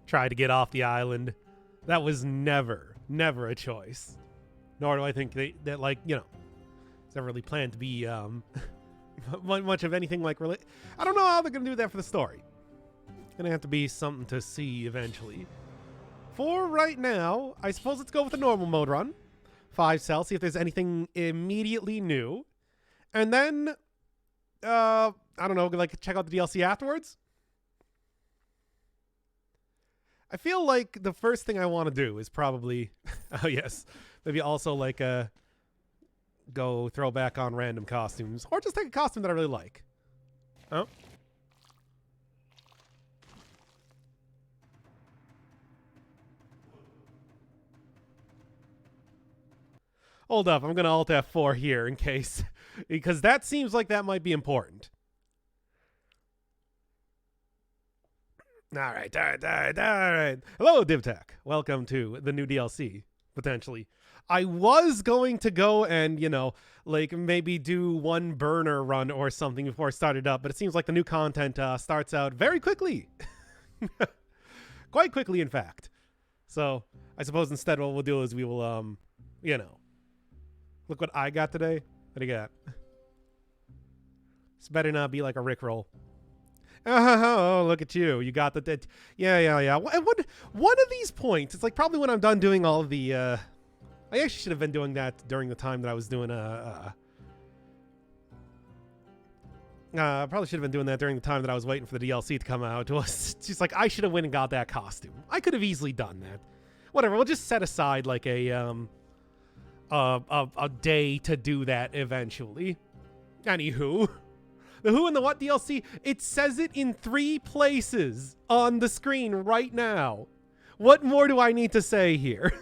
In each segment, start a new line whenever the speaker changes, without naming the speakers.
try to get off the island. That was never a choice. Nor do I think that like, you know, it's never really planned to be much of anything like I don't know how they're going to do that for the story. It's going to have to be something to see eventually. For right now, I suppose let's go with the normal mode run. 5 cells, see if there's anything immediately new. And then, I don't know, like check out the DLC afterwards. I feel like the first thing I want to do is probably, oh yes, maybe also like go throw back on random costumes. Or just take a costume that I really like. Oh. Hold up, I'm going to Alt F4 here in case, because that seems like that might be important. All right. Hello, DivTech. Welcome to the new DLC, potentially. I was going to go and, you know, like maybe do one burner run or something before I started up, but it seems like the new content starts out very quickly. Quite quickly, in fact. So I suppose instead what we'll do is we will, you know, look what I got today. What do you got? This better not be like a Rickroll. Oh, look at you. You got the... Yeah. What, one of these points, it's like probably when I'm done doing all of the... I actually should have been doing that during the time that I was doing... probably should have been doing that during the time that I was waiting for the DLC to come out. It was just like, I should have went and got that costume. I could have easily done that. Whatever, we'll just set aside like a day to do that eventually. Anywho... The Who and the What DLC, it says it in 3 places on the screen right now. What more do I need to say here?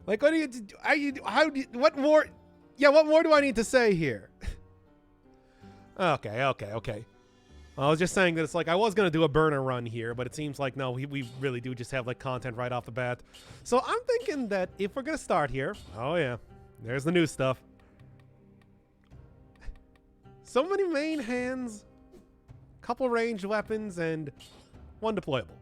Like, what what more? Yeah, what more do I need to say here? Okay. I was just saying that it's like, I was going to do a burner run here, but it seems like, no, we really do just have, like, content right off the bat. So I'm thinking that if we're going to start here, oh yeah. There's the new stuff. So many main hands, couple ranged weapons, and 1 deployable.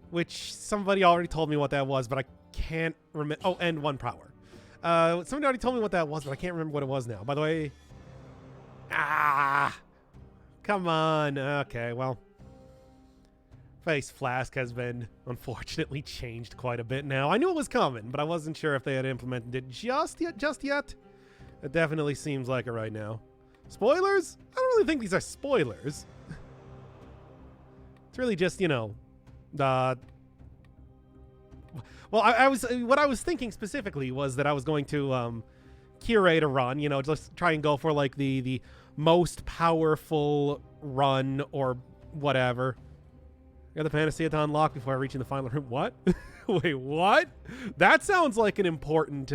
Which somebody already told me what that was, but I can't remember. Oh, and 1 power. Somebody already told me what that was, but I can't remember what it was now. By the way, come on. Okay, well. Face Flask has been, unfortunately, changed quite a bit now. I knew it was coming, but I wasn't sure if they had implemented it just yet. It definitely seems like it right now. Spoilers? I don't really think these are spoilers. It's really just, you know, well, what I was thinking specifically was that I was going to curate a run, you know, just try and go for like the most powerful run or whatever. Got the Panacea to unlock before I reach in the final room. What? Wait, what? That sounds like an important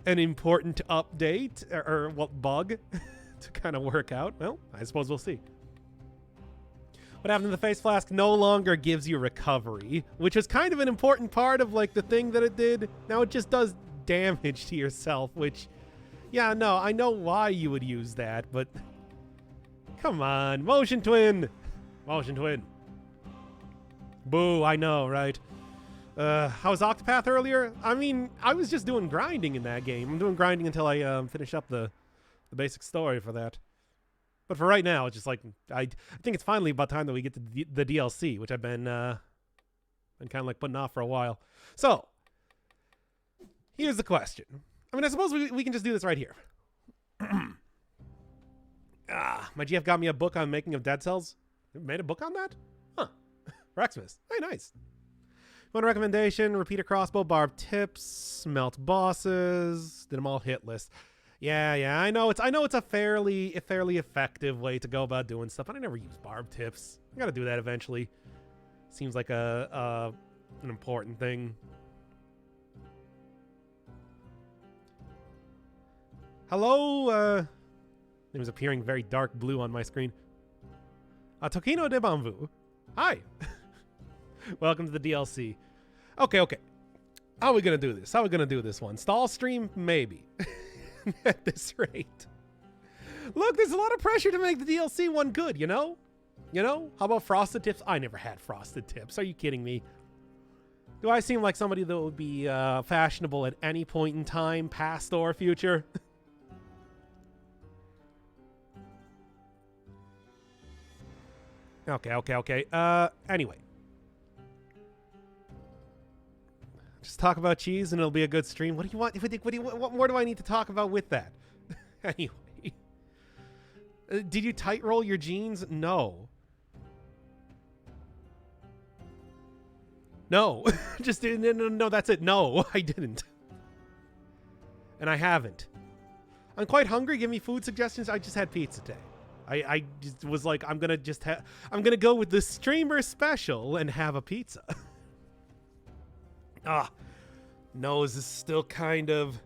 update or what bug to kind of work out. Well, I suppose we'll see. What happened to the Face Flask no longer gives you recovery, which is kind of an important part of like the thing that it did. Now it just does damage to yourself, which, yeah, no, I know why you would use that, but come on, Motion Twin. Boo, I know, right? How was Octopath earlier? I mean, I was just doing grinding in that game. I'm doing grinding until I finish up the basic story for that. But for right now, it's just like, I think it's finally about time that we get to the DLC, which I've been kind of like putting off for a while. So, here's the question. I mean, I suppose we can just do this right here. My GF got me a book on making of Dead Cells. You made a book on that? Huh. Rexmas. Hey, nice. One recommendation, repeat a crossbow, barb tips, melt bosses, did them all hit list. Yeah, I know it's a fairly effective way to go about doing stuff, but I never use barb tips. I gotta do that eventually. Seems like an important thing. Hello, name is appearing very dark blue on my screen. Tokino de Bambu. Hi. Welcome to the DLC. Okay. How are we going to do this? How are we going to do this one? Stall stream? Maybe. At this rate. Look, there's a lot of pressure to make the DLC one good, you know? You know? How about Frosted Tips? I never had Frosted Tips. Are you kidding me? Do I seem like somebody that would be fashionable at any point in time, past or future? Okay. Anyway. Just talk about cheese and it'll be a good stream. What do you want? What more do I need to talk about with that? Anyway. Did you tight roll your jeans? No. No. Just no, that's it. No, I didn't. And I haven't. I'm quite hungry. Give me food suggestions. I just had pizza today. I just was like, I'm gonna go with the streamer special and have a pizza. Nose is still kind of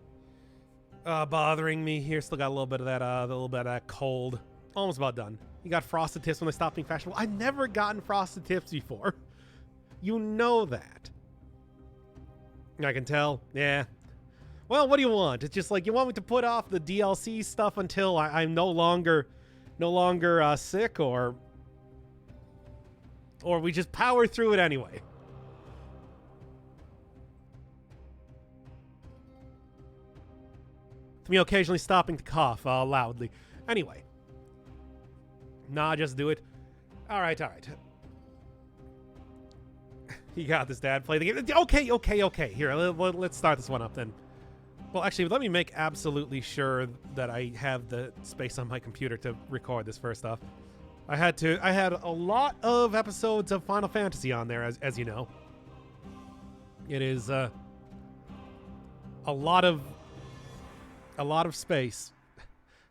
bothering me here. Still got a little bit of that cold. Almost about done. You got Frosted Tips when they stopped being fashionable. I've never gotten Frosted Tips before. You know that. I can tell. Yeah. Well, what do you want? It's just like you want me to put off the DLC stuff until I'm no longer sick, or we just power through it anyway. To me occasionally stopping to cough loudly. Anyway. Nah, just do it. All right. You got this, Dad. Play the game. Okay. Here, let's start this one up then. Well, actually, let me make absolutely sure that I have the space on my computer to record this first off. I had a lot of episodes of Final Fantasy on there, as you know. It is a lot of space.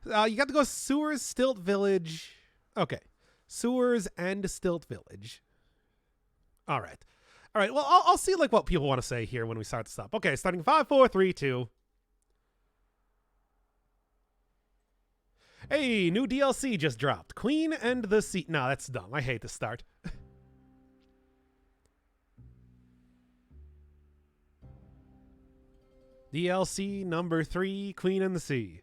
You got to go Sewers, Stilt Village. Okay, Sewers and Stilt Village. All right. Well, I'll see like what people want to say here when we start this up. Okay, starting 5, 4, 3, 2. Hey, new DLC just dropped. Queen and the Sea. No, that's dumb. I hate the start. DLC number 3, Queen and the Sea.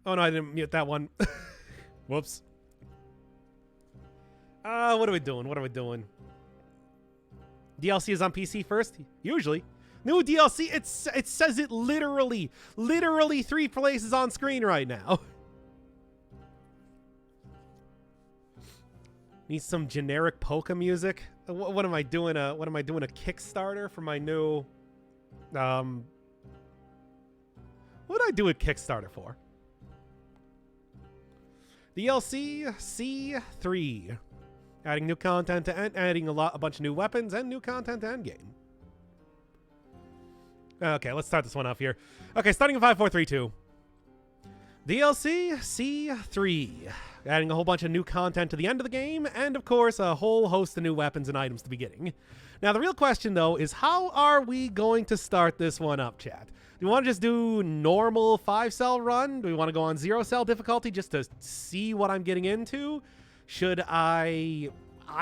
Oh no, I didn't mute that one. Whoops. What are we doing? DLC is on PC first? Usually. New DLC, it says it literally 3 places on screen right now. Need some generic polka music. What am I doing? What am I doing? A Kickstarter for my new? What would I do a Kickstarter for? DLC C3. Adding new content to adding a bunch of new weapons and new content to Endgame. Okay, let's start this one off here. Okay, starting in 5, 4, 3, 2. DLC C3. Adding a whole bunch of new content to the end of the game, and of course, a whole host of new weapons and items to the beginning. Now, the real question, though, is how are we going to start this one up, chat? Do we want to just do normal 5-cell run? Do we want to go on 0-cell difficulty just to see what I'm getting into? Should I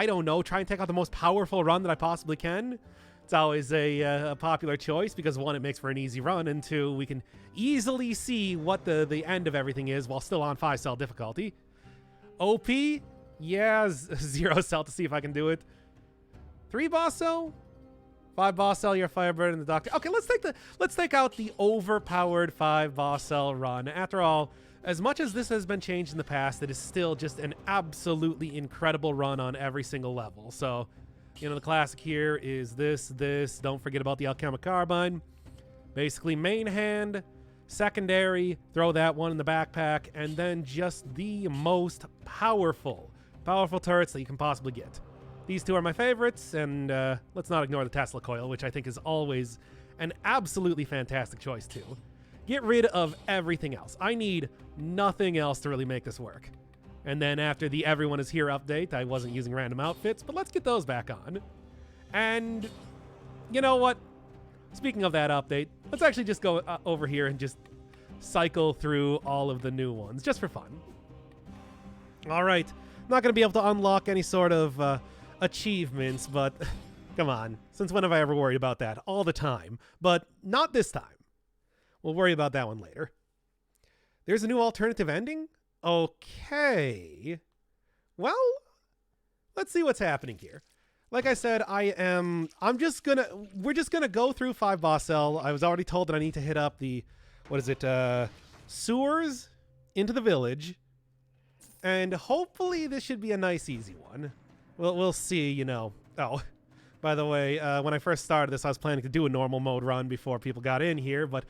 don't know, try and take out the most powerful run that I possibly can? It's always a popular choice because, 1, it makes for an easy run, and 2, we can easily see what the end of everything is while still on 5-cell difficulty. OP? Yeah, 0-cell to see if I can do it. 3 boss cell? 5 boss cell, your Firebird and the Doctor. Okay, let's take out the overpowered 5 boss cell run. After all, as much as this has been changed in the past, it is still just an absolutely incredible run on every single level. So, you know, the classic here is this. Don't forget about the Alchemic Carbine. Basically, main hand, secondary, throw that one in the backpack, and then just the most powerful turrets that you can possibly get. These 2 are my favorites, and let's not ignore the Tesla Coil, which I think is always an absolutely fantastic choice, too. Get rid of everything else. I need nothing else to really make this work. And then after the Everyone is Here update, I wasn't using random outfits, but let's get those back on. And you know what? Speaking of that update, let's actually just go over here and just cycle through all of the new ones, just for fun. All right. Not going to be able to unlock any sort of achievements, but come on. Since when have I ever worried about that? All the time. But not this time. We'll worry about that one later. There's a new alternative ending? Okay. Well, let's see what's happening here. Like I said, we're just gonna go through 5 boss cell. I was already told that I need to hit up the, sewers into the village. And hopefully this should be a nice, easy one. We'll see, you know. Oh, by the way, when I first started this, I was planning to do a normal mode run before people got in here, but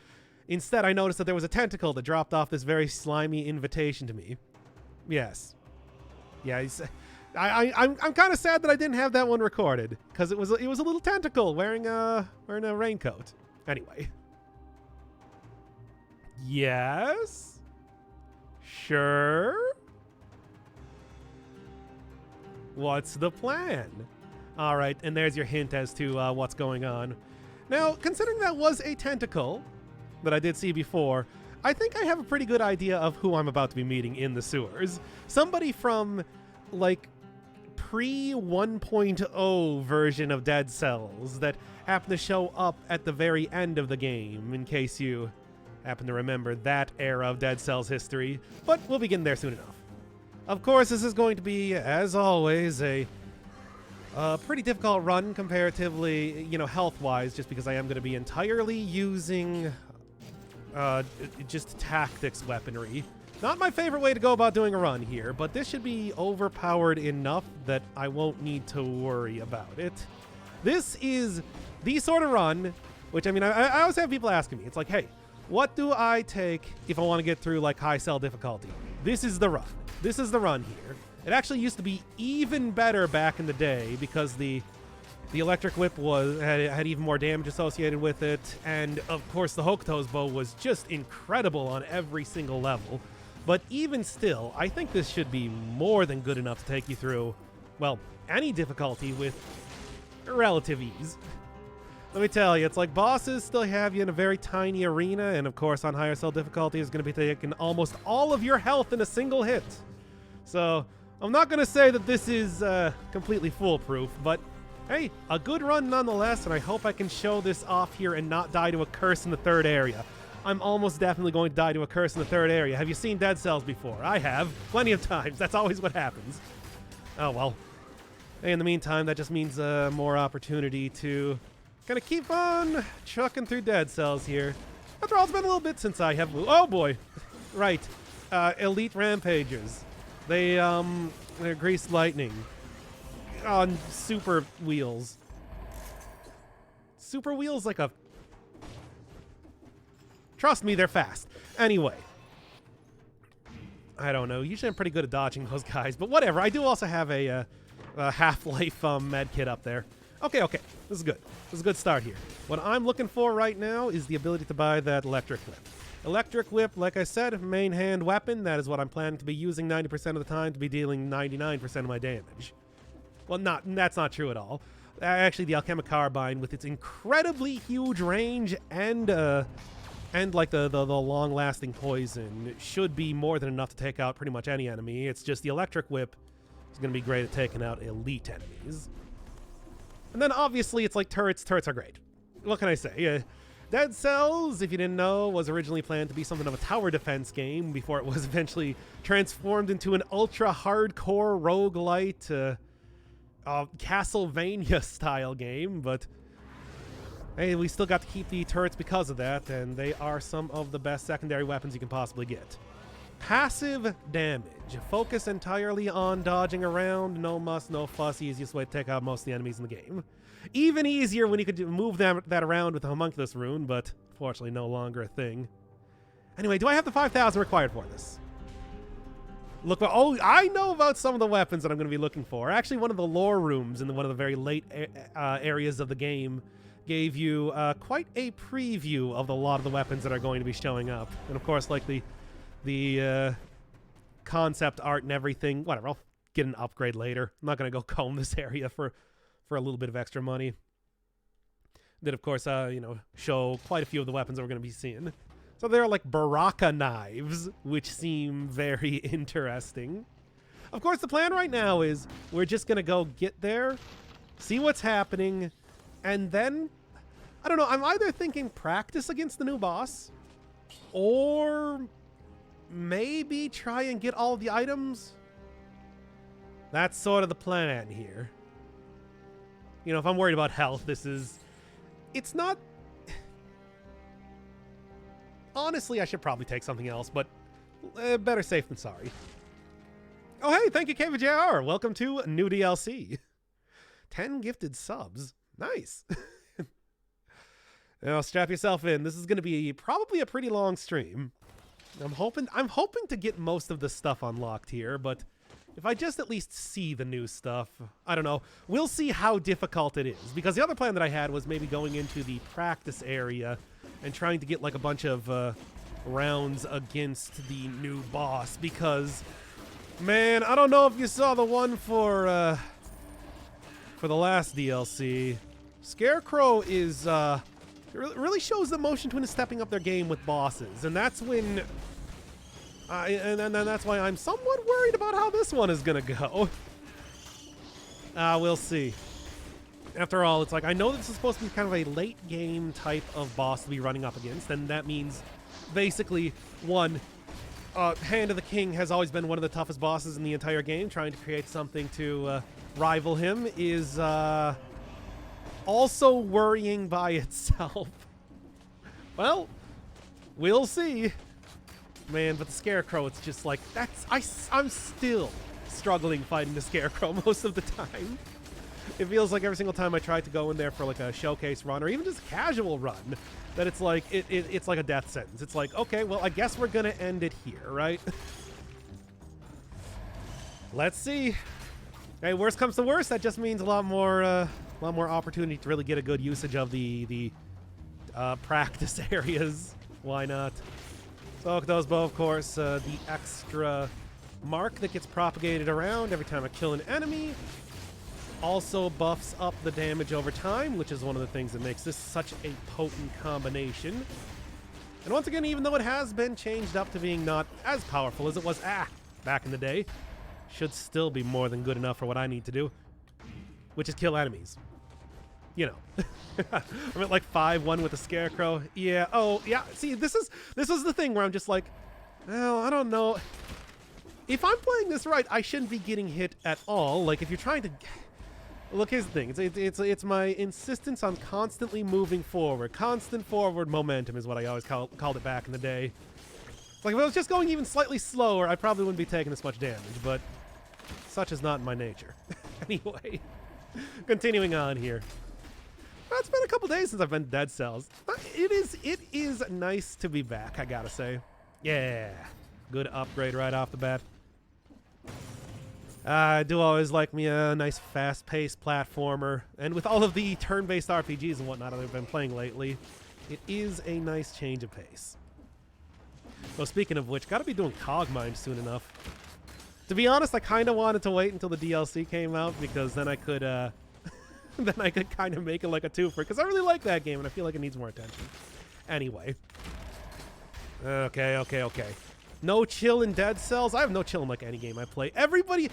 instead I noticed that there was a tentacle that dropped off this very slimy invitation to me. Yes. Yeah, I'm kind of sad that I didn't have that one recorded, because it was a little tentacle wearing a raincoat. Anyway. Yes? Sure? What's the plan? All right, and there's your hint as to what's going on. Now, considering that was a tentacle that I did see before, I think I have a pretty good idea of who I'm about to be meeting in the sewers. Somebody from, like, pre-1.0 version of Dead Cells that happened to show up at the very end of the game, in case you happen to remember that era of Dead Cells history, but we'll begin there soon enough. Of course, this is going to be, as always, a pretty difficult run comparatively, you know, health-wise, just because I am going to be entirely using just tactics weaponry. Not my favorite way to go about doing a run here, but this should be overpowered enough that I won't need to worry about it. This is the sort of run, which, I mean, I always have people asking me, it's like, hey, what do I take if I want to get through, like, high cell difficulty? This is the run. This is the run here. It actually used to be even better back in the day because the electric whip had even more damage associated with it, and of course the Hokuto's bow was just incredible on every single level. But even still, I think this should be more than good enough to take you through, well, any difficulty with relative ease. Let me tell you, it's like bosses still have you in a very tiny arena, and of course on higher cell difficulty is going to be taking almost all of your health in a single hit. So I'm not going to say that this is completely foolproof, but hey, a good run nonetheless, and I hope I can show this off here and not die to a curse in the third area. I'm almost definitely going to die to a curse in the third area. Have you seen Dead Cells before? I have. Plenty of times. That's always what happens. Oh, well. Hey, in the meantime, that just means more opportunity to kind of keep on chucking through Dead Cells here. After all, it's been a little bit since I have... Oh, boy. Right. Elite Rampagers. They're greased lightning on super wheels. Super wheels like a... Trust me, they're fast. Anyway. I don't know. Usually I'm pretty good at dodging those guys, but whatever. I do also have a Half-Life med kit up there. Okay. This is good. This is a good start here. What I'm looking for right now is the ability to buy that electric whip. Electric whip, like I said, main hand weapon. That is what I'm planning to be using 90% of the time to be dealing 99% of my damage. Well, that's not true at all. Actually, the Alchemic Carbine, with its incredibly huge range and like the long-lasting poison, should be more than enough to take out pretty much any enemy. It's just the electric whip is going to be great at taking out elite enemies. And then obviously it's like turrets. Turrets are great. What can I say? Dead Cells, if you didn't know, was originally planned to be something of a tower defense game before it was eventually transformed into an ultra-hardcore roguelite Castlevania-style game, but hey, we still got to keep the turrets because of that, and they are some of the best secondary weapons you can possibly get. Passive damage. Focus entirely on dodging around. No muss, no fuss. Easiest way to take out most of the enemies in the game. Even easier when you could move that around with the Homunculus rune, but fortunately no longer a thing. Anyway, do I have the 5,000 required for this? Look, oh, I know about some of the weapons that I'm going to be looking for. Actually, one of the lore rooms in one of the very late areas of the game gave you quite a preview of a lot of the weapons that are going to be showing up. And of course, like the concept art and everything. Whatever, I'll get an upgrade later. I'm not going to go comb this area for a little bit of extra money. Did, of course, show quite a few of the weapons that we're going to be seeing. So there are like Baraka knives, which seem very interesting. Of course, the plan right now is we're just going to go get there, see what's happening, and then, I don't know, I'm either thinking practice against the new boss, or maybe try and get all of the items. That's sort of the plan here. You know, if I'm worried about health, it's not... Honestly, I should probably take something else, but better safe than sorry. Oh, hey, thank you, KVJR. Welcome to new DLC. 10 gifted subs. Nice. Now, strap yourself in. This is going to be probably a pretty long stream. I'm hoping to get most of the stuff unlocked here, but if I just at least see the new stuff, I don't know. We'll see how difficult it is, because the other plan that I had was maybe going into the practice area and trying to get like a bunch of rounds against the new boss, because, man, I don't know if you saw the one for the last DLC. Scarecrow is, it really shows that Motion Twin is stepping up their game with bosses, and that's when, and that's why I'm somewhat worried about how this one is gonna go. We'll see. After all, it's like, I know this is supposed to be kind of a late game type of boss to be running up against, and that means basically, one, Hand of the King has always been one of the toughest bosses in the entire game. Trying to create something to rival him is also worrying by itself. Well, we'll see. Man, but the Scarecrow, it's just like, I'm still struggling fighting the Scarecrow most of the time. It feels like every single time I try to go in there for like a showcase run or even just a casual run, that it's like it's like a death sentence. It's like, okay, well, I guess we're gonna end it here, right? Let's see. Hey, worst comes to worst, that just means a lot more opportunity to really get a good usage of the practice areas. Why not? So those both, of course, the extra mark that gets propagated around every time I kill an enemy. Also buffs up the damage over time, which is one of the things that makes this such a potent combination. And once again, even though it has been changed up to being not as powerful as it was back in the day, should still be more than good enough for what I need to do, which is kill enemies. You know. I'm at like 5-1 with the Scarecrow. Yeah, oh, yeah, see, this is the thing where I'm just like, well, I don't know. If I'm playing this right, I shouldn't be getting hit at all. Like, if you're trying to... Look, here's the thing. It's my insistence on constantly moving forward. Constant forward momentum is what I always called it back in the day. Like, if I was just going even slightly slower, I probably wouldn't be taking this much damage, but such is not in my nature. Anyway, continuing on here. Well, it's been a couple days since I've been to Dead Cells. It is nice to be back, I gotta say. Yeah, good upgrade right off the bat. I do always like me a nice fast-paced platformer, and with all of the turn-based RPGs and whatnot I've been playing lately, it is a nice change of pace. Well, speaking of which, gotta be doing Cogmind soon enough. To be honest, I kind of wanted to wait until the DLC came out, because then I could kind of make it like a twofer, because I really like that game, and I feel like it needs more attention. Anyway. Okay. No chill in Dead Cells. I have no chill in like any game I play. Everybody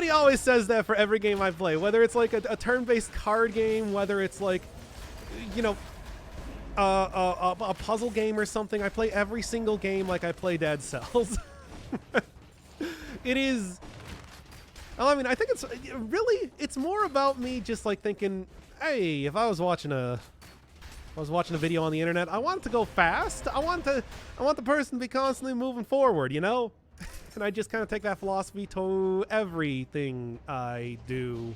always says that for every game I play, whether it's like a turn-based card game, whether it's like, you know, a puzzle game or something. I play every single game like I play Dead Cells. It is. I mean, I think it's more about me just like thinking, hey, if I was watching a video on the internet, I want it to go fast. I want the person to be constantly moving forward, you know? And I just kind of take that philosophy to everything I do.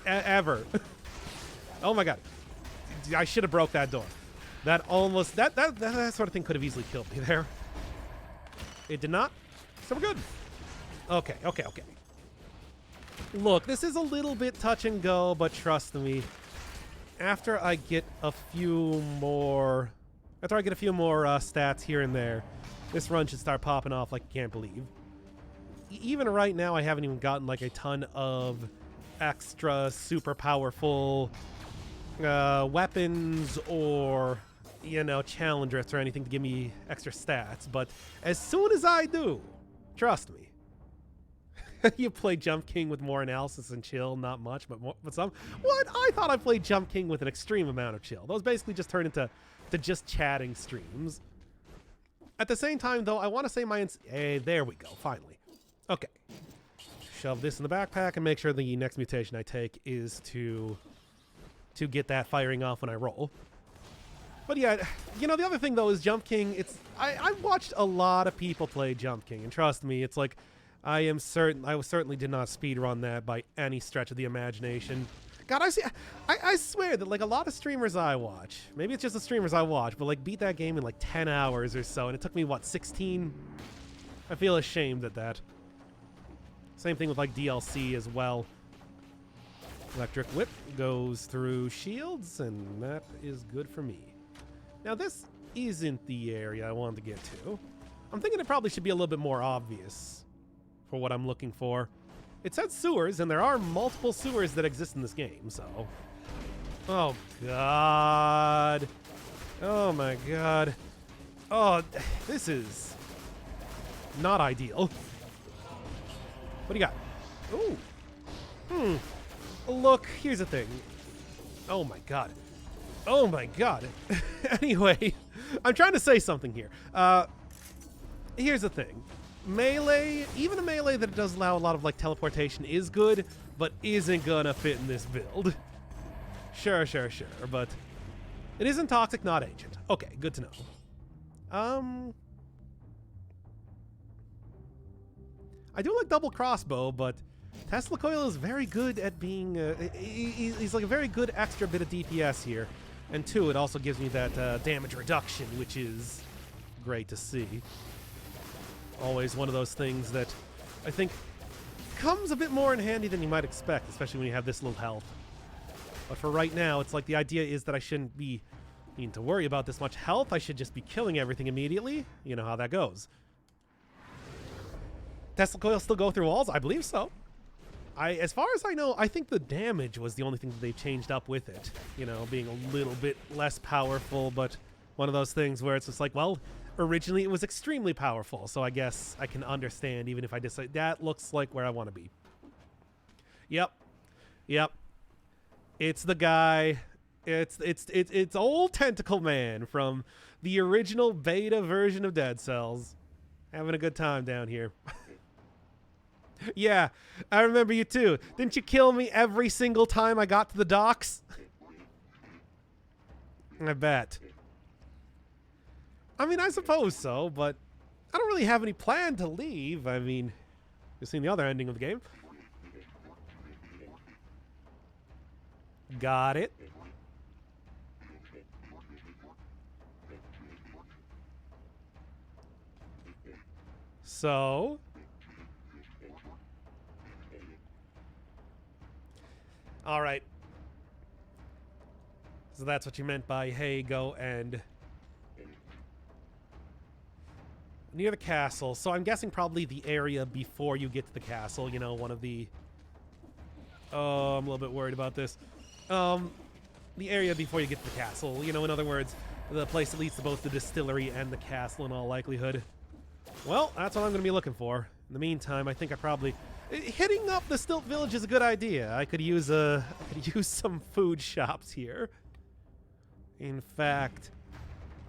Ever. Oh my god. I should have broke that door. That sort of thing could have easily killed me there. It did not. So we're good. Okay. Look, this is a little bit touch and go, but trust me. After I get a few more stats here and there, this run should start popping off like you can't believe. Even right now, I haven't even gotten like a ton of extra super powerful weapons or, you know, challenge drifts or anything to give me extra stats. But as soon as I do, trust me, you play Jump King with more analysis and chill, not much, but some. What? I thought I played Jump King with an extreme amount of chill. Those basically just turn into just chatting streams. At the same time, though, I want to say hey, there we go, finally. Okay. Shove this in the backpack and make sure the next mutation I take is to get that firing off when I roll. But yeah, you know, the other thing, though, is Jump King. I've watched a lot of people play Jump King, and trust me, it's like, I certainly did not speedrun that by any stretch of the imagination. God, I swear that, like, a lot of streamers I watch, maybe it's just the streamers I watch, but, like, beat that game in, like, 10 hours or so, and it took me, what, 16? I feel ashamed at that. Same thing with, like, DLC as well. Electric Whip goes through shields, and that is good for me. Now, this isn't the area I wanted to get to. I'm thinking it probably should be a little bit more obvious for what I'm looking for. It said sewers, and there are multiple sewers that exist in this game, so... Oh, God. Oh, my God. Oh, this is not ideal. What do you got? Ooh. Look, here's the thing. Oh, my God. Oh, my God. Anyway, I'm trying to say something here. Here's the thing. Melee, even a melee that does allow a lot of, like, teleportation is good, but isn't gonna fit in this build. Sure, but it isn't toxic, not ancient. Okay, good to know. I do like double crossbow, but Tesla Coil is very good at being, he's like a very good extra bit of DPS here. And two, it also gives me that damage reduction, which is great to see. Always one of those things that I think comes a bit more in handy than you might expect, especially when you have this little health. But for right now, it's like the idea is that I shouldn't be needing to worry about this much health. I should just be killing everything immediately. You know how that goes. Tesla Coil still go through walls? I believe so. As far as I know, I think the damage was the only thing that they changed up with it. You know, being a little bit less powerful, but one of those things where it's just like, well, originally it was extremely powerful, so I guess I can understand even if I decide that looks like where I want to be. Yep. It's the guy. It's old Tentacle Man from the original beta version of Dead Cells. Having a good time down here. Yeah, I remember you too. Didn't you kill me every single time I got to the docks? I bet. I mean, I suppose so, but I don't really have any plan to leave. I mean, you've seen the other ending of the game. Got it. So... all right. So that's what you meant by, hey, go and... near the castle. So I'm guessing probably the area before you get to the castle. You know, one of the... oh, I'm a little bit worried about this. The area before you get to the castle. You know, in other words, the place that leads to both the distillery and the castle in all likelihood. Well, that's what I'm going to be looking for. In the meantime, I think I probably... hitting up the Stilt Village is a good idea. I could use some food shops here. In fact,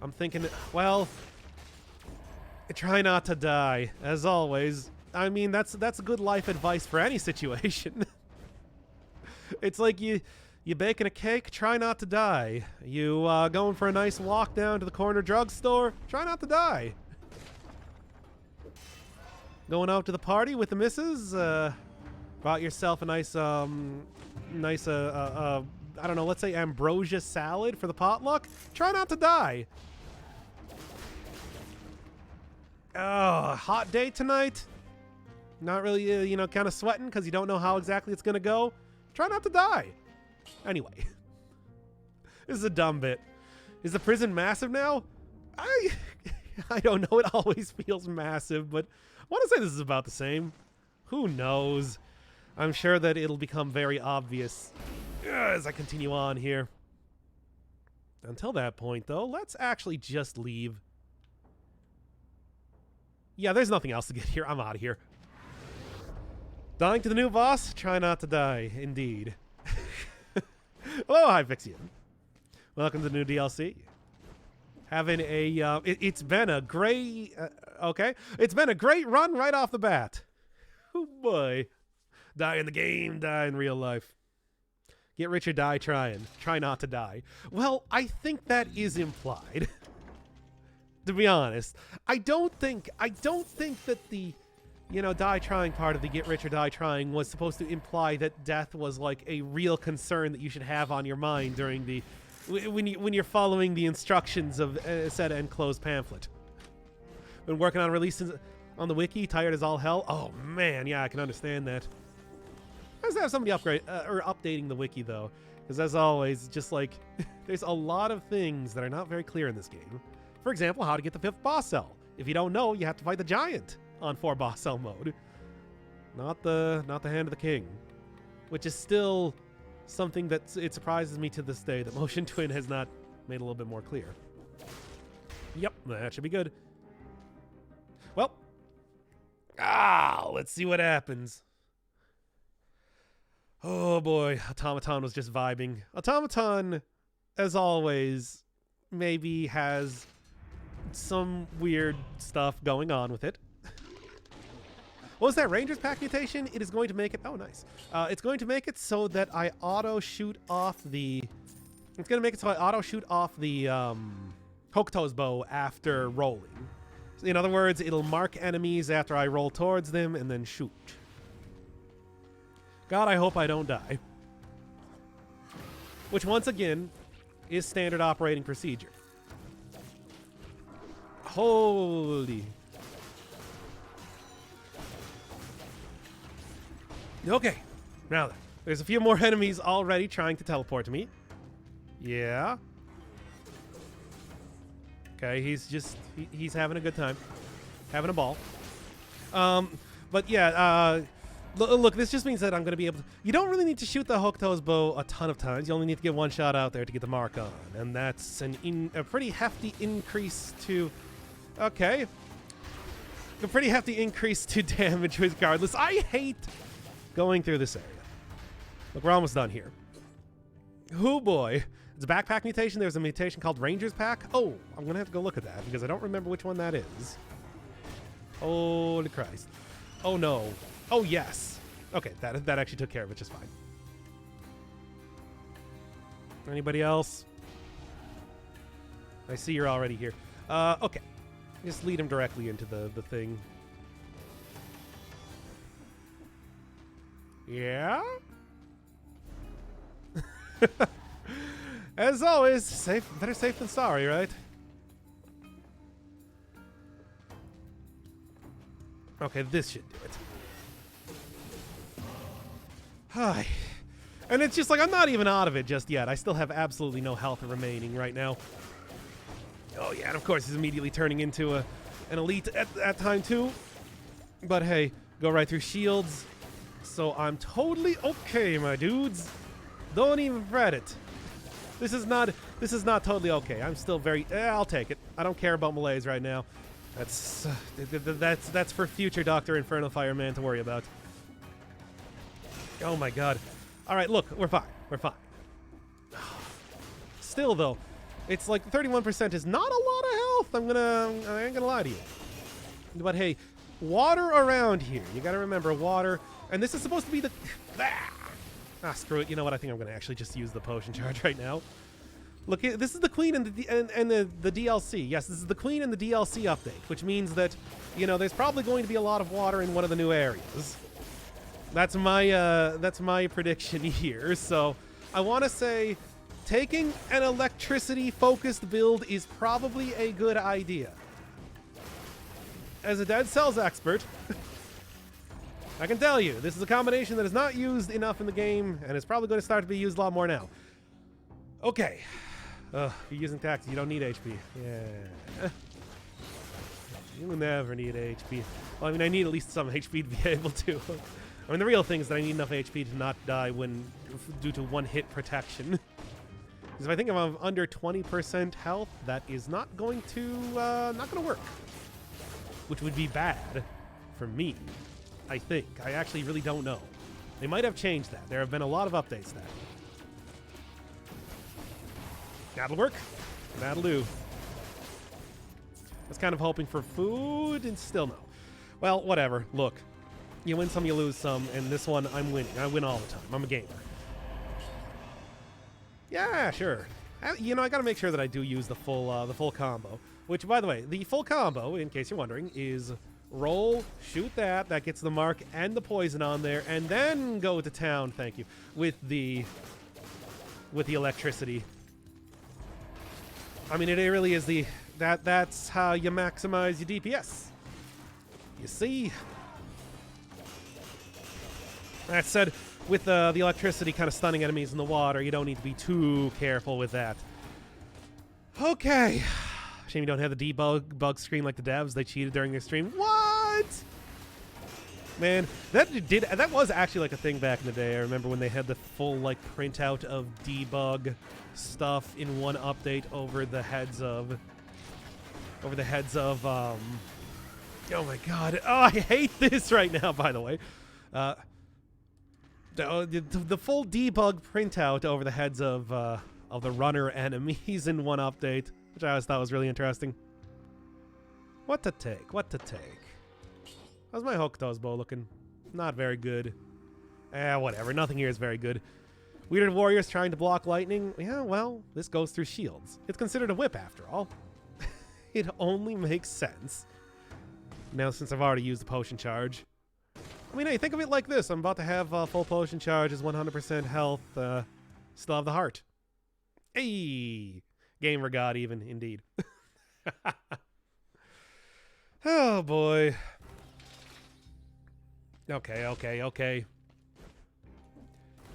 I'm thinking, well, try not to die, as always. I mean, that's good life advice for any situation. It's like you baking a cake, try not to die. You going for a nice walk down to the corner drugstore, try not to die. Going out to the party with the missus, bought yourself a nice, I don't know, let's say ambrosia salad for the potluck. Try not to die. Oh, hot day tonight. Not really, you know, kind of sweating because you don't know how exactly it's going to go. Try not to die. Anyway, this is a dumb bit. Is the prison massive now? I don't know. It always feels massive, but I want to say this is about the same. Who knows? I'm sure that it'll become very obvious as I continue on here. Until that point, though, let's actually just leave. Yeah, there's nothing else to get here. I'm out of here. Dying to the new boss? Try not to die, indeed. Hello, Hypixia. Welcome to the new DLC. Having a it's been a great okay. It's been a great run right off the bat. Oh boy. Die in the game, die in real life. Get rich or die trying. Try not to die. Well, I think that is implied. To be honest, I don't think that the die trying part of the get rich or die trying was supposed to imply that death was like a real concern that you should have on your mind during the when you're following the instructions of set and close pamphlet. Been working on releases on the wiki, tired as all hell. Oh man, yeah, I can understand that. Nice to have somebody upgrade or updating the wiki though, because as always, just like there's a lot of things that are not very clear in this game. For example, how to get the 5th boss cell. If you don't know, you have to fight the giant on 4 boss cell mode. Not the Hand of the King, which is still something that it surprises me to this day that Motion Twin has not made a little bit more clear. Yep, that should be good. Well, let's see what happens. Oh boy, Automaton was just vibing. Automaton, as always, maybe has some weird stuff going on with it. What was that Rangers pack mutation? It is going to make it... Oh, nice. It's going to make it so that I auto-shoot off the... It's going to make it so I auto-shoot off the Hokuto's bow after rolling. So in other words, it'll mark enemies after I roll towards them and then shoot. God, I hope I don't die. Which, once again, is standard operating procedure. Holy... Okay, now then. There's a few more enemies already trying to teleport to me. Yeah. Okay, he's having a good time. Having a ball. But yeah, look, this just means that I'm going to be able to... You don't really need to shoot the Hokuto's bow a ton of times. You only need to get one shot out there to get the mark on. And that's a pretty hefty increase to... Okay. A pretty hefty increase to damage regardless. I hate... going through this area. Look, we're almost done here. Oh boy. It's a backpack mutation. There's a mutation called Ranger's Pack. Oh, I'm going to have to go look at that because I don't remember which one that is. Holy Christ. Oh no. Oh yes. Okay, that actually took care of it just fine. Anybody else? I see you're already here. Okay. Just lead him directly into the thing. Yeah? As always, better safe than sorry, right? Okay, this should do it. Hi. And it's just like, I'm not even out of it just yet. I still have absolutely no health remaining right now. Oh yeah, and of course he's immediately turning into an elite at that time too. But hey, go right through shields. So I'm totally okay, my dudes. Don't even fret it. This is not totally okay. I'm still very... I'll take it. I don't care about malaise right now. That's for future Dr. Inferno Fireman to worry about. Oh my god. All right, look, we're fine. We're fine. Still though, it's like 31% is not a lot of health. I ain't gonna lie to you. But hey, water around here. You gotta remember water. And this is supposed to be the... screw it. You know what? I think I'm going to actually just use the potion charge right now. Look, this is the Queen and the DLC. Yes, this is the Queen and the DLC update, which means that, there's probably going to be a lot of water in one of the new areas. That's my prediction here. So I want to say taking an electricity-focused build is probably a good idea. As a Dead Cells expert... I can tell you, this is a combination that is not used enough in the game, and is probably going to start to be used a lot more now. Okay. You're using taxi. You don't need HP. Yeah. You never need HP. Well, I mean, I need at least some HP to be able to. I mean, the real thing is that I need enough HP to not die due to one-hit protection. Because if I think I'm under 20% health, that is not going to work. Which would be bad for me. I think. I actually really don't know. They might have changed that. There have been a lot of updates to that. That'll work. That'll do. was kind of hoping for food, and still no. Well, whatever. Look, you win some, you lose some, and this one, I'm winning. I win all the time. I'm a gamer. Yeah, sure. You know, I gotta make sure that I do use the full combo. Which, by the way, the full combo, in case you're wondering, is roll, shoot that gets the mark and the poison on there, and then go to town, thank you, with the electricity. I mean, it really is that's how you maximize your DPS. You see? That said, with the electricity kind of stunning enemies in the water, you don't need to be too careful with that. Okay. Shame you don't have the debug screen like the devs. They cheated during their stream. What? Man, that was actually like a thing back in the day. I remember when they had the full like printout of debug stuff in one update over the heads of oh my god. Oh, I hate this right now, by the way. The full debug printout over the heads of the runner enemies in one update, which I always thought was really interesting. What to take? What to take? How's my Hokuto's bow looking? Not very good. Whatever. Nothing here is very good. Weirded warriors trying to block lightning. Yeah, well, this goes through shields. It's considered a whip after all. It only makes sense. Now, since I've already used the potion charge. I mean, hey, think of it like this. I'm about to have full potion charges, 100% health, still have the heart. Hey! Gamer god even, indeed. Oh, boy. Okay.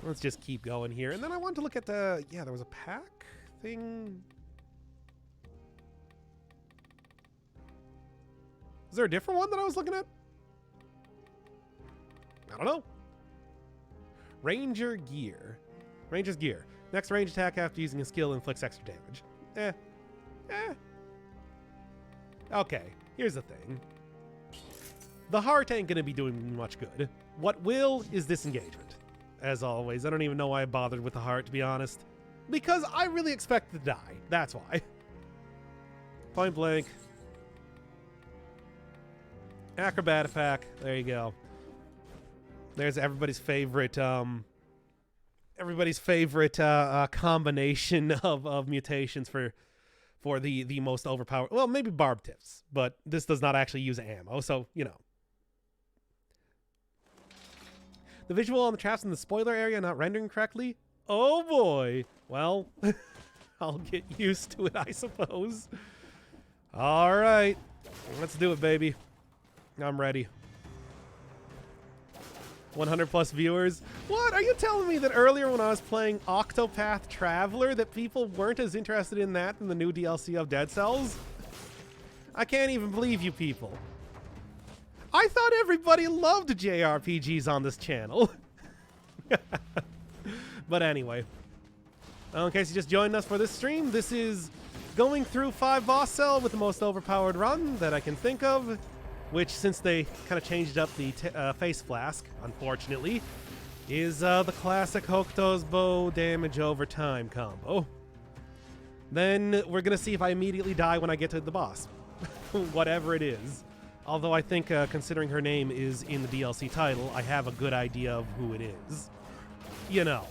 Let's just keep going here. And then I want to look at the... Yeah, there was a pack thing. Is there a different one that I was looking at? I don't know. Ranger gear. Ranger's gear. Next range attack after using a skill inflicts extra damage. Okay, here's the thing. The heart ain't gonna be doing much good. What will is disengagement. As always, I don't even know why I bothered with the heart, to be honest. Because I really expect to die. That's why. Point blank. Acrobat pack. There you go. There's everybody's favorite combination of mutations for the most overpowered. Well, maybe barb tips, but this does not actually use ammo, so you know. The visual on the traps in the spoiler area not rendering correctly. Oh boy. Well, I'll get used to it, I suppose. All right, let's do it, baby. I'm ready. 100 plus viewers. What? Are you telling me that earlier when I was playing Octopath Traveler that people weren't as interested in that than the new DLC of Dead Cells? I can't even believe you people. I thought everybody loved JRPGs on this channel. But anyway. In case you just joined us for this stream, this is going through 5 boss cell with the most overpowered run that I can think of. Which, since they kind of changed up the face flask, unfortunately, is the classic Hokuto's bow damage over time combo. Then we're going to see if I immediately die when I get to the boss. Whatever it is. Although I think, considering her name is in the DLC title, I have a good idea of who it is. You know,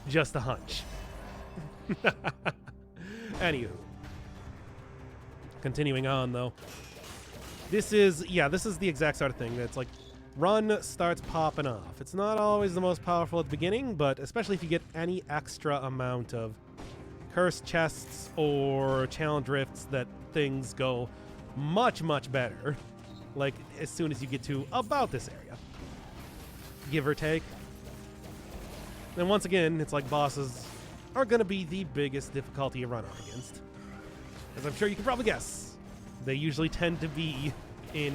just a hunch. Anywho. Continuing on, though. This is the exact sort of thing that's like, run starts popping off. It's not always the most powerful at the beginning, but especially if you get any extra amount of cursed chests or challenge rifts, that things go much, much better. Like, as soon as you get to about this area. Give or take. And once again, it's like bosses are going to be the biggest difficulty you run up against. As I'm sure you can probably guess. They usually tend to be in,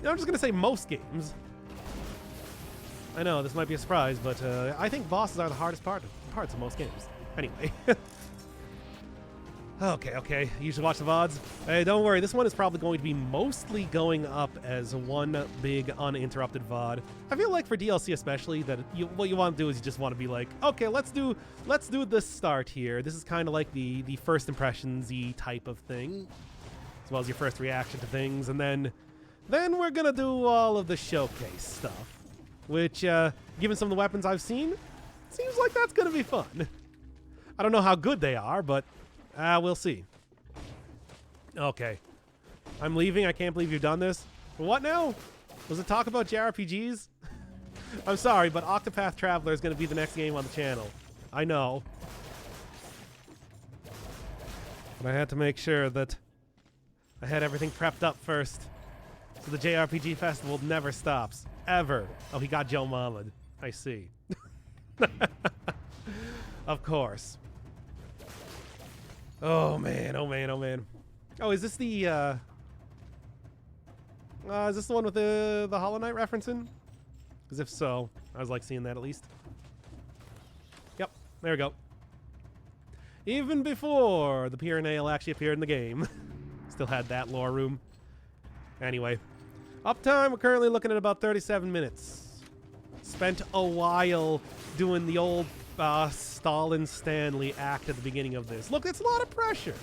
I'm just going to say most games. I know, this might be a surprise, but I think bosses are the hardest parts of most games. Anyway. Okay. You should watch the VODs. Hey, don't worry, this one is probably going to be mostly going up as one big uninterrupted VOD. I feel like for DLC especially, that what you want to do is you just want to be like, okay, let's do the start here. This is kind of like the first impressions-y type of thing. as well as your first reaction to things, and then we're gonna do all of the showcase stuff, which, given some of the weapons I've seen, seems like that's gonna be fun. I don't know how good they are, but we'll see. Okay. I'm leaving. I can't believe you've done this. What now? Was it talk about JRPGs? I'm sorry, but Octopath Traveler is going to be the next game on the channel. I know. But I had to make sure that I had everything prepped up first. So the JRPG festival never stops. Ever. Oh, he got Joe Mahmoud. I see. Of course. Oh, man. Oh, man. Oh, man. Oh, is this the, is this the one with the Hollow Knight referencing? Because if so, I was like seeing that at least. Yep, there we go. Even before the Pyrenail actually appeared in the game. Still had that lore room. Anyway, uptime, we're currently looking at about 37 minutes. Spent a while doing the old Stalin Stanley act at the beginning of this. Look, it's a lot of pressure.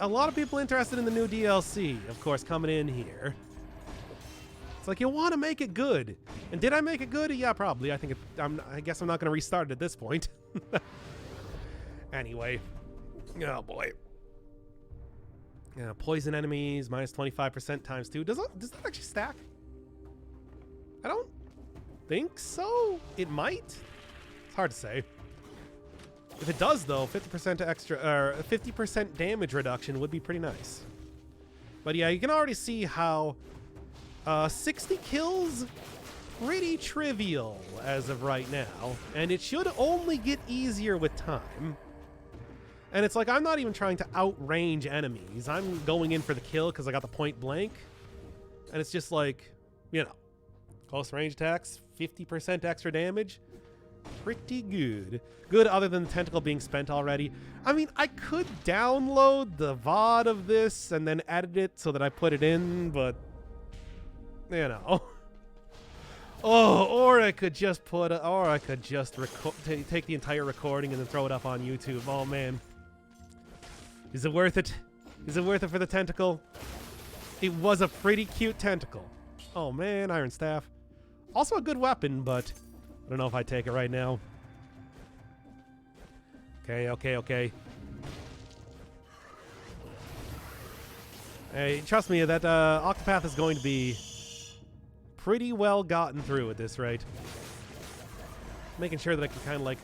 A lot of people interested in the new DLC, of course, coming in here. It's like, you want to make it good. And did I make it good? Yeah, probably. I guess I'm not going to restart it at this point. Anyway. Oh, boy. Yeah, poison enemies, minus 25% times 2. Does that actually stack? I don't think so. It might. It's hard to say. If it does, though, 50% extra, or 50% damage reduction would be pretty nice. But yeah, you can already see how 60 kills, pretty trivial as of right now, and it should only get easier with time. And it's like, I'm not even trying to outrange enemies. I'm going in for the kill because I got the point blank. And it's just like, you know, close range attacks, 50% extra damage. Pretty good. Good other than the tentacle being spent already. I mean, I could download the VOD of this and then edit it so that I put it in, but, you know. Oh, or I could just take the entire recording and then throw it up on YouTube. Oh, man. Is it worth it? Is it worth it for the tentacle? It was a pretty cute tentacle. Oh, man, Iron Staff. Also a good weapon, but I don't know if I take it right now. Okay. Hey, trust me, that Octopath is going to be pretty well gotten through at this rate. Making sure that I can kind of like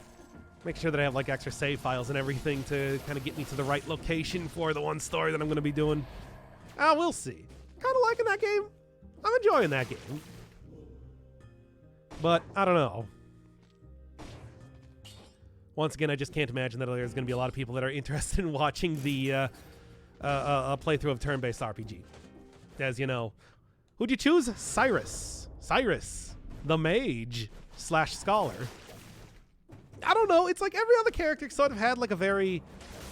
make sure that I have like extra save files and everything to kind of get me to the right location for the one story that I'm going to be doing. We'll see. Kind of liking that game. I'm enjoying that game. But I don't know. Once again, I just can't imagine that there's going to be a lot of people that are interested in watching the playthrough of turn-based RPG. As you know, who'd you choose? Cyrus, the mage / scholar. I don't know. It's like every other character sort of had like a very,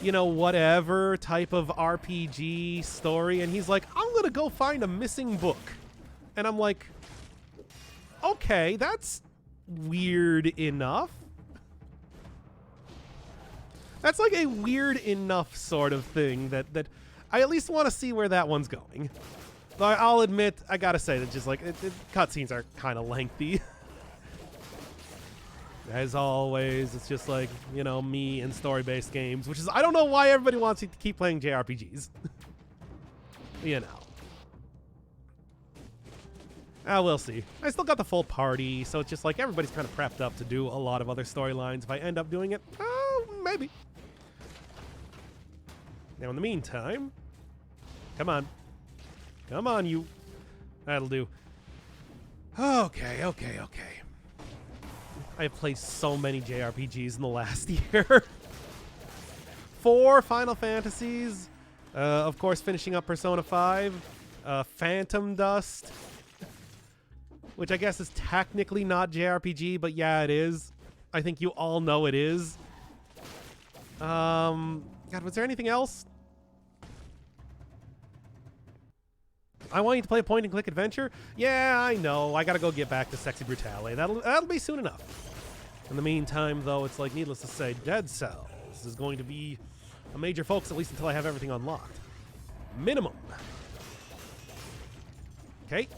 you know, whatever type of RPG story, and he's like, I'm gonna go find a missing book, and I'm like, okay, that's weird enough. That's like a weird enough sort of thing that I at least want to see where that one's going. But I'll admit, I gotta say that just like cutscenes are kind of lengthy. As always, it's just like, you know, me and story-based games, which is, I don't know why everybody wants you to keep playing JRPGs. You know. We'll see. I still got the full party, so it's just like everybody's kind of prepped up to do a lot of other storylines. If I end up doing it, maybe. Now, in the meantime, come on, you. That'll do. Okay. I have played so many JRPGs in the last year. 4 Final Fantasies. Of course, finishing up Persona 5. Phantom Dust. Which I guess is technically not JRPG, but yeah, it is. I think you all know it is. God, was there anything else? I want you to play a point-and-click adventure? Yeah, I know. I gotta go get back to Sexy Brutale. That'll be soon enough. In the meantime, though, it's like, needless to say, Dead Cells is going to be a major focus, at least until I have everything unlocked. minimum. Okay.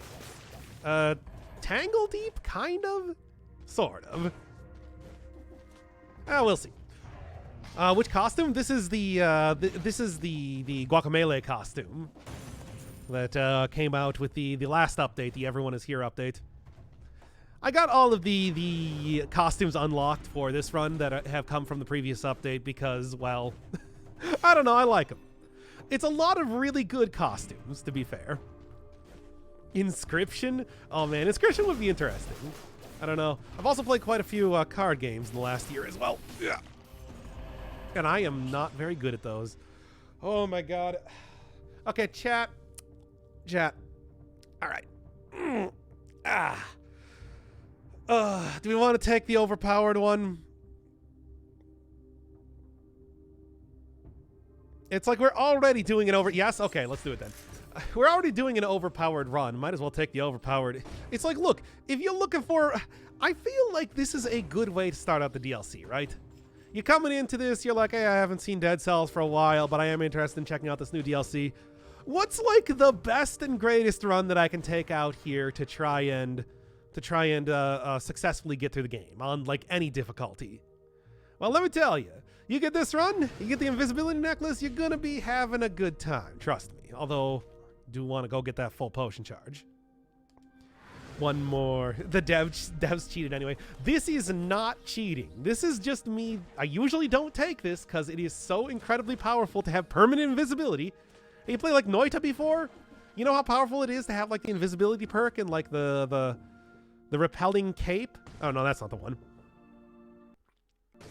Tangle Deep, kind of? Sort of. We'll see. Which costume? This is the the Guacamelee costume that came out with the last update, the Everyone Is Here update. I got all of the costumes unlocked for this run that have come from the previous update because, well, I don't know, I like them. It's a lot of really good costumes, to be fair. Inscription? Oh man, Inscription would be interesting. I don't know. I've also played quite a few card games in the last year as well. Yeah. And I am not very good at those. Oh my god. Okay, chat. Chat. All right. Do we want to take the overpowered one? It's like we're already doing an Yes? Okay, let's do it then. We're already doing an overpowered run. Might as well take the overpowered. It's like, look, if you're looking for... I feel like this is a good way to start out the DLC, right? You're coming into this, you're like, hey, I haven't seen Dead Cells for a while, but I am interested in checking out this new DLC. What's like the best and greatest run that I can take out here to try and successfully get through the game on like any difficulty? Well, let me tell you, you get this run, you get the invisibility necklace, you're gonna be having a good time, trust me. Although, do want to go get that full potion charge. One more. The devs cheated anyway. This is not cheating. This is just me. I usually don't take this because it is so incredibly powerful to have permanent invisibility. Have you played like Noita before? You know how powerful it is to have like the invisibility perk and like the repelling cape? Oh no, that's not the one.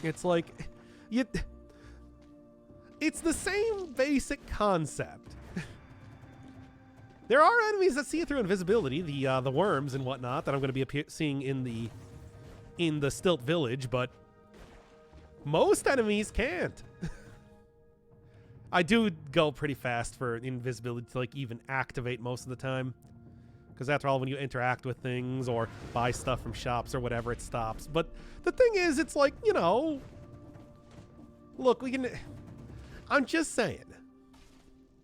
It's like it's the same basic concept. There are enemies that see through invisibility, the worms and whatnot that I'm going to be seeing in the Stilt Village, but most enemies can't. I do go pretty fast for invisibility to like even activate most of the time, because after all, when you interact with things or buy stuff from shops or whatever, it stops. But the thing is, it's like, you know, look, I'm just saying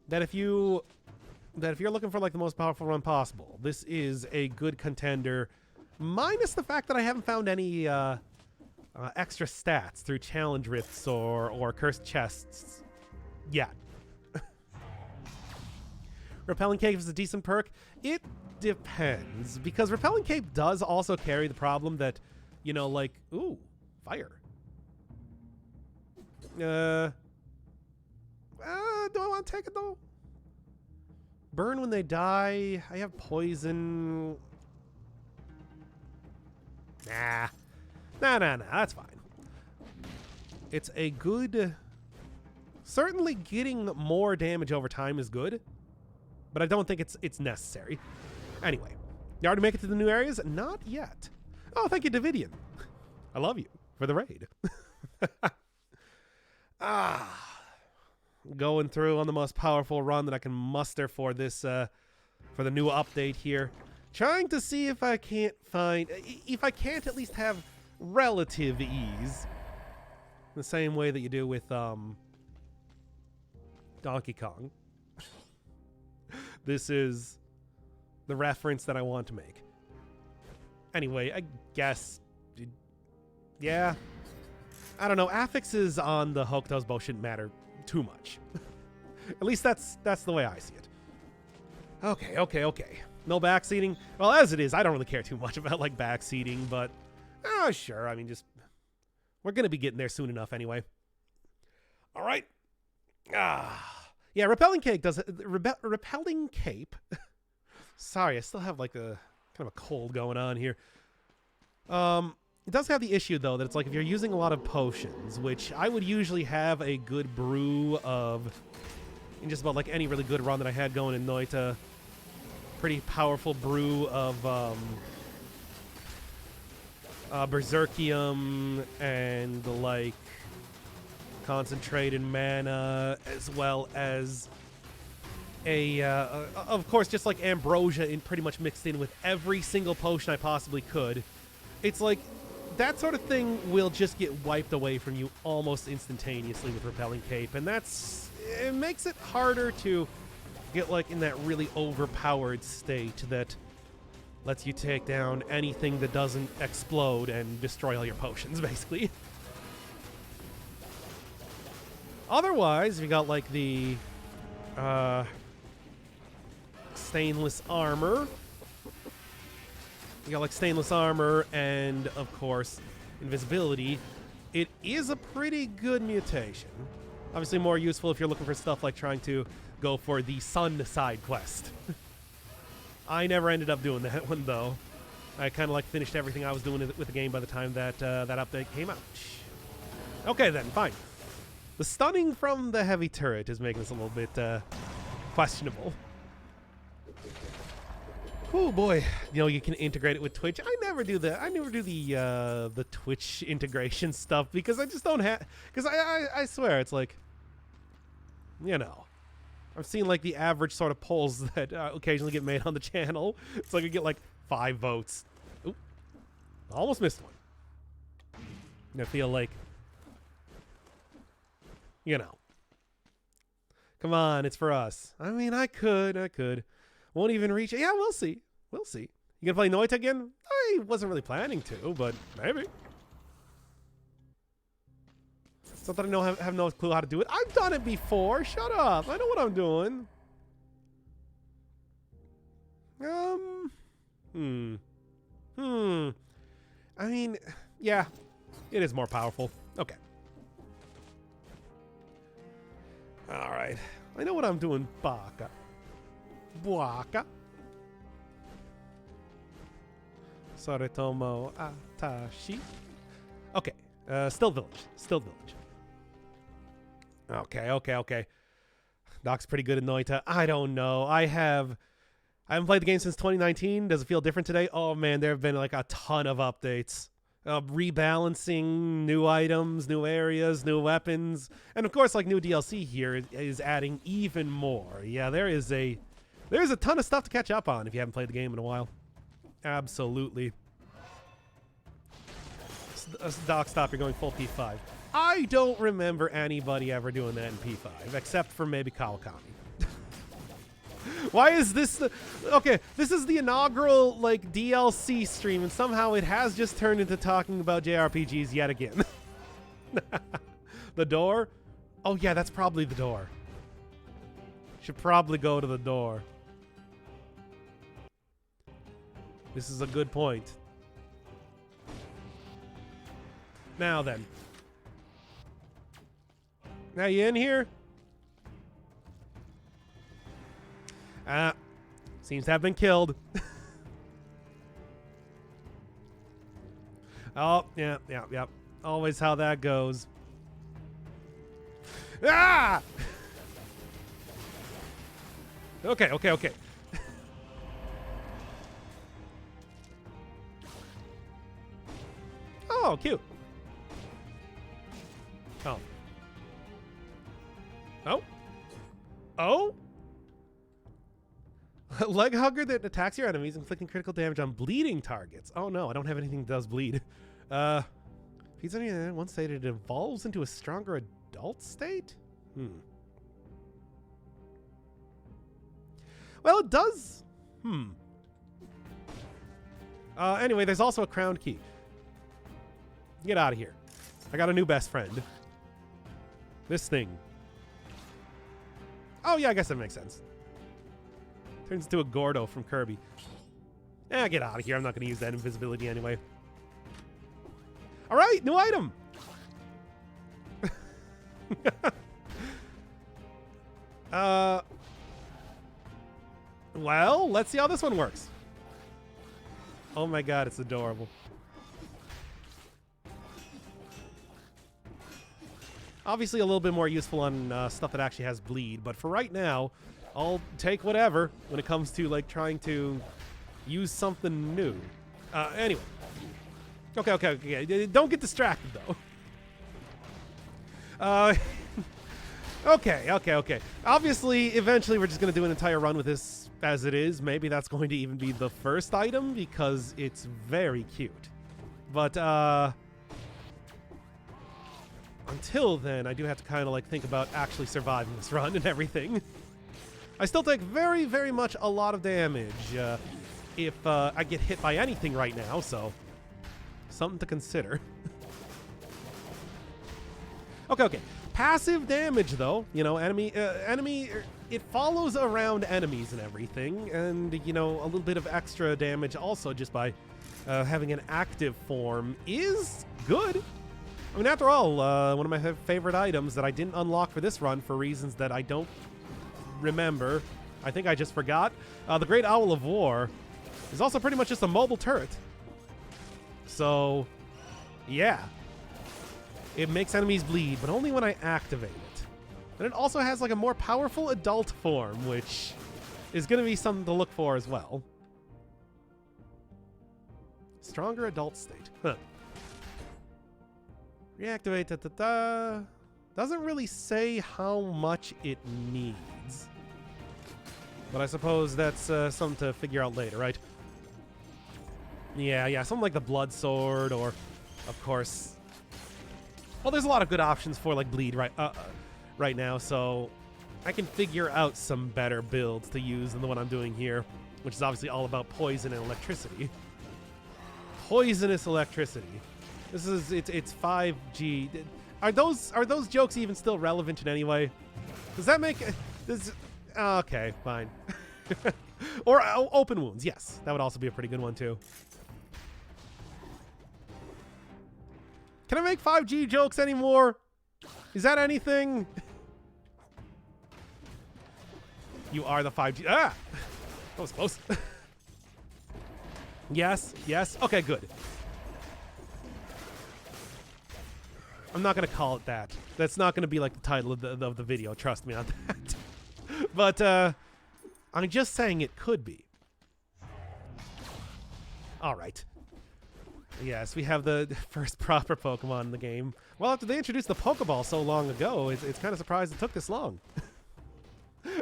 that if you're looking for like the most powerful run possible, this is a good contender, minus the fact that I haven't found any extra stats through challenge rifts or cursed chests yet. Repelling Cape is a decent perk. It depends, because Repelling Cape does also carry the problem that, you know, like, ooh, fire. Do I want to take it though? Burn when they die. I have poison. Nah. Nah. That's fine. It's a good... Certainly getting more damage over time is good, but I don't think it's necessary. Anyway, you already make it to the new areas? Not yet. Oh, thank you, Davidian. I love you for the raid. Going through on the most powerful run that I can muster for this, for the new update here. Trying to see if I can't at least have relative ease. The same way that you do with, Donkey Kong. This is the reference that I want to make. Anyway, I guess, yeah. I don't know, affixes on the Hokuto's bow shouldn't matter too much. At least that's the way I see it. Okay. No backseating. Well, as it is, I don't really care too much about like backseating, but sure. I mean, just we're gonna be getting there soon enough anyway. All right. Yeah. Repelling Cape does Repelling Cape. Sorry, I still have like a kind of a cold going on here. It does have the issue, though, that it's like if you're using a lot of potions, which I would usually have a good brew of in just about like any really good run that I had going in Noita. Pretty powerful brew of Berserkium and like concentrated mana, as well as of course, just like ambrosia pretty much mixed in with every single potion I possibly could. It's like that sort of thing will just get wiped away from you almost instantaneously with Repelling Cape, and it makes it harder to get like in that really overpowered state that lets you take down anything that doesn't explode and destroy all your potions, basically. Otherwise, you got like the stainless armor. You got like stainless armor and, of course, invisibility. It is a pretty good mutation. Obviously more useful if you're looking for stuff like trying to go for the sun side quest. I never ended up doing that one, though. I kind of like finished everything I was doing with the game by the time that that update came out. Okay, then, fine. The stunning from the heavy turret is making this a little bit questionable. Oh boy, you know, you can integrate it with Twitch. I never do that. I never do the Twitch integration stuff because I just don't have. Because I swear it's like, you know, I've seen like the average sort of polls that occasionally get made on the channel. It's like I get like 5 votes. Oop, almost missed one. And I feel like, you know, come on, it's for us. I mean, I could. Won't even reach it. Yeah, we'll see. We'll see. You gonna play Noita again? I wasn't really planning to, but maybe. It's not that I have no clue how to do it. I've done it before. Shut up. I know what I'm doing. I mean, yeah, it is more powerful. Okay. All right. I know what I'm doing, Baka. Buaka. Soritomo Atashi. Okay. Still village. Still village. Okay. Doc's pretty good at Noita. I don't know. I haven't played the game since 2019. Does it feel different today? Oh man, there have been like a ton of updates. Rebalancing, new items, new areas, new weapons, and of course like new DLC here is adding even more. Yeah, there's a ton of stuff to catch up on if you haven't played the game in a while. Absolutely. Doc, stop. You're going full P5. I don't remember anybody ever doing that in P5, except for maybe Kawakami. Why is this okay, this is the inaugural, like, DLC stream, and somehow it has just turned into talking about JRPGs yet again. The door? Oh, yeah, that's probably the door. Should probably go to the door. This is a good point. Now then. Now you in here? Seems to have been killed. Oh, yeah. Always how that goes. Ah! Okay. Oh, cute. Oh? Leg hugger that attacks your enemies, inflicting critical damage on bleeding targets. Oh no, I don't have anything that does bleed. Feeds on you in one state, it evolves into a stronger adult state? Well, it does. Anyway, there's also a crowned key. Get out of here. I got a new best friend. This thing. Oh yeah, I guess that makes sense. Turns into a Gordo from Kirby. Get out of here. I'm not going to use that invisibility anyway. All right, new item. Well, let's see how this one works. Oh my god, it's adorable. Obviously a little bit more useful on stuff that actually has bleed, but for right now, I'll take whatever when it comes to like trying to use something new. Anyway. Okay. Don't get distracted though. Okay. Obviously, eventually we're just going to do an entire run with this as it is. Maybe that's going to even be the first item because it's very cute. But, until then, I do have to kind of like think about actually surviving this run and everything. I still take very, very much a lot of damage if I get hit by anything right now, so something to consider. Okay. Passive damage, though, you know, enemy, it follows around enemies and everything, and, you know, a little bit of extra damage also just by having an active form is good. I mean, after all, one of my favorite items that I didn't unlock for this run for reasons that I don't remember. I think I just forgot. The Great Owl of War is also pretty much just a mobile turret. So, yeah. It makes enemies bleed, but only when I activate it. And it also has like a more powerful adult form, which is going to be something to look for as well. Stronger adult state. Huh. Reactivate. Doesn't really say how much it needs. But I suppose that's something to figure out later, right? Yeah, something like the Blood Sword, or, of course... Well, there's a lot of good options for, like, bleed right now, so I can figure out some better builds to use than the one I'm doing here, which is obviously all about poison and electricity. Poisonous electricity. It's 5G. Are those jokes even still relevant in any way? Does that make this? Okay, fine. Or open wounds. Yes, that would also be a pretty good one too. Can I make 5G jokes anymore? Is that anything? You are the 5G. Ah, that was close. Yes. Okay, good. I'm not gonna call it that. That's not gonna be like the title of the video. Trust me on that. But I'm just saying it could be. All right. Yes, we have the first proper Pokemon in the game. Well, after they introduced the Pokeball so long ago, it's kind of surprised it took this long.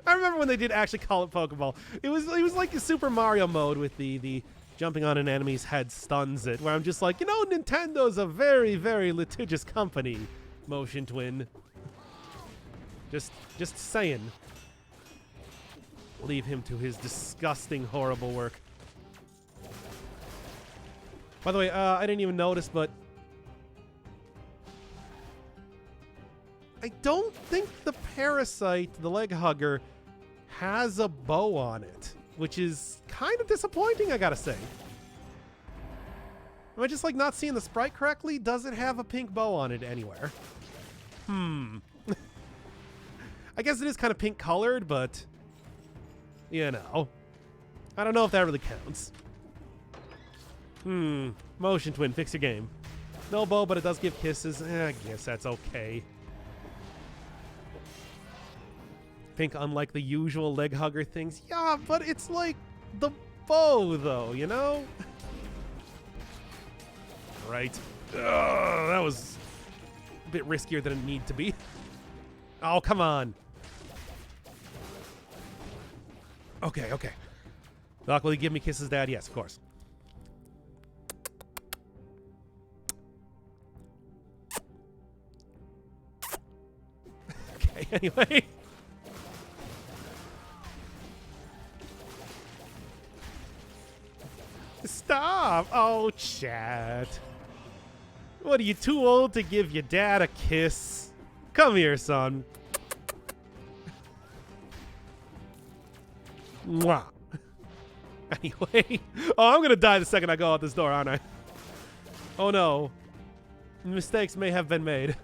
I remember when they did actually call it Pokeball. It was like a Super Mario mode with the jumping on an enemy's head stuns it, where I'm just like, you know, Nintendo's a very, very litigious company, Motion Twin. Just saying. Leave him to his disgusting, horrible work. By the way, I didn't even notice, but I don't think the Parasite, the leg hugger, has a bow on it, which is kind of disappointing, I gotta say. Am I just like not seeing the sprite correctly? Does it have a pink bow on it anywhere? I guess it is kind of pink colored, but you know, I don't know if that really counts. Motion Twin, fix your game. No bow, but it does give kisses. I guess that's okay. Pink, unlike the usual leg hugger things. Yeah, but it's like the bow, though, you know? Right. That was a bit riskier than it needed to be. Oh, come on. Okay. Doc, will you give me kisses, Dad? Yes, of course. Okay, anyway. Stop! Oh, Chad. What, are you too old to give your dad a kiss? Come here, son. Mwah. Anyway. Oh, I'm gonna die the second I go out this door, aren't I? Oh no. Mistakes may have been made.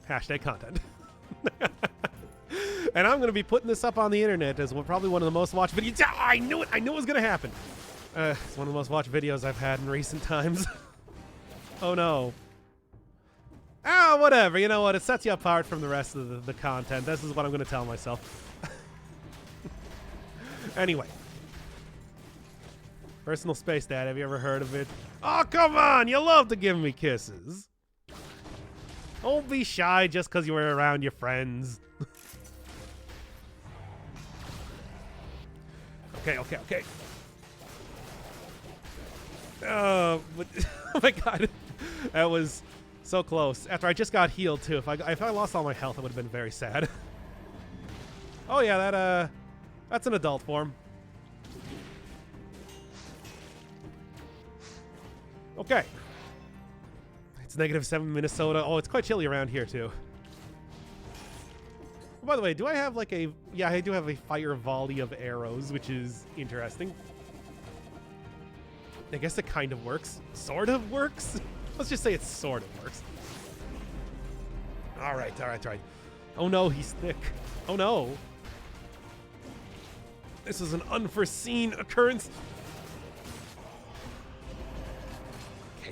Hashtag content. And I'm going to be putting this up on the internet as probably one of the most watched videos. I knew it. I knew it was going to happen. It's one of the most watched videos I've had in recent times. Oh, no. Ah, whatever. You know what? It sets you apart from the rest of the content. This is what I'm going to tell myself. Anyway. Personal space, Dad. Have you ever heard of it? Oh, come on. You love to give me kisses. Don't be shy just because you were around your friends. Okay. Oh my god. That was so close. After I just got healed, too. If I lost all my health, it would have been very sad. Oh yeah, that's an adult form. Okay. It's -7 Minnesota. Oh, it's quite chilly around here too. Oh, by the way, do I have like a... Yeah, I do have a fire volley of arrows, which is interesting. I guess it kind of works. Sort of works? Let's just say it sort of works. All right. Oh no, he's thick. Oh no. This is an unforeseen occurrence.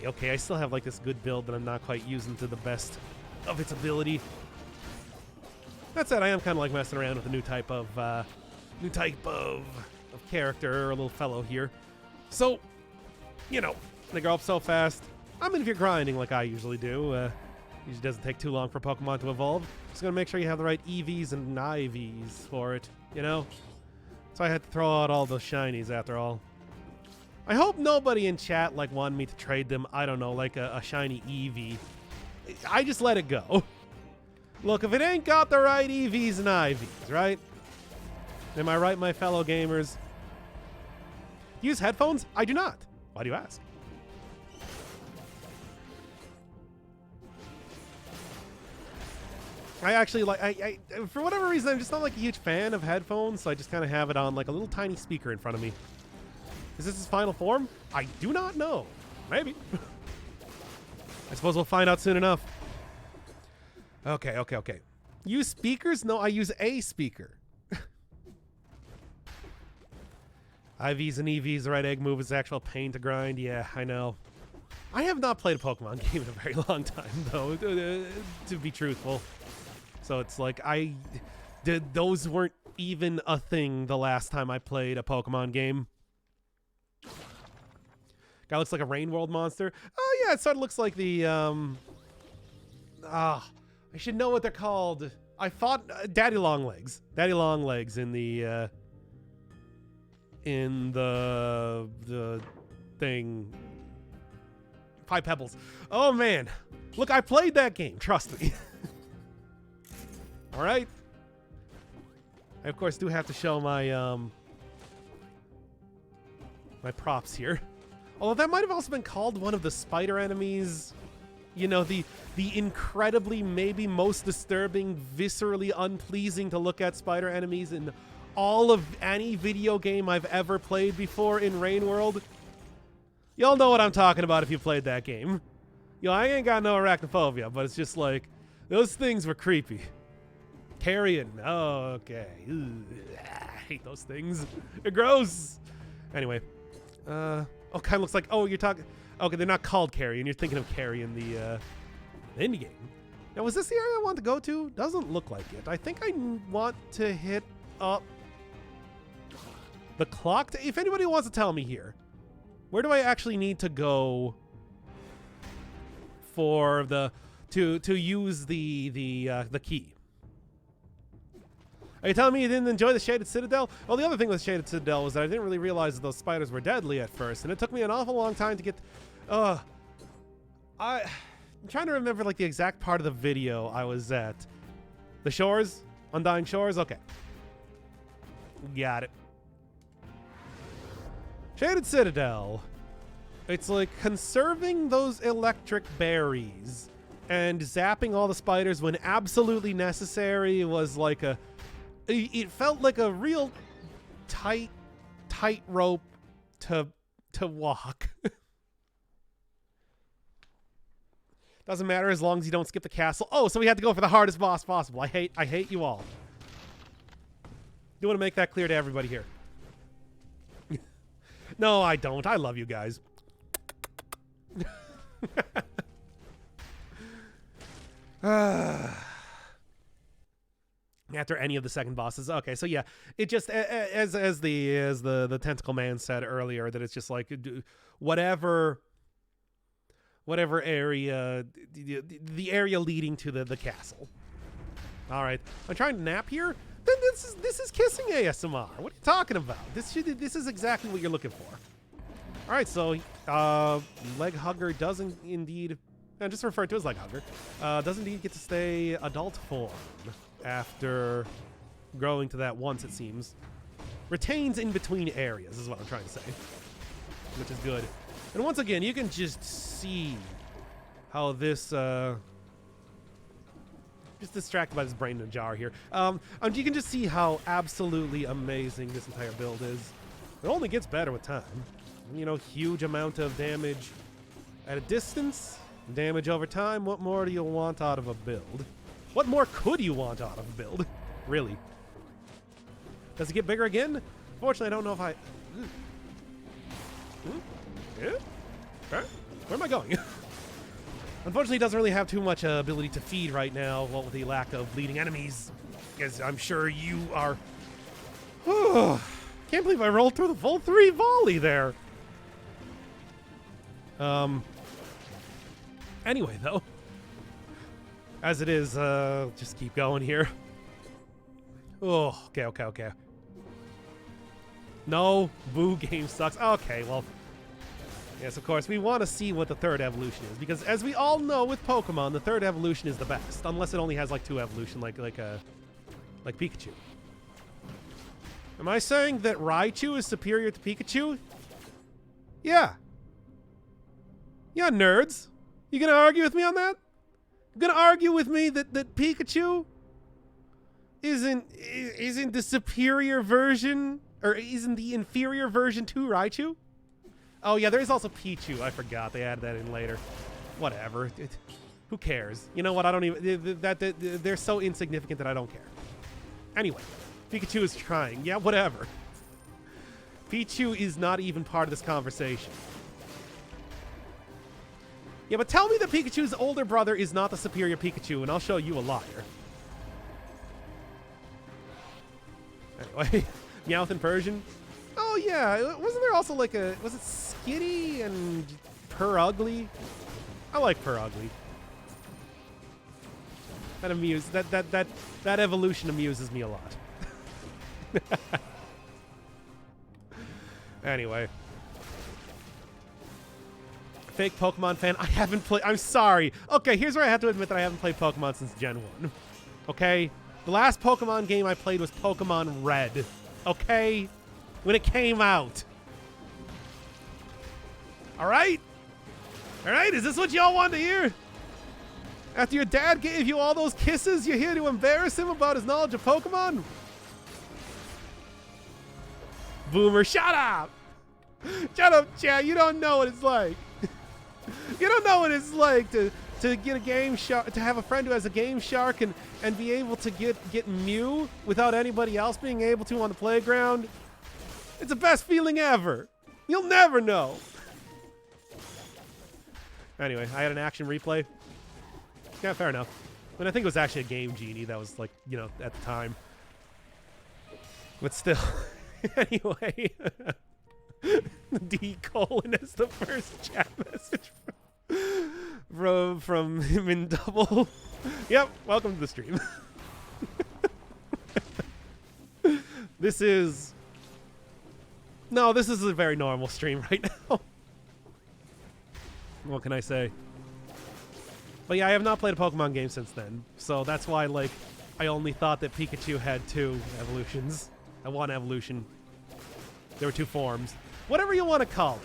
Okay, I still have like this good build that I'm not quite using to the best of its ability. That said, I am kind of like messing around with a new type of character, or a little fellow here. So, you know, they grow up so fast. I mean, if you're grinding like I usually do, usually doesn't take too long for Pokemon to evolve. Just gonna make sure you have the right EVs and IVs for it, you know? So I had to throw out all those shinies after all. I hope nobody in chat like wanted me to trade them, I don't know, like a shiny Eevee. I just let it go. Look, if it ain't got the right EVs and IVs, right? Am I right, my fellow gamers? Use headphones? I do not. Why do you ask? I actually like, I for whatever reason, I'm just not like a huge fan of headphones, so I just kind of have it on like a little tiny speaker in front of me. Is this his final form? I do not know. Maybe. I suppose we'll find out soon enough. Okay. Use speakers? No, I use a speaker. IVs and EVs, the right egg move is actual pain to grind. Yeah, I know. I have not played a Pokemon game in a very long time, though, to be truthful. So it's like those weren't even a thing the last time I played a Pokemon game. Guy looks like a Rain World monster. Oh yeah, it sort of looks like the I should know what they're called. I fought Daddy Longlegs. Daddy Longlegs in the thing. Five Pebbles. Oh man, look, I played that game. Trust me. All right. I of course do have to show my my props here. Although that might have also been called one of the spider enemies. You know, the incredibly, maybe most disturbing, viscerally unpleasing to look at spider enemies in all of any video game I've ever played before in Rain World. Y'all know what I'm talking about if you played that game. Yo, I ain't got no arachnophobia, but it's just like, those things were creepy. Carrion, oh, okay. Ugh, I hate those things. They're gross. Anyway, oh, kind of looks like, oh, you're talking, okay, they're not called Carrion. You're thinking of Carrion, the indie game. Now, was this the area I want to go to? Doesn't look like it. I think I want to hit up the clock. If anybody wants to tell me here, where do I actually need to go for the to use the key? Are you telling me you didn't enjoy the Shaded Citadel? Well, the other thing with Shaded Citadel was that I didn't really realize that those spiders were deadly at first, and it took me an awful long time to get. I'm trying to remember like the exact part of the video I was at. The shores, Undying Shores. Okay, got it. Shaded Citadel. It's like conserving those electric berries and zapping all the spiders when absolutely necessary was like a... It felt like a real tight rope to walk. Doesn't matter as long as you don't skip the castle. Oh, so we had to go for the hardest boss possible. I hate you all. You want to make that clear to everybody here. No, I don't. I love you guys. After any of the second bosses. Okay, so yeah, it just as the Tentacle Man said earlier, that it's just like whatever area, the area leading to the castle. All right, I'm trying to nap here. Then this is kissing ASMR. What are you talking about? This is exactly what you're looking for. All right, so Leg Hugger doesn't indeed, and just referred to as Leg Hugger, does indeed get to stay adult form after growing to that once, it seems. Retains in between areas is what I'm trying to say, which is good. And once again, you can just see how this, just distracted by this brain in a jar here. You can just see how absolutely amazing this entire build is. It only gets better with time. You know, huge amount of damage at a distance, damage over time. What more do you want out of a build? What more could you want out of a build? Really? Does it get bigger again? Fortunately, I don't know if I... Yeah? Okay. Where am I going? Unfortunately, it doesn't really have too much ability to feed right now, well, with the lack of bleeding enemies, as I'm sure you are... Can't believe I rolled through the full 3 volley there. Anyway, though, as it is, just keep going here. Oh, okay. No, Boo game sucks. Okay, well, yes, of course, we want to see what the third evolution is, because as we all know with Pokemon, the third evolution is the best, unless it only has like 2 evolution, like Pikachu. Am I saying that Raichu is superior to Pikachu? Yeah. Yeah, nerds. You gonna argue with me on that? You gonna argue with me that Pikachu isn't the superior version, or isn't the inferior version to Raichu? Oh yeah, there's also Pichu. I forgot they added that in later. Whatever. Who cares? You know what? I don't even. They're so insignificant that I don't care. Anyway, Pikachu is trying. Yeah, whatever. Pichu is not even part of this conversation. Yeah, but tell me that Pikachu's older brother is not the superior Pikachu, and I'll show you a liar. Anyway, Meowth in Persian. Oh yeah, wasn't there also like a... Was it Skitty and Purugly? I like Purugly. That evolution amuses me a lot. Anyway. Fake Pokemon fan. I haven't played... I'm sorry. Okay, here's where I have to admit that I haven't played Pokemon since Gen 1. Okay? The last Pokemon game I played was Pokemon Red. Okay? When it came out. Alright? Alright, is this what y'all want to hear? After your dad gave you all those kisses, you're here to embarrass him about his knowledge of Pokemon? Boomer, shut up! Shut up, Chad. You don't know what it's like. You don't know what it's like to get a Game Shark, to have a friend who has a Game Shark and be able to get Mew without anybody else being able to on the playground. It's the best feeling ever. You'll never know. Anyway, I had an action replay. Yeah, fair enough. But I think it was actually a Game Genie that was like, you know, at the time. But still. Anyway. D colon is the first chat message from him in double. Yep, welcome to the stream. This is a very normal stream right now. What can I say? But yeah, I have not played a Pokemon game since then, so that's why, like, I only thought that Pikachu had 2 evolutions. And 1 evolution. There were 2 forms. Whatever you want to call it.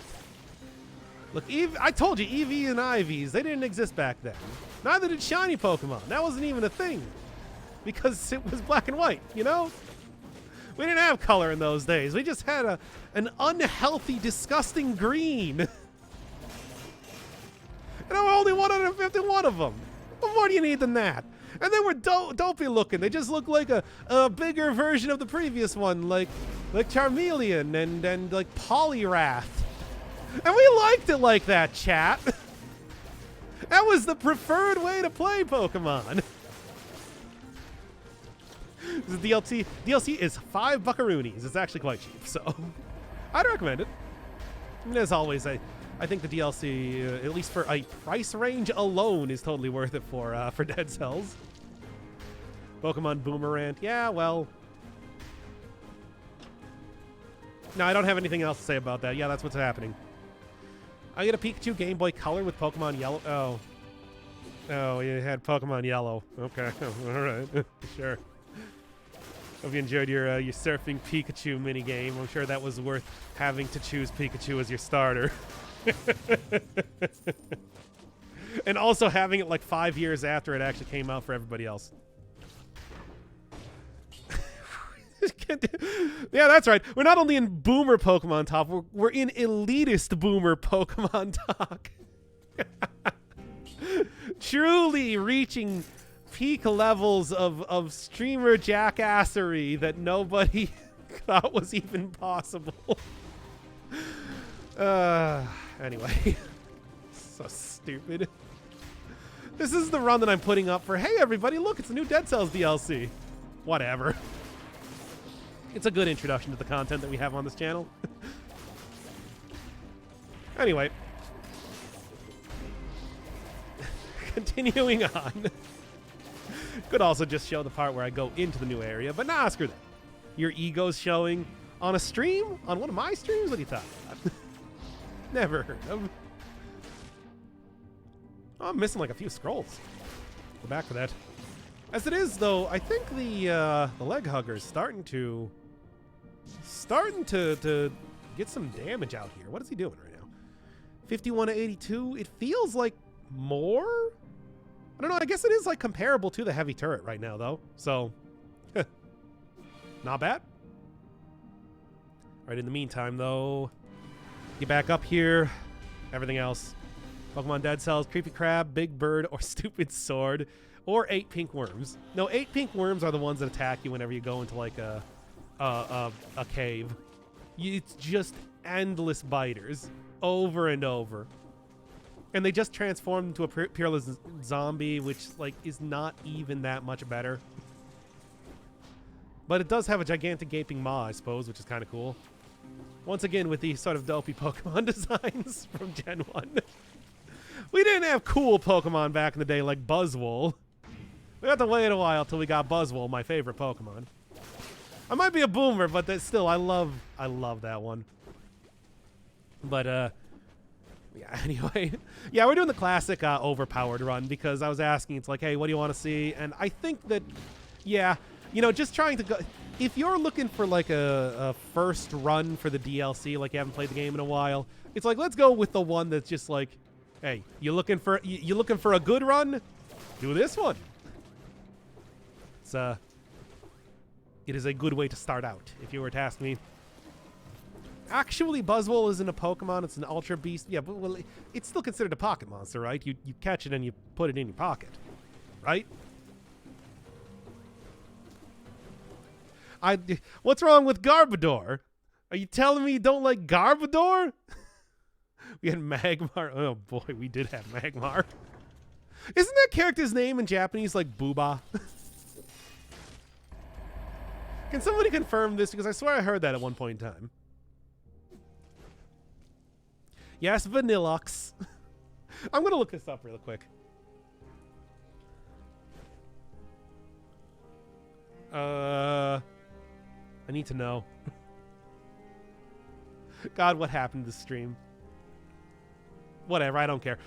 Look, I told you, EV and IVs, they didn't exist back then. Neither did shiny Pokemon. That wasn't even a thing. Because it was black and white, you know? We didn't have color in those days. We just had an unhealthy, disgusting green. And there were only 151 of them. What more do you need than that? And they were dopey looking. They just looked like a bigger version of the previous one, like Charmeleon and like Poliwrath. And we liked it like that, chat. That was the preferred way to play Pokemon. The DLC is 5 buckaroonies. It's actually quite cheap, so I'd recommend it. And as always, I think the DLC, at least for a price range alone, is totally worth it for Dead Cells. Pokemon Boomerang. Yeah, well. No, I don't have anything else to say about that. Yeah, that's what's happening. I get a Pikachu Game Boy Color with Pokemon Yellow. Oh. Oh, you had Pokemon Yellow. Okay. All right. Sure. Hope you enjoyed your surfing Pikachu minigame. I'm sure that was worth having to choose Pikachu as your starter. And also having it like 5 years after it actually came out for everybody else. Yeah, that's right. We're not only in Boomer Pokemon Talk, we're in elitist Boomer Pokemon Talk. Truly reaching peak levels of streamer jackassery that nobody thought was even possible. Anyway. So stupid. This is the run that I'm putting up for, hey everybody, look, it's a new Dead Cells DLC. Whatever. It's a good introduction to the content that we have on this channel. Anyway. Continuing on. Could also just show the part where I go into the new area, but nah, screw that. Your ego's showing on a stream? On one of my streams? What are you talking about? Never heard of. Oh, I'm missing like a few scrolls. Go back for that. As it is, though, I think the leg hugger is starting to get some damage out here. What is he doing right now? 51 to 82. It feels like more. I don't know. I guess it is like comparable to the heavy turret right now, though. So, not bad. All right. In the meantime, though, get back up here. Everything else. Pokemon Dead Cells, Creepy Crab, Big Bird, or Stupid Sword, or 8 pink worms. No, 8 pink worms are the ones that attack you whenever you go into like a cave. It's just endless biters over and over. And they just transform into a peerless zombie, which like is not even that much better. But it does have a gigantic gaping maw, I suppose, which is kind of cool. Once again, with these sort of dopey Pokemon designs from Gen 1. We didn't have cool Pokemon back in the day like Buzzwole. We had to wait a while till we got Buzzwole, my favorite Pokemon. I might be a boomer, but still, I love that one. But, yeah, anyway. Yeah, we're doing the classic overpowered run because I was asking, it's like, hey, what do you want to see? And I think that, yeah, you know, just trying to go... If you're looking for, like, a first run for the DLC, like you haven't played the game in a while, it's like, let's go with the one that's just like, hey, you looking for a good run? Do this one. It is a good way to start out, if you were to ask me. Actually, Buzzwole isn't a Pokemon, it's an Ultra Beast. Yeah, but well, it's still considered a pocket monster, right? You catch it and you put it in your pocket, right? What's wrong with Garbodor? Are you telling me you don't like Garbodor? We had Magmar. Oh boy, we did have Magmar. Isn't that character's name in Japanese like Booba? Can somebody confirm this? Because I swear I heard that at one point in time. Yes, Vanilluxe. I'm going to look this up real quick. I need to know. God, what happened to the stream? Whatever, I don't care.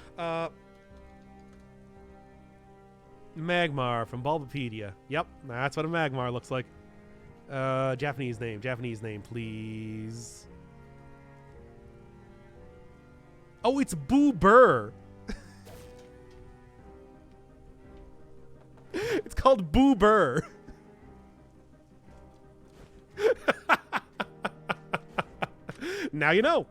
Magmar from Bulbapedia. Yep, that's what a Magmar looks like. Japanese name, please. Oh, it's Boo Burr. It's called Boo Burr. Now you know.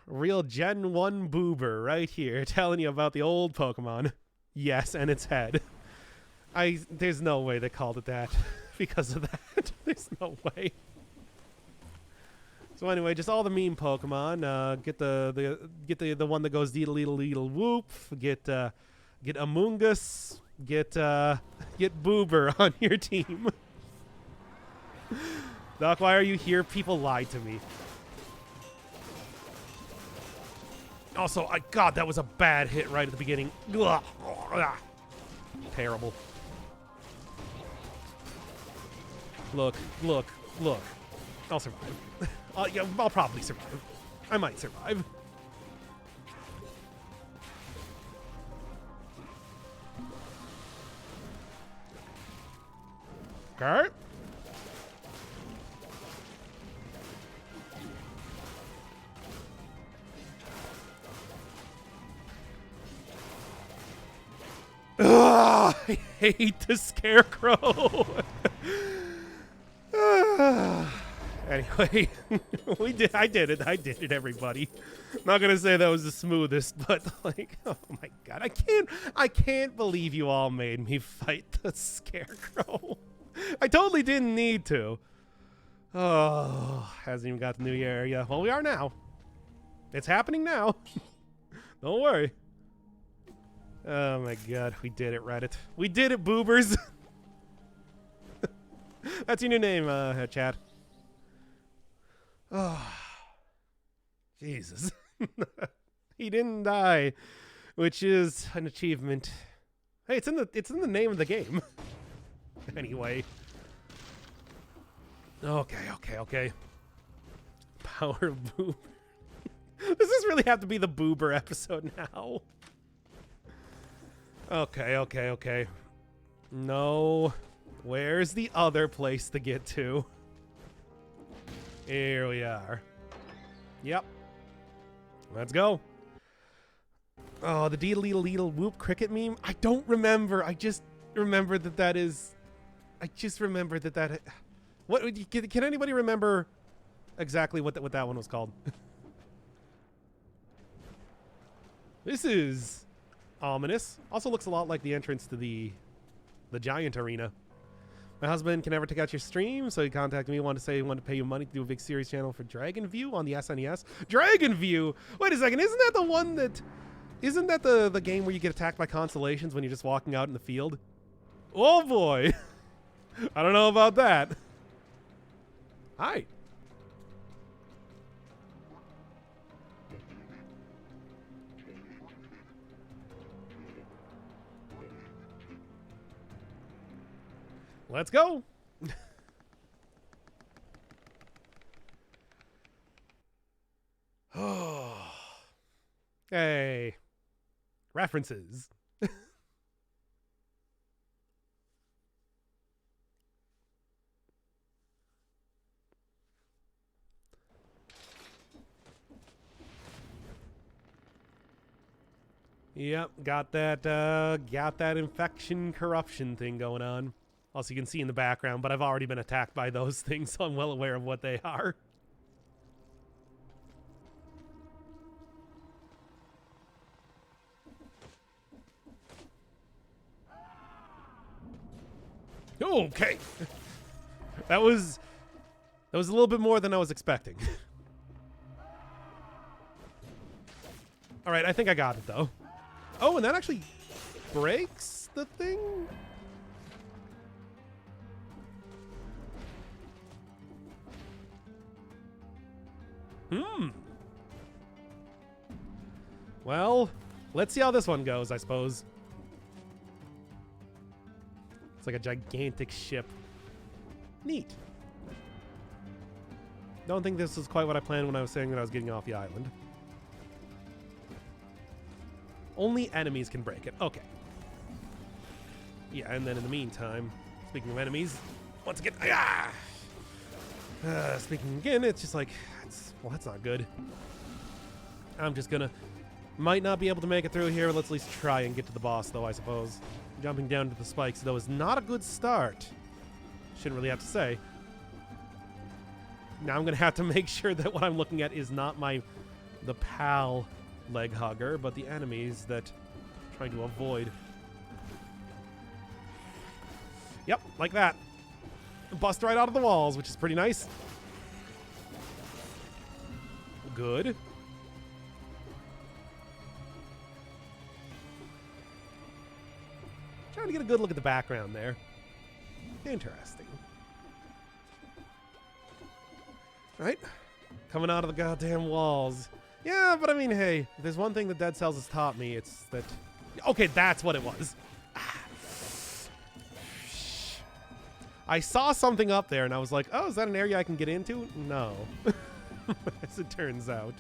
Real Gen 1 Boober right here telling you about the old Pokemon. Yes, and its head. There's no way they called it that because of that. There's no way. So anyway, just all the meme Pokemon. Get the one that goes deedle whoop. Get Amoonguss. Get Boober on your team. Doc, why are you here? People lied to me. Also, God, that was a bad hit right at the beginning. Ugh. Terrible. Look. I'll survive. Yeah, I'll probably survive. I might survive. Okay. Ugh, I hate the scarecrow. Anyway, I did it, everybody. Not gonna say that was the smoothest, but like, oh my god, I can't believe you all made me fight the scarecrow. I totally didn't need to. Oh, hasn't even got the new area. Well, we are now. It's happening now. Don't worry. Oh my god, we did it, Reddit. We did it, boobers. That's your new name, chat. Oh, Jesus. He didn't die, which is an achievement. Hey, it's in the name of the game. Anyway. Okay. Power boob. Does this really have to be the boober episode now? Okay. No. Where's the other place to get to? Here we are. Yep. Let's go. Oh, the deedle whoop cricket meme? I don't remember. I just remember that is... I just remembered that... What can anybody remember exactly what that one was called? This is ominous. Also looks a lot like the entrance to the giant arena. My husband can never take out your stream, so he contacted me. Wanted to say he wanted to pay you money to do a big series channel for Dragon View on the SNES. Dragon View? Wait a second, isn't that the one that... Isn't that the game where you get attacked by constellations when you're just walking out in the field? Oh boy! I don't know about that. Hi. Let's go. Oh. Hey. References. Yep, got that infection corruption thing going on. Also, you can see in the background, but I've already been attacked by those things, so I'm well aware of what they are. Okay. That was a little bit more than I was expecting. All right, I think I got it though. Oh, and that actually breaks the thing? Well, let's see how this one goes, I suppose. It's like a gigantic ship. Neat. Don't think this is quite what I planned when I was saying that I was getting off the island. Only enemies can break it. Okay. Yeah, and then in the meantime, speaking of enemies, once again, speaking again, it's just like, well, that's not good. I'm just gonna, might not be able to make it through here. Let's at least try and get to the boss, though, I suppose. Jumping down to the spikes, though, is not a good start. Shouldn't really have to say. Now I'm gonna have to make sure that what I'm looking at is not the PAL leg hugger, but the enemies that I'm trying to avoid. Yep, like that. Bust right out of the walls, which is pretty nice. Good. Trying to get a good look at the background there. Interesting. Right? Coming out of the goddamn walls. Yeah, but I mean, hey, if there's one thing that Dead Cells has taught me, it's that... Okay, that's what it was. I saw something up there, and I was like, oh, is that an area I can get into? No. As it turns out.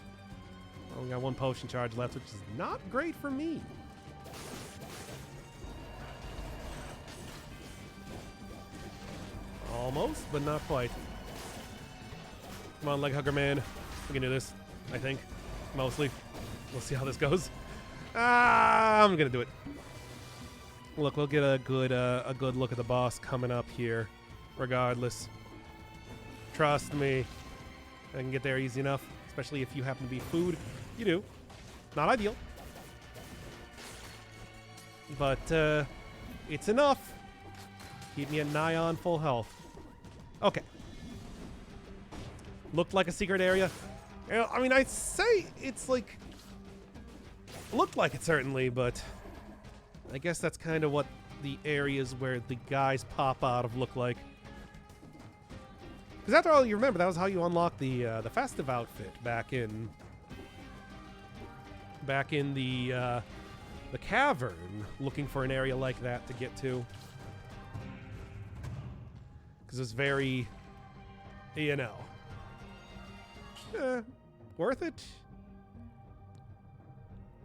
I only got one potion charge left, which is not great for me. Almost, but not quite. Come on, leg hugger man. We can do this, I think. Mostly. We'll see how this goes. I'm gonna do it. Look, we'll get a good look at the boss coming up here, regardless. Trust me, I can get there easy enough, especially if you happen to be food. You do. Not ideal, but it's enough. Keep me at nigh on full health. Okay. Looked like a secret area. I mean, I'd say it's like... Looked like it, certainly, but... I guess that's kind of what the areas where the guys pop out of look like. Because after all, you remember, that was how you unlocked the festive outfit back in... Back in the cavern, looking for an area like that to get to. Because it's very... You know... worth it?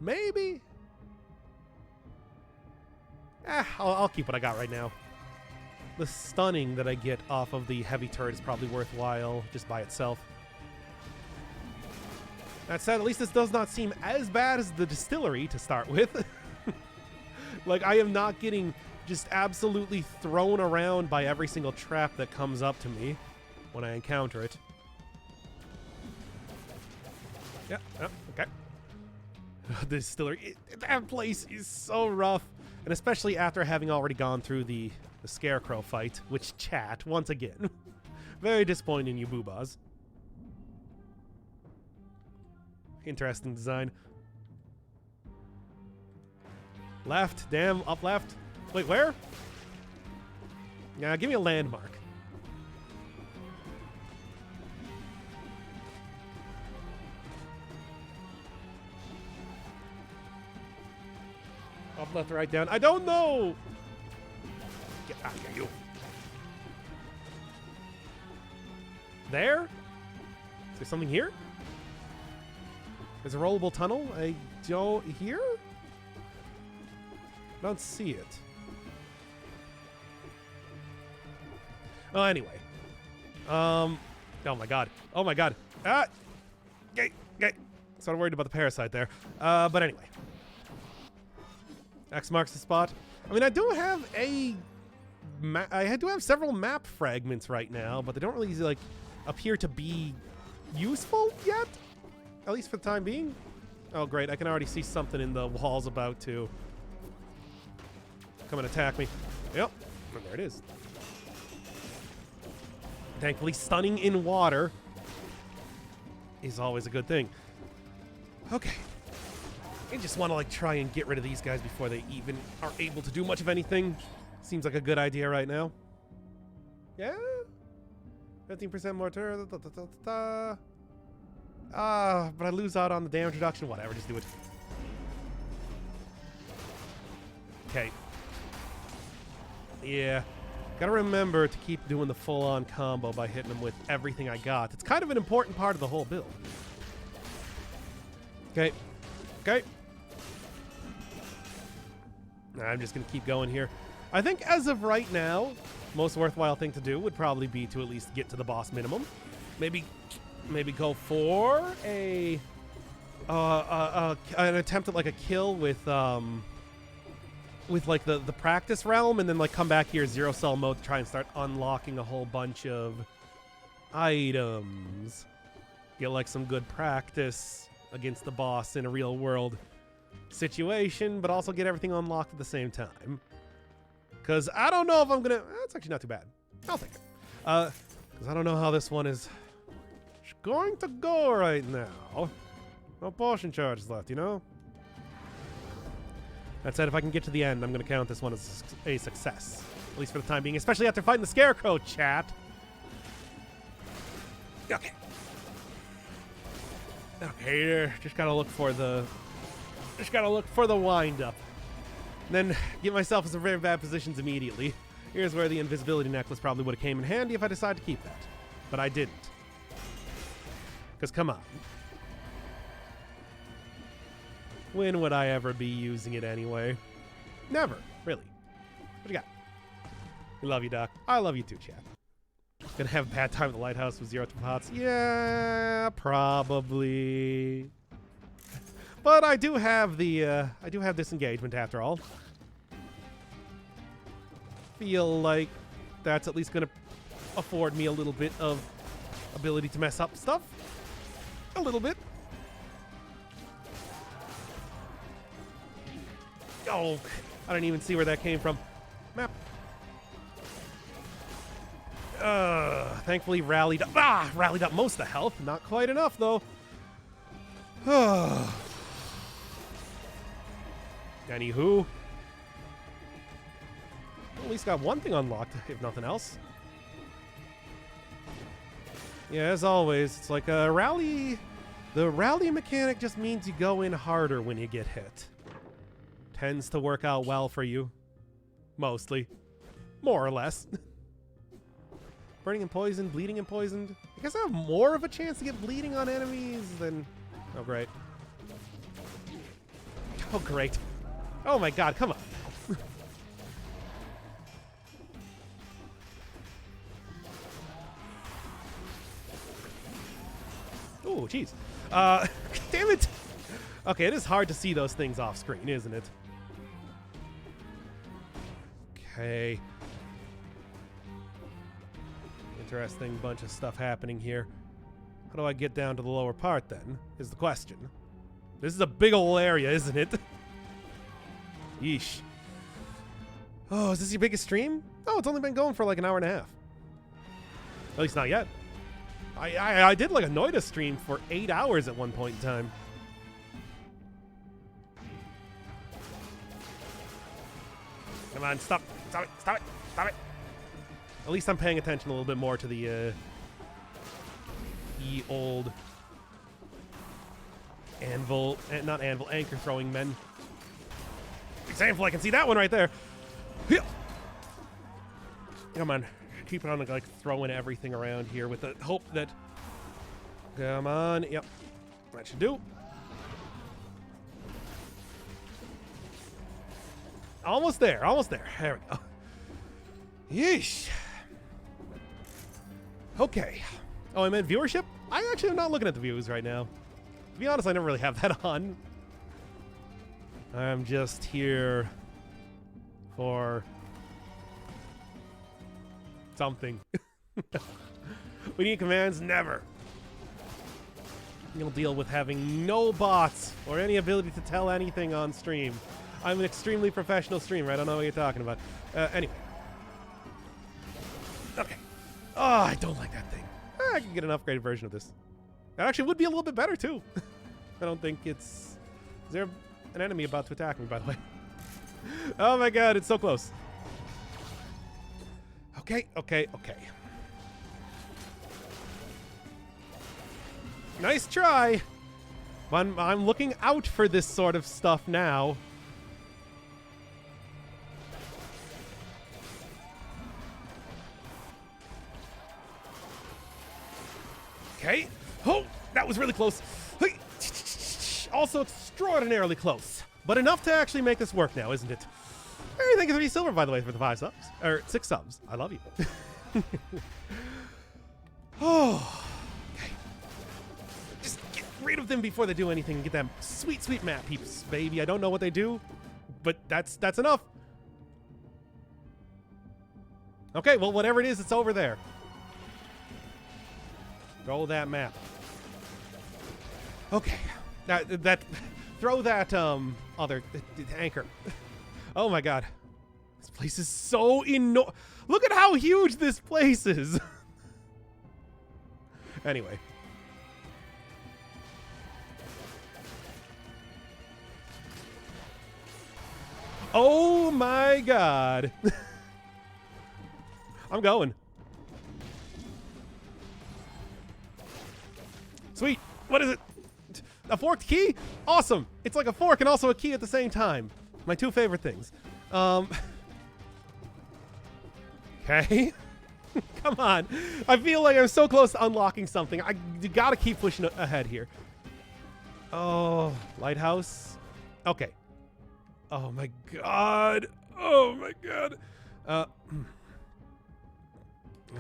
Maybe? I'll keep what I got right now. The stunning that I get off of the heavy turret is probably worthwhile just by itself. That said, at least this does not seem as bad as the distillery to start with. Like, I am not getting just absolutely thrown around by every single trap that comes up to me when I encounter it. Yeah, okay. The distillery, that place is so rough. And especially after having already gone through the scarecrow fight, which, chat, once again, very disappointing, you boobas. Interesting design. Left, damn, up left. Wait, where? Yeah, give me a landmark. Up, left, right, down. I don't know! Get out of here, you. There? Is there something here? There's a rollable tunnel? I don't... Here? I don't see it. Oh, anyway. Oh my god. Oh my god. Ah! Okay. Sort of worried about the parasite there. But anyway. X marks the spot. I mean, I do have I do have several map fragments right now, but they don't really, like, appear to be useful yet. At least for the time being. Oh, great. I can already see something in the walls about to come and attack me. Yep. And there it is. Thankfully, stunning in water is always a good thing. Okay. I just want to, like, try and get rid of these guys before they even are able to do much of anything. Seems like a good idea right now. Yeah? 15% more turn. But I lose out on the damage reduction. Whatever, just do it. Okay. Yeah. Gotta remember to keep doing the full-on combo by hitting them with everything I got. It's kind of an important part of the whole build. Okay. Okay. I'm just gonna keep going here. I think as of right now, most worthwhile thing to do would probably be to at least get to the boss minimum. Maybe go for an attempt at, like, a kill with like the practice realm, and then, like, come back here zero cell mode to try and start unlocking a whole bunch of items. Get, like, some good practice against the boss in a real world situation, but also get everything unlocked at the same time. Because I don't know if I'm gonna... That's actually not too bad. I'll take it. Because I don't know how this one is going to go right now. No potion charges left, you know? That said, if I can get to the end, I'm going to count this one as a success. At least for the time being, especially after fighting the Scarecrow, chat. Okay. Okay, just gotta look for the... Just gotta look for the wind-up. And then get myself in some very bad positions immediately. Here's where the invisibility necklace probably would have came in handy if I decided to keep that. But I didn't. Because come on. When would I ever be using it anyway? Never, really. What you got? We love you, Doc. I love you too, chat. Gonna have a bad time at the lighthouse with 0 pots? Yeah, probably. But I do have the, I do have disengagement after all. Feel like that's at least gonna afford me a little bit of ability to mess up stuff. A little bit. Oh, I didn't even see where that came from. Map. Thankfully rallied up. Rallied up most of the health. Not quite enough, though. Anywho. At least got one thing unlocked, if nothing else. Yeah, as always, it's like a rally. The rally mechanic just means you go in harder when you get hit. Tends to work out well for you. Mostly. More or less. Burning and poisoned, bleeding and poisoned. I guess I have more of a chance to get bleeding on enemies than... Oh, great. Oh, great. Oh my god, come on. Oh, jeez. Damn it! Okay, it is hard to see those things off screen, isn't it? Okay. Interesting bunch of stuff happening here. How do I get down to the lower part, then, is the question. This is a big ol' area, isn't it? Yeesh. Oh, is this your biggest stream? Oh, it's only been going for like an hour and a half. At least not yet. I did like a Noida stream for 8 hours at one point in time. Come on, stop. Stop it. Stop it. Stop it. At least I'm paying attention a little bit more to the old anvil, not anvil, anchor throwing men. Example, I can see that one right there. Come on, keep it on like throwing everything around here with the hope that. Come on, yep, that should do. Almost there, almost there. There we go. Yeesh. Okay. Oh, I meant viewership? I actually am not looking at the views right now. To be honest, I never really have that on. I'm just here for something. We need commands? Never. You'll deal with having no bots or any ability to tell anything on stream. I'm an extremely professional streamer. I don't know what you're talking about. Anyway. Okay. Oh, I don't like that thing. I can get an upgraded version of this. That actually would be a little bit better, too. I don't think it's... Is there an enemy about to attack me, by the way? Oh my god, it's so close. Okay, okay, okay. Nice try. I'm looking out for this sort of stuff now. Okay. Oh, that was really close. Also extraordinarily close. But enough to actually make this work now, isn't it? Hey, thank you for 3 silver, by the way, for the 5 subs. Or 6 subs. I love you. Oh. Okay. Just get rid of them before they do anything and get that sweet, sweet map peeps, baby. I don't know what they do, but that's enough. Okay, well, whatever it is, it's over there. Throw that map. Okay. Throw that, other anchor. Oh my god. This place is so Look at how huge this place is. Anyway. Oh my god. I'm going. Sweet. What is it? A forked key? Awesome. It's like a fork and also a key at the same time. My 2 favorite things. Okay. Come on. I feel like I'm so close to unlocking something. You gotta keep pushing ahead here. Oh, lighthouse. Okay. Oh my god. Oh my god. Oh,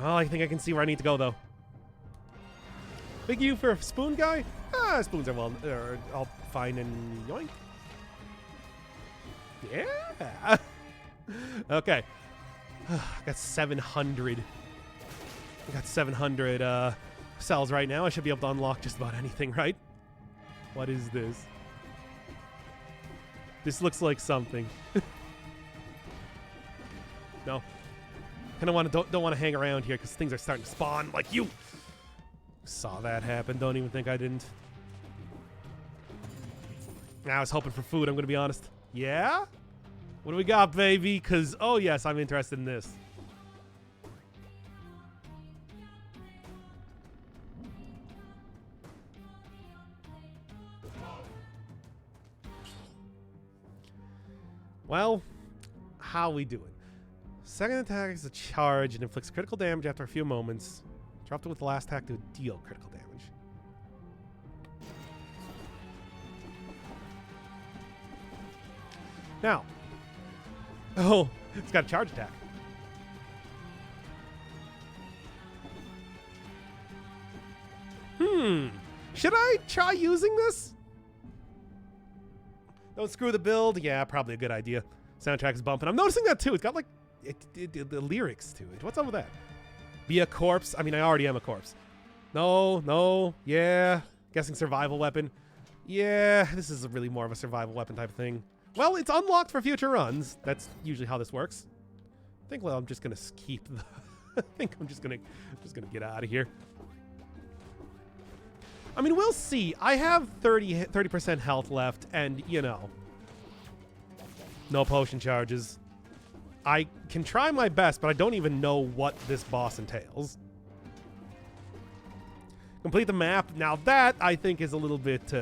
I think I can see where I need to go though. Big U for a spoon guy? Spoons are all fine and yoink. Yeah. Okay. Got 700. I got 700 cells right now. I should be able to unlock just about anything, right? What is this? This looks like something. No. Kind of don't want to hang around here because things are starting to spawn like you. Saw that happen. Don't even think I didn't. I was hoping for food, I'm going to be honest. Yeah? What do we got, baby? Because, oh yes, I'm interested in this. Well, how we doing? Second attack is a charge and inflicts critical damage after a few moments. Dropped it with the last attack to deal critical damage. Now. Oh, it's got a charge attack. Should I try using this? Don't screw the build. Yeah, probably a good idea. Soundtrack's bumping. I'm noticing that too. It's got like the lyrics to it. What's up with that? Be a corpse. I mean, I already am a corpse. No. Yeah. Guessing survival weapon. Yeah, this is really more of a survival weapon type of thing. Well, it's unlocked for future runs. That's usually how this works. I think, well, I'm just gonna keep the... I think I'm just gonna get out of here. I mean, we'll see. I have 30% health left, and, you know, no potion charges. I can try my best, but I don't even know what this boss entails. Complete the map. Now that, I think, is a little bit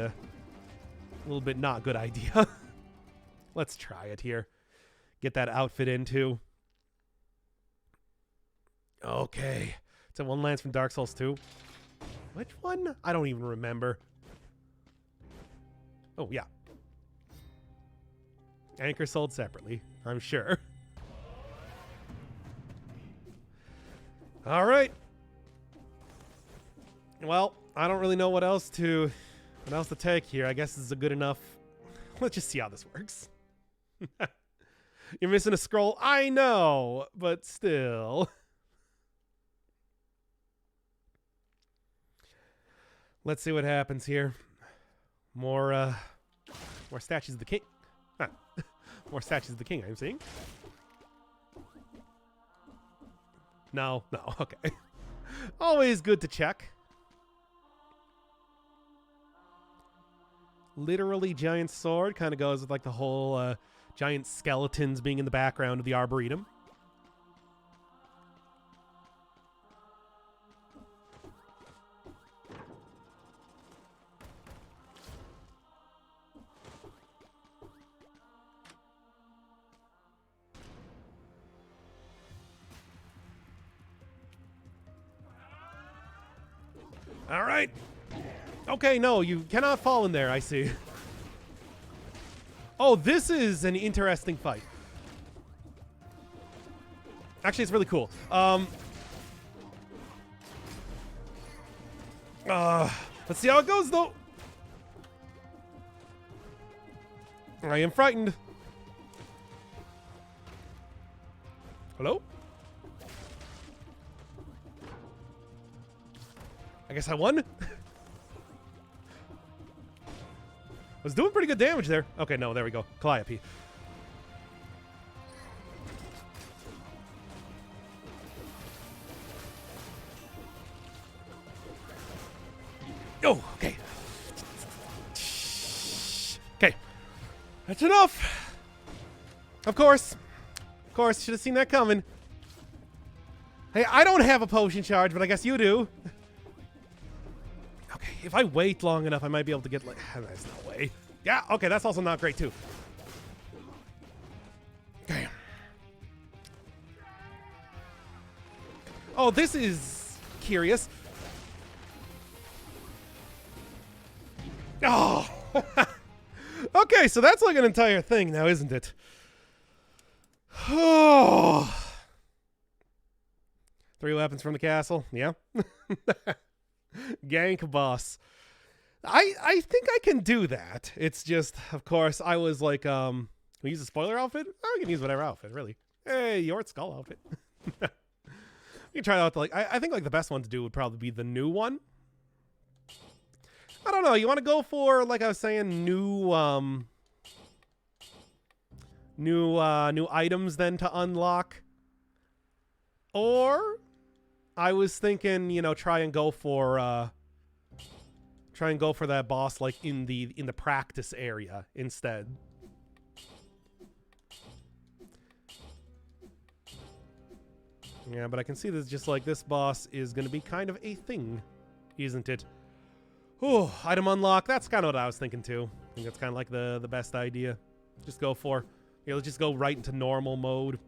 not good idea. Let's try it here. Get that outfit into. Okay. It's a one lance from Dark Souls 2. Which one? I don't even remember. Oh, yeah. Anchor sold separately, I'm sure. All right. Well, I don't really know what else to take here. I guess this is a good enough. Let's just see how this works. You're missing a scroll. I know, but still. Let's see what happens here. More statues of the king. Huh. More statues of the king, I'm seeing. No, okay. Always good to check. Literally giant sword. Kind of goes with like the whole giant skeletons being in the background of the Arboretum. All right. Okay, no, you cannot fall in there, I see. Oh, this is an interesting fight. Actually, it's really cool. Let's see how it goes, though. I am frightened. Hello? I guess I won. Was doing pretty good damage there. Okay, no, there we go. Calliope. Oh, okay. Okay. That's enough. Of course. Of course, should have seen that coming. Hey, I don't have a potion charge, but I guess you do. Okay, if I wait long enough, I might be able to get, like... There's no way. Yeah, okay, that's also not great, too. Okay. Oh, this is curious. Oh. Okay, so that's like an entire thing now, isn't it? Oh. 3 weapons from the castle. Yeah. Gank boss. I think I can do that. It's just, of course, I was like, can we use a spoiler outfit? Oh, we can use whatever outfit, really. Hey, your skull outfit. We can try out the, like, I think like the best one to do would probably be the new one. I don't know. You want to go for, like I was saying, new items then to unlock, or I was thinking, you know, try and go for that boss like in the practice area instead. Yeah, but I can see this just like this boss is going to be kind of a thing, isn't it? Oh, item unlock. That's kind of what I was thinking too. I think that's kind of like the best idea. Just go for, yeah, let's just go right into normal mode.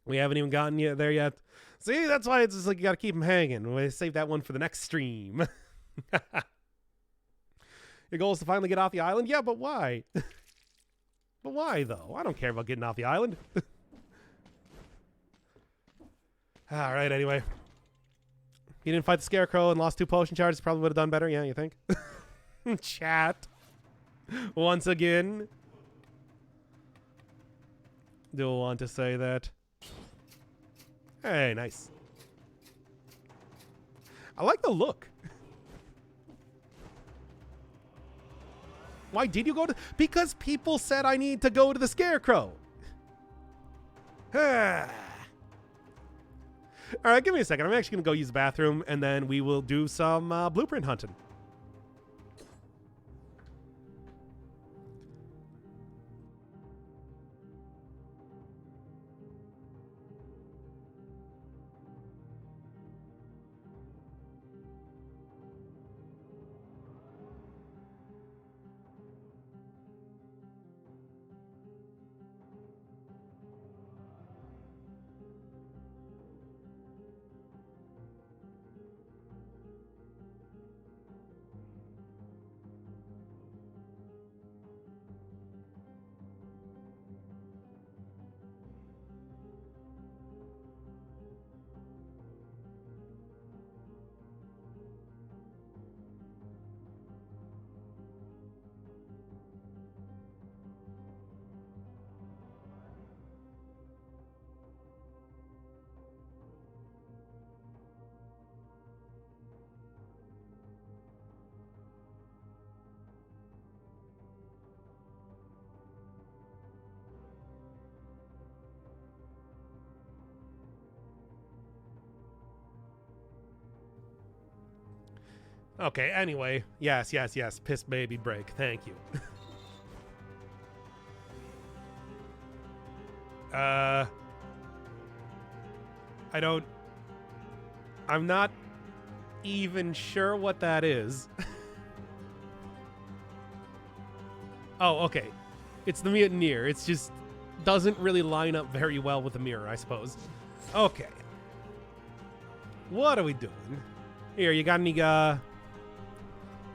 We haven't even gotten there yet. See, that's why it's just like you got to keep them hanging. We save that one for the next stream. Your goal is to finally get off the island? Yeah, but why? But why, though? I don't care about getting off the island. All right, anyway. He didn't fight the Scarecrow and lost 2 potion charges. Probably would have done better. Yeah, you think? Chat. Once again. Do want to say that. Hey, nice. I like the look. Why did you go to... Because people said I need to go to the Scarecrow. All right, give me a second. I'm actually going to go use the bathroom, and then we will do some blueprint hunting. Okay, anyway. Yes, yes, yes. Piss baby break. Thank you. I'm not even sure what that is. Oh, okay. It's the Mutineer. It's just doesn't really line up very well with the mirror, I suppose. Okay. What are we doing? Here, you got any,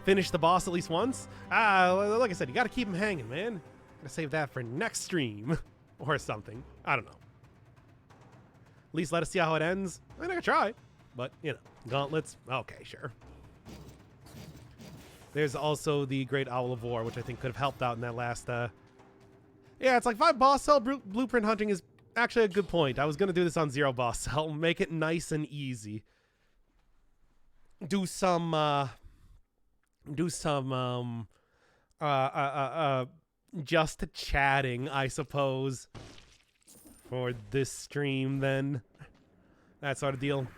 finish the boss at least once? Like I said, you gotta keep him hanging, man. Gotta save that for next stream. Or something. I don't know. At least let us see how it ends. I mean, I could try. But, you know, gauntlets. Okay, sure. There's also the Great Owl of War, which I think could have helped out in that last, Yeah, it's like 5 boss cell blueprint hunting is actually a good point. I was going to do this on 0 boss cell. Make it nice and easy. Do some just chatting, I suppose, for this stream then. That sort of deal. Do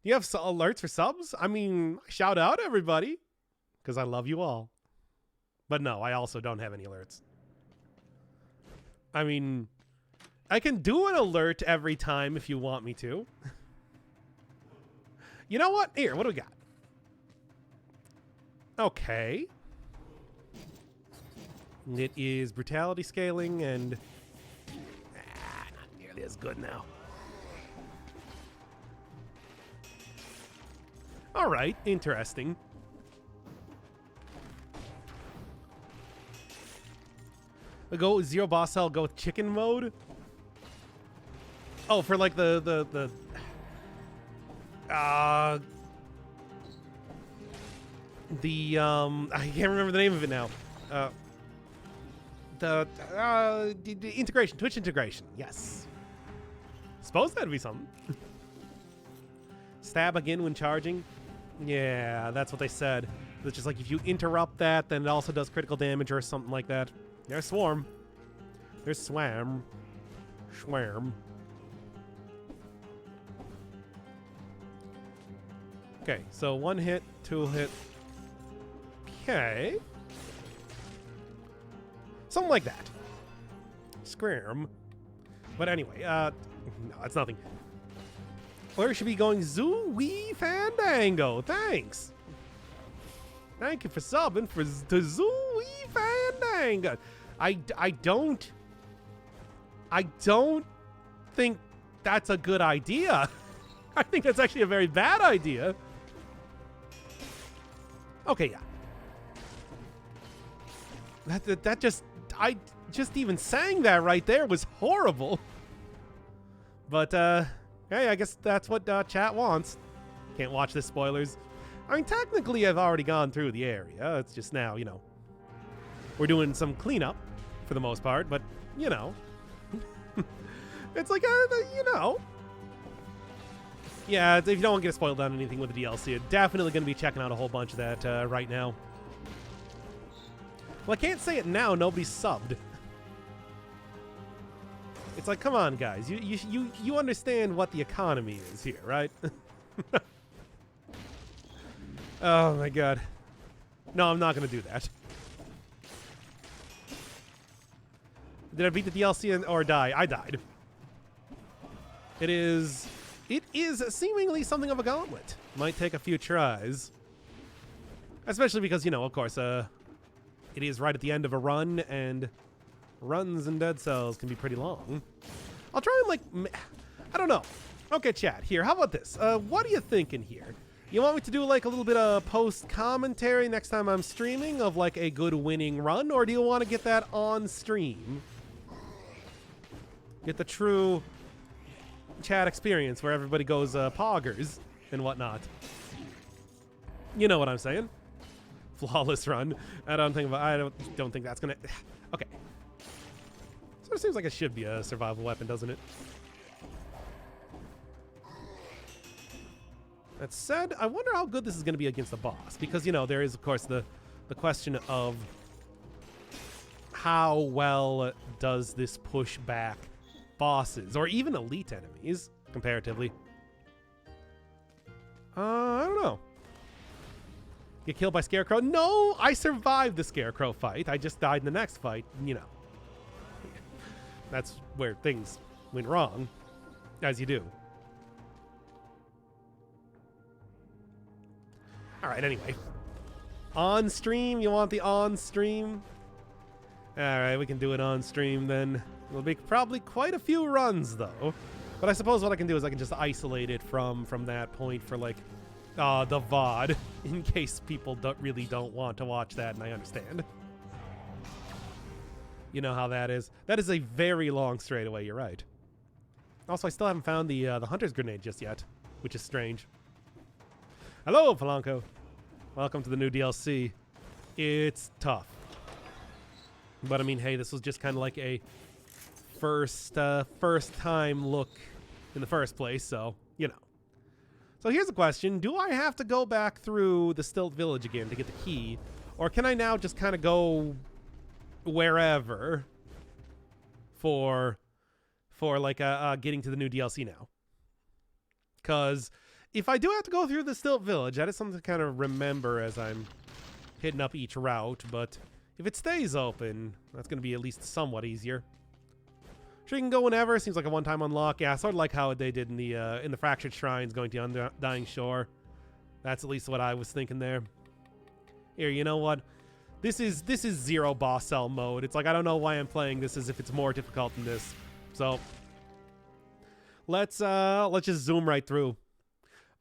you have alerts for subs? I mean, shout out everybody, because I love you all. But no, I also don't have any alerts. I mean, I can do an alert every time if you want me to. You know what? Here, what do we got? Okay. It is brutality scaling and... not nearly as good now. All right, interesting. We'll go with zero boss cell, go with chicken mode. Oh, for like the I can't remember the name of it now. The integration, Twitch integration. Yes. Suppose that'd be something. Stab again when charging. Yeah, that's what they said. It's just like if you interrupt that, then it also does critical damage or something like that. There's swarm. There's swam. Schwarm. Okay, so 1 hit, 2 hit. Okay. Something like that. Scram. But anyway, no, it's nothing. Or should be going Zoo-Wee Fandango. Thanks. Thank you for subbing to Zoo-Wee Fandango. I don't think that's a good idea. I think that's actually a very bad idea. Okay, yeah. That just even saying that right there was horrible. But hey, I guess that's what chat wants. Can't watch this spoilers. I mean, technically, I've already gone through the area. It's just now, you know, we're doing some cleanup for the most part. But you know, it's like you know. Yeah, if you don't want to get spoiled on anything with the DLC, you're definitely going to be checking out a whole bunch of that right now. Well, I can't say it now. Nobody's subbed. It's like, come on, guys. You understand what the economy is here, right? Oh, my God. No, I'm not going to do that. Did I beat the DLC or die? I died. It is seemingly something of a gauntlet. Might take a few tries. Especially because, you know, of course, it is right at the end of a run, and runs in Dead Cells can be pretty long. I'll try and, like, I don't know. Okay, chat, here, how about this? What are you thinking here? You want me to do, like, a little bit of post-commentary next time I'm streaming of, like, a good winning run, or do you want to get that on stream? Get the true chat experience where everybody goes poggers and whatnot. You know what I'm saying? Flawless run. I don't think that's gonna. Okay. Sort of seems like it should be a survival weapon, doesn't it? That said, I wonder how good this is gonna be against the boss, because you know there is of course the question of how well does this push back bosses or even elite enemies comparatively. I don't know. Get killed by Scarecrow? No, I survived the Scarecrow fight. I just died in the next fight. You know, that's where things went wrong, as you do. All right, anyway. On stream? You want the on stream? All right, we can do it on stream then. It'll be probably quite a few runs, though. But I suppose what I can do is I can just isolate it from that point for, like, the VOD, in case people really don't want to watch that, and I understand. You know how that is. That is a very long straightaway, you're right. Also, I still haven't found the Hunter's Grenade just yet, which is strange. Hello, Polanco. Welcome to the new DLC. It's tough. But, I mean, hey, this was just kind of like a first time look in the first place, so, you know. So here's the question. Do I have to go back through the Stilt Village again to get the key? Or can I now just kind of go wherever for like getting to the new DLC now? Because if I do have to go through the Stilt Village, that is something to kind of remember as I'm hitting up each route. But if it stays open, that's going to be at least somewhat easier. Sure, you can go whenever. Seems like a one-time unlock. Yeah, sort of like how they did in the Fractured Shrines, going to Undying Shore. That's at least what I was thinking there. Here, you know what? This is zero boss cell mode. It's like I don't know why I'm playing this as if it's more difficult than this. So let's just zoom right through.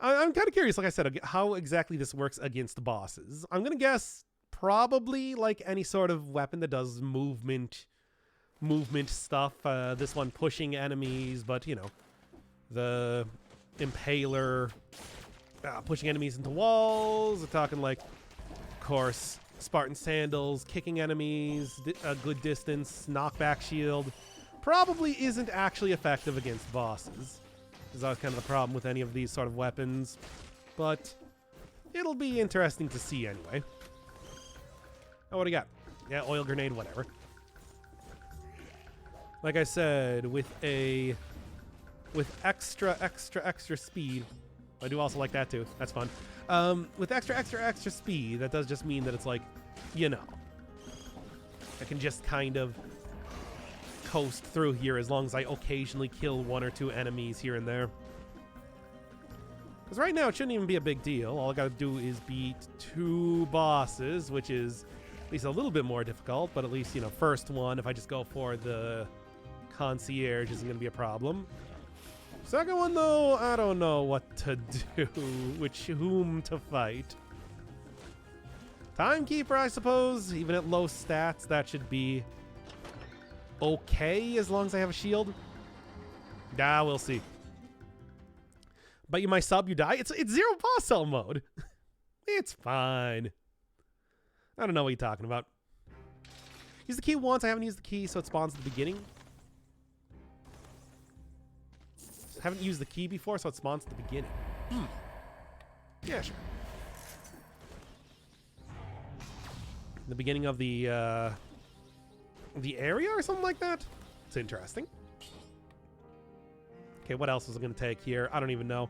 I'm kind of curious, like I said, how exactly this works against the bosses. I'm going to guess probably like any sort of weapon that does movement stuff. This one pushing enemies, but, you know, the Impaler pushing enemies into walls. We're talking like, of course, Spartan Sandals, kicking enemies, a good distance, knockback shield. Probably isn't actually effective against bosses. Is always kind of the problem with any of these sort of weapons. But it'll be interesting to see anyway. Oh, what do you got? Yeah, oil grenade, whatever. Like I said, with extra speed. I do also like that too. That's fun. With extra speed, that does just mean that it's like, you know, I can just kind of coast through here as long as I occasionally kill one or two enemies here and there. Because right now it shouldn't even be a big deal. All I gotta do is beat 2 bosses, which is at least a little bit more difficult, but at least, you know, first one, if I just go for the concierge, isn't gonna be a problem. Second one, though, I don't know what to do, whom to fight. Timekeeper, I suppose. Even at low stats, that should be okay as long as I have a shield. We'll see. But you my sub, you die. It's zero boss cell mode. It's fine. I don't know what you're talking about. Use the key once. I haven't used the key, so it spawns at the beginning. Haven't used the key before, so it spawns at the beginning. Yeah, sure. The beginning of the area or something like that? It's interesting. Okay, what else is it going to take here? I don't even know.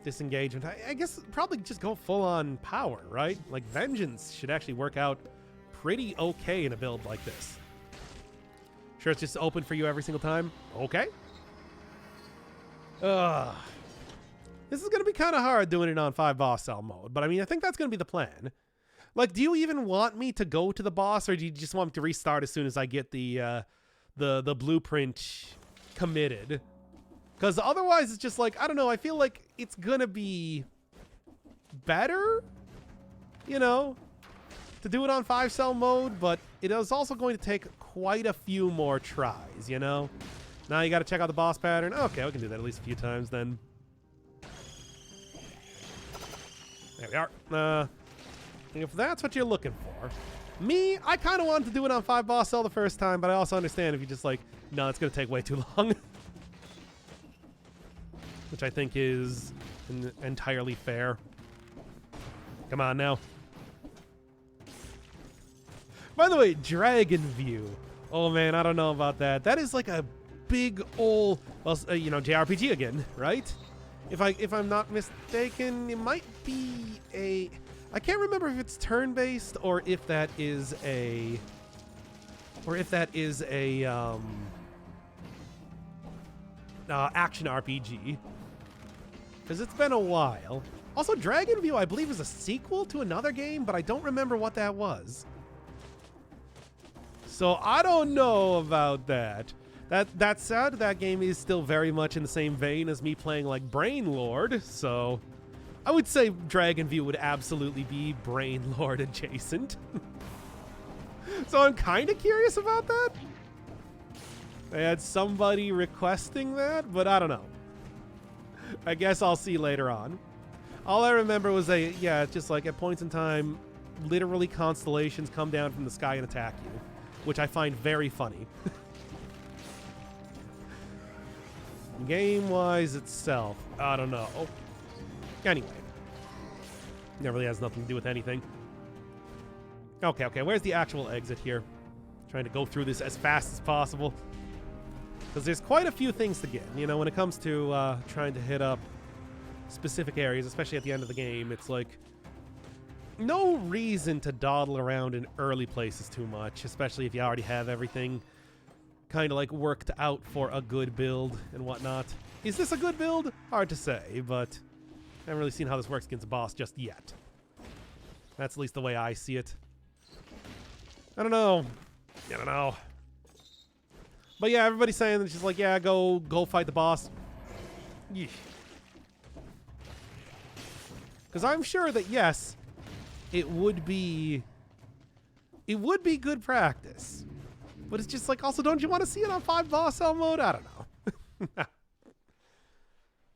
Disengagement. I guess probably just go full on power, right? Like Vengeance should actually work out pretty okay in a build like this. Sure, it's just open for you every single time? Okay. This is going to be kind of hard doing it on 5 boss cell mode, but I mean, I think that's going to be the plan. Like, do you even want me to go to the boss, or do you just want me to restart as soon as I get the blueprint committed? Because otherwise, it's just like, I don't know, I feel like it's going to be better, you know, to do it on 5 cell mode, but it is also going to take quite a few more tries, you know? Now you got to check out the boss pattern. Okay, we can do that at least a few times then. There we are. If that's what you're looking for. Me, I kind of wanted to do it on 5 boss cell the first time, but I also understand if you just like, no, it's going to take way too long. Which I think is entirely fair. Come on now. By the way, Dragon View. Oh man, I don't know about that. That is like a big old, well, you know, JRPG again, right? If I'm not mistaken, it might be a, I can't remember if it's turn-based or if that is a action RPG. Because it's been a while. Also, Dragon View, I believe, is a sequel to another game, but I don't remember what that was. So I don't know about that. That said, that game is still very much in the same vein as me playing like Brain Lord, so I would say Dragon View would absolutely be Brain Lord adjacent. So I'm kind of curious about that. I had somebody requesting that, but I don't know. I guess I'll see later on. All I remember was just like at points in time, literally constellations come down from the sky and attack you, which I find very funny. Game-wise itself, I don't know. Anyway. That really has nothing to do with anything. Okay, where's the actual exit here? Trying to go through this as fast as possible. Because there's quite a few things to get. You know, when it comes to trying to hit up specific areas, especially at the end of the game, it's like no reason to dawdle around in early places too much, especially if you already have everything kind of like worked out for a good build and whatnot. Is this a good build? Hard to say, but I haven't really seen how this works against a boss just yet. That's at least the way I see it. I don't know. But yeah, everybody's saying that she's like, yeah, go fight the boss. Yeesh. Because I'm sure that, yes, it would be good practice. But it's just like, also, don't you want to see it on 5 boss cell mode? I don't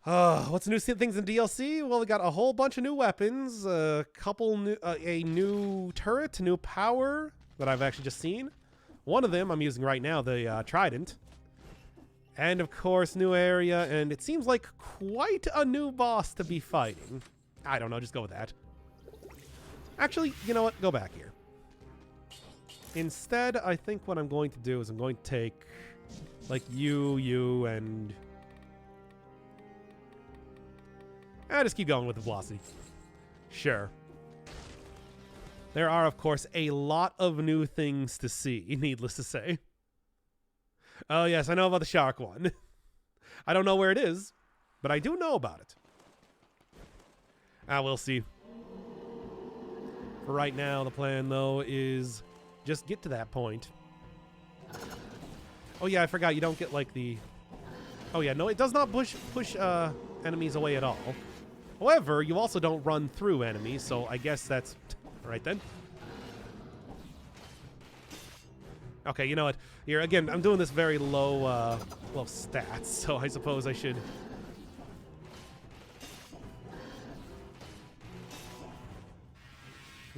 know. What's new things in DLC? Well, we got a whole bunch of new weapons, a new turret, new power that I've actually just seen. One of them I'm using right now, the Trident. And of course, new area, and it seems like quite a new boss to be fighting. I don't know, just go with that. Actually, you know what? Go back here. Instead, I think what I'm going to do is I'm going to take, like, you, and... I just keep going with the velocity. Sure. There are, of course, a lot of new things to see, needless to say. Oh, yes, I know about the shark one. I don't know where it is, but I do know about it. We'll see. For right now, the plan, though, is just get to that point. Oh, yeah, I forgot. You don't get, like, the... Oh, yeah, no, it does not push enemies away at all. However, you also don't run through enemies, so I guess that's... All right, then. Okay, you know what? Here, again, I'm doing this very low, low stats, so I suppose I should...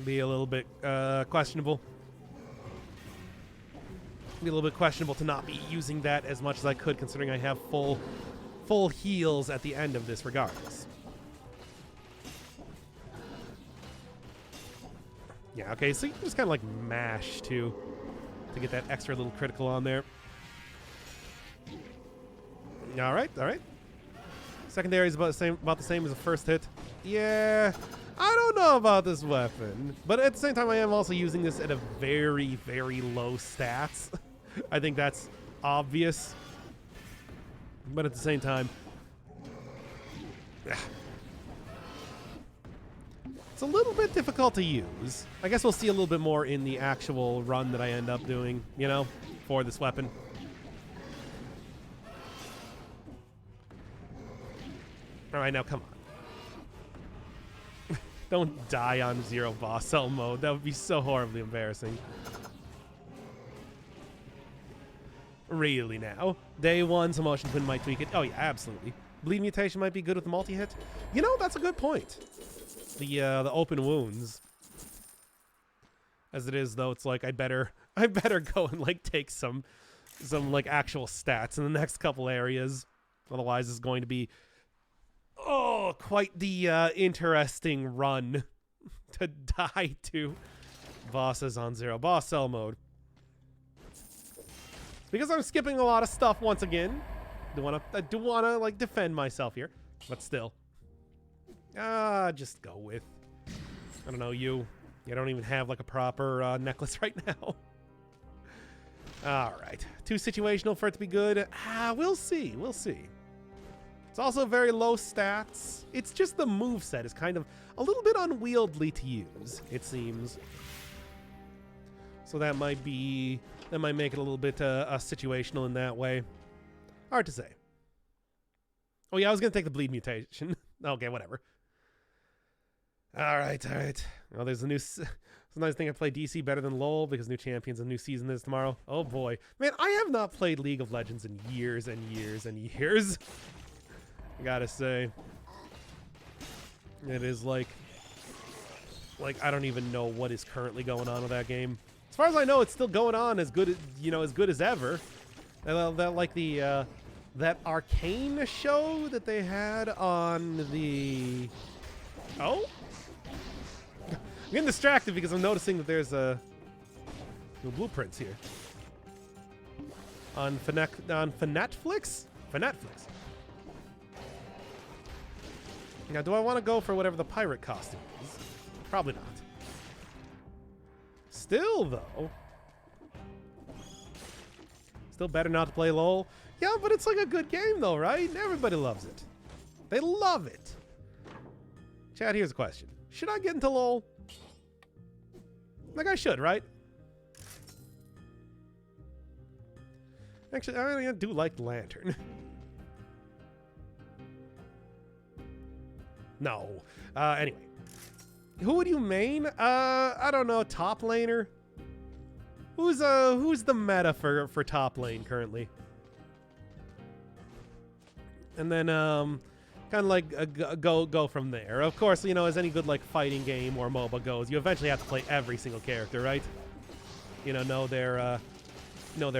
be a little bit, questionable. Be a little bit questionable to not be using that as much as I could, considering I have full heals at the end of this regardless. Yeah, okay, so you can just kind of like mash to get that extra little critical on there. All right. Secondary is about the same as the first hit. Yeah, I don't know about this weapon, but at the same time, I am also using this at a very, very low stats. I think that's obvious, but at the same time, it's a little bit difficult to use. I guess we'll see a little bit more in the actual run that I end up doing, you know, for this weapon. All right, now come on. Don't die on 0 boss cell mode. That would be so horribly embarrassing. Really now? Day 1, some motion twin might tweak it. Oh yeah, absolutely. Bleed mutation might be good with the multi-hit. You know, that's a good point. The open wounds. As it is, though, it's like I better go and like take some like actual stats in the next couple areas. Otherwise, it's going to be quite the interesting run to die to bosses on 0 boss cell mode. Because I'm skipping a lot of stuff once again. I do wanna like defend myself here, but still. Just go with, I don't know, you don't even have like a proper necklace right now. All right, too situational for it to be good. We'll see. It's also very low stats. It's just the moveset is kind of a little bit unwieldy to use, it seems. So that might make it a little bit situational in that way. Hard to say. Oh yeah, I was gonna take the bleed mutation. Okay, whatever. All right. Well, there's a new. Sometimes I think I play DC better than LoL because new champions and new season is tomorrow. Oh boy, man, I have not played League of Legends in years and years and years. I gotta say, it is like I don't even know what is currently going on with that game. As far as I know, it's still going on as good as ever. That like the that Arcane show that they had on the. Oh. I'm getting distracted because I'm noticing that there's new blueprints here. On Fanatflix? Fanatflix. Now, do I want to go for whatever the pirate costume is? Probably not. Still, though. Still better not to play LoL. Yeah, but it's like a good game, though, right? Everybody loves it. They love it. Chad, here's a question. Should I get into LoL? Like I should, right? Actually, I do like the lantern. No. Anyway. Who would you main? I don't know. Top laner. Who's the meta for top lane currently? And then kind of like go from there. Of course, you know, as any good like fighting game or MOBA goes, you eventually have to play every single character, right? You know their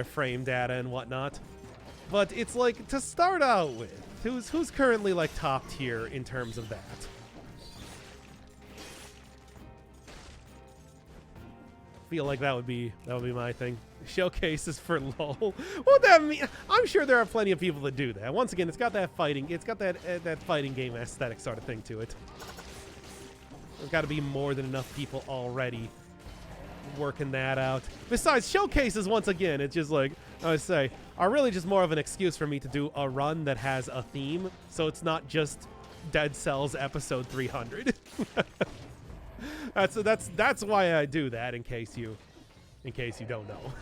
frame data and whatnot. But it's like, to start out with, who's currently like top tier in terms of that? Feel like that would be my thing. Showcases for LOL. Well, that mean, I'm sure there are plenty of people that do that. Once again, it's got that fighting game aesthetic sort of thing to it. There's got to be more than enough people already working that out. Besides, showcases, once again, it's just like I say, are really just more of an excuse for me to do a run that has a theme, so it's not just Dead Cells episode 300. That's why I do that, in case you don't know.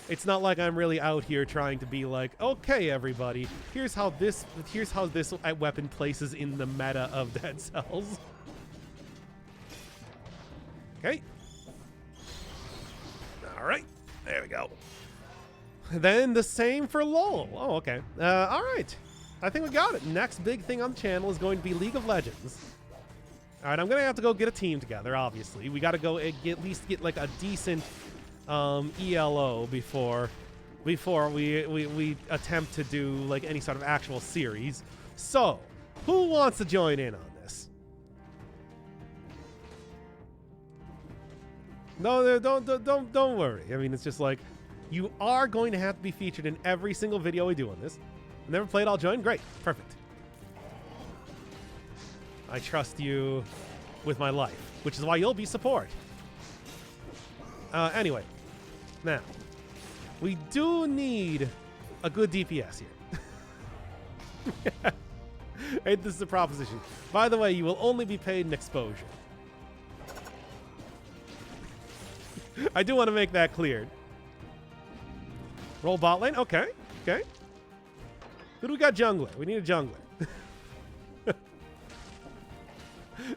It's not like I'm really out here trying to be like, okay, everybody, here's how this weapon places in the meta of Dead Cells. Okay. All right. There we go. Then the same for LOL. Oh, okay. All right. I think we got it. Next big thing on the channel is going to be League of Legends. All right, I'm going to have to go get a team together, obviously. We got to go at least get like a decent ELO before we attempt to do like any sort of actual series. So, who wants to join in on this? No, don't worry. I mean, it's just like, you are going to have to be featured in every single video we do on this. Never played, I'll join. Great. Perfect. I trust you with my life, which is why you'll be support. Anyway. Now, we do need a good DPS here. Hey, this is a proposition. By the way, you will only be paid in exposure. I do want to make that clear. Roll bot lane? Okay. Okay. Who do we got jungler? We need a jungler.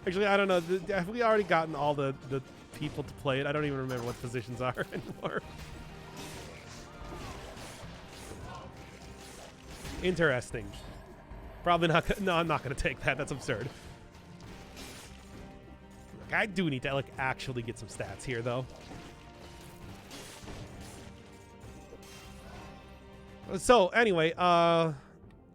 Actually, I don't know. Have we already gotten all the people to play it? I don't even remember what positions are anymore. Interesting. Probably not. No, I'm not going to take that. That's absurd. Look, I do need to like actually get some stats here, though. So anyway, what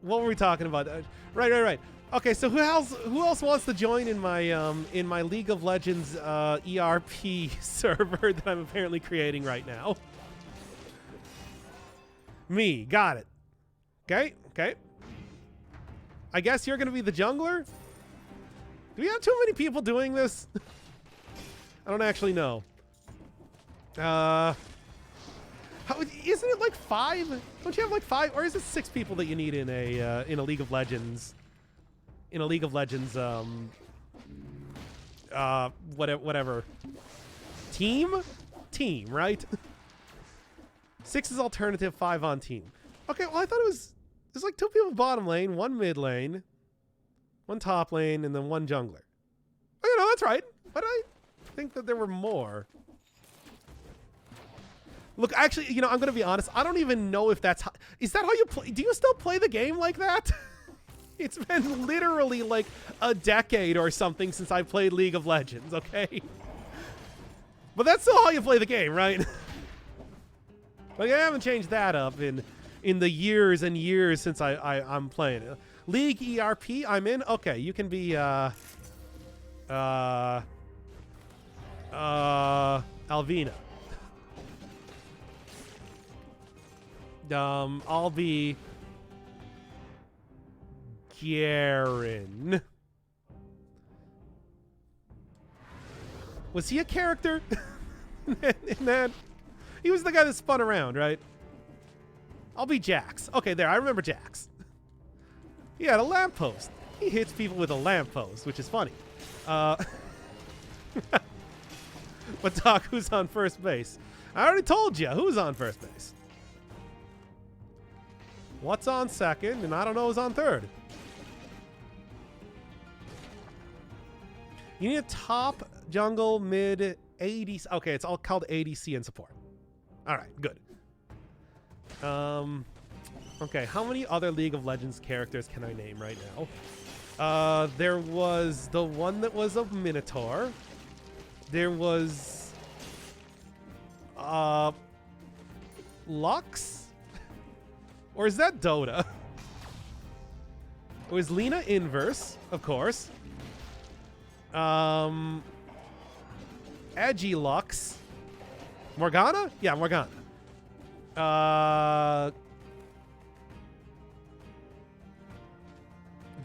were we talking about? Right. Okay, so who else wants to join in my League of Legends ERP server that I'm apparently creating right now? Me, got it. Okay. I guess you're gonna be the jungler? Do we have too many people doing this? I don't actually know. Isn't it like 5? Don't you have like 5, or is it 6 people that you need in a League of Legends? In a League of Legends, whatever. Team, right? 6 is alternative, 5 on team. Okay, well I thought there's like 2 people bottom lane, 1 mid lane, 1 top lane, and then 1 jungler. Oh, you know, that's right. But I think that there were more. Look, actually, you know, I'm going to be honest. I don't even know if that's how... Is that how you play? Do you still play the game like that? It's been literally like a decade or something since I played League of Legends, okay? But that's still how you play the game, right? Like, I haven't changed that up in the years and years since I'm playing it. League ERP, I'm in? Okay, you can be, Alvina. I'll be Garen. Was he a character in that? He was the guy that spun around, right? I'll be Jax. Okay, there. I remember Jax. He had a lamppost. He hits people with a lamppost, which is funny. But Doc, who's on first base? I already told you who's on first base. What's on second? And I don't know who's on third. You need a top, jungle, mid, ADC. Okay, it's all called ADC and support. All right, good. Okay, how many other League of Legends characters can I name right now? There was the one that was a Minotaur. There was Lux? Or is that Dota? It was Lina Inverse, of course. Agilux. Morgana? Yeah, Morgana.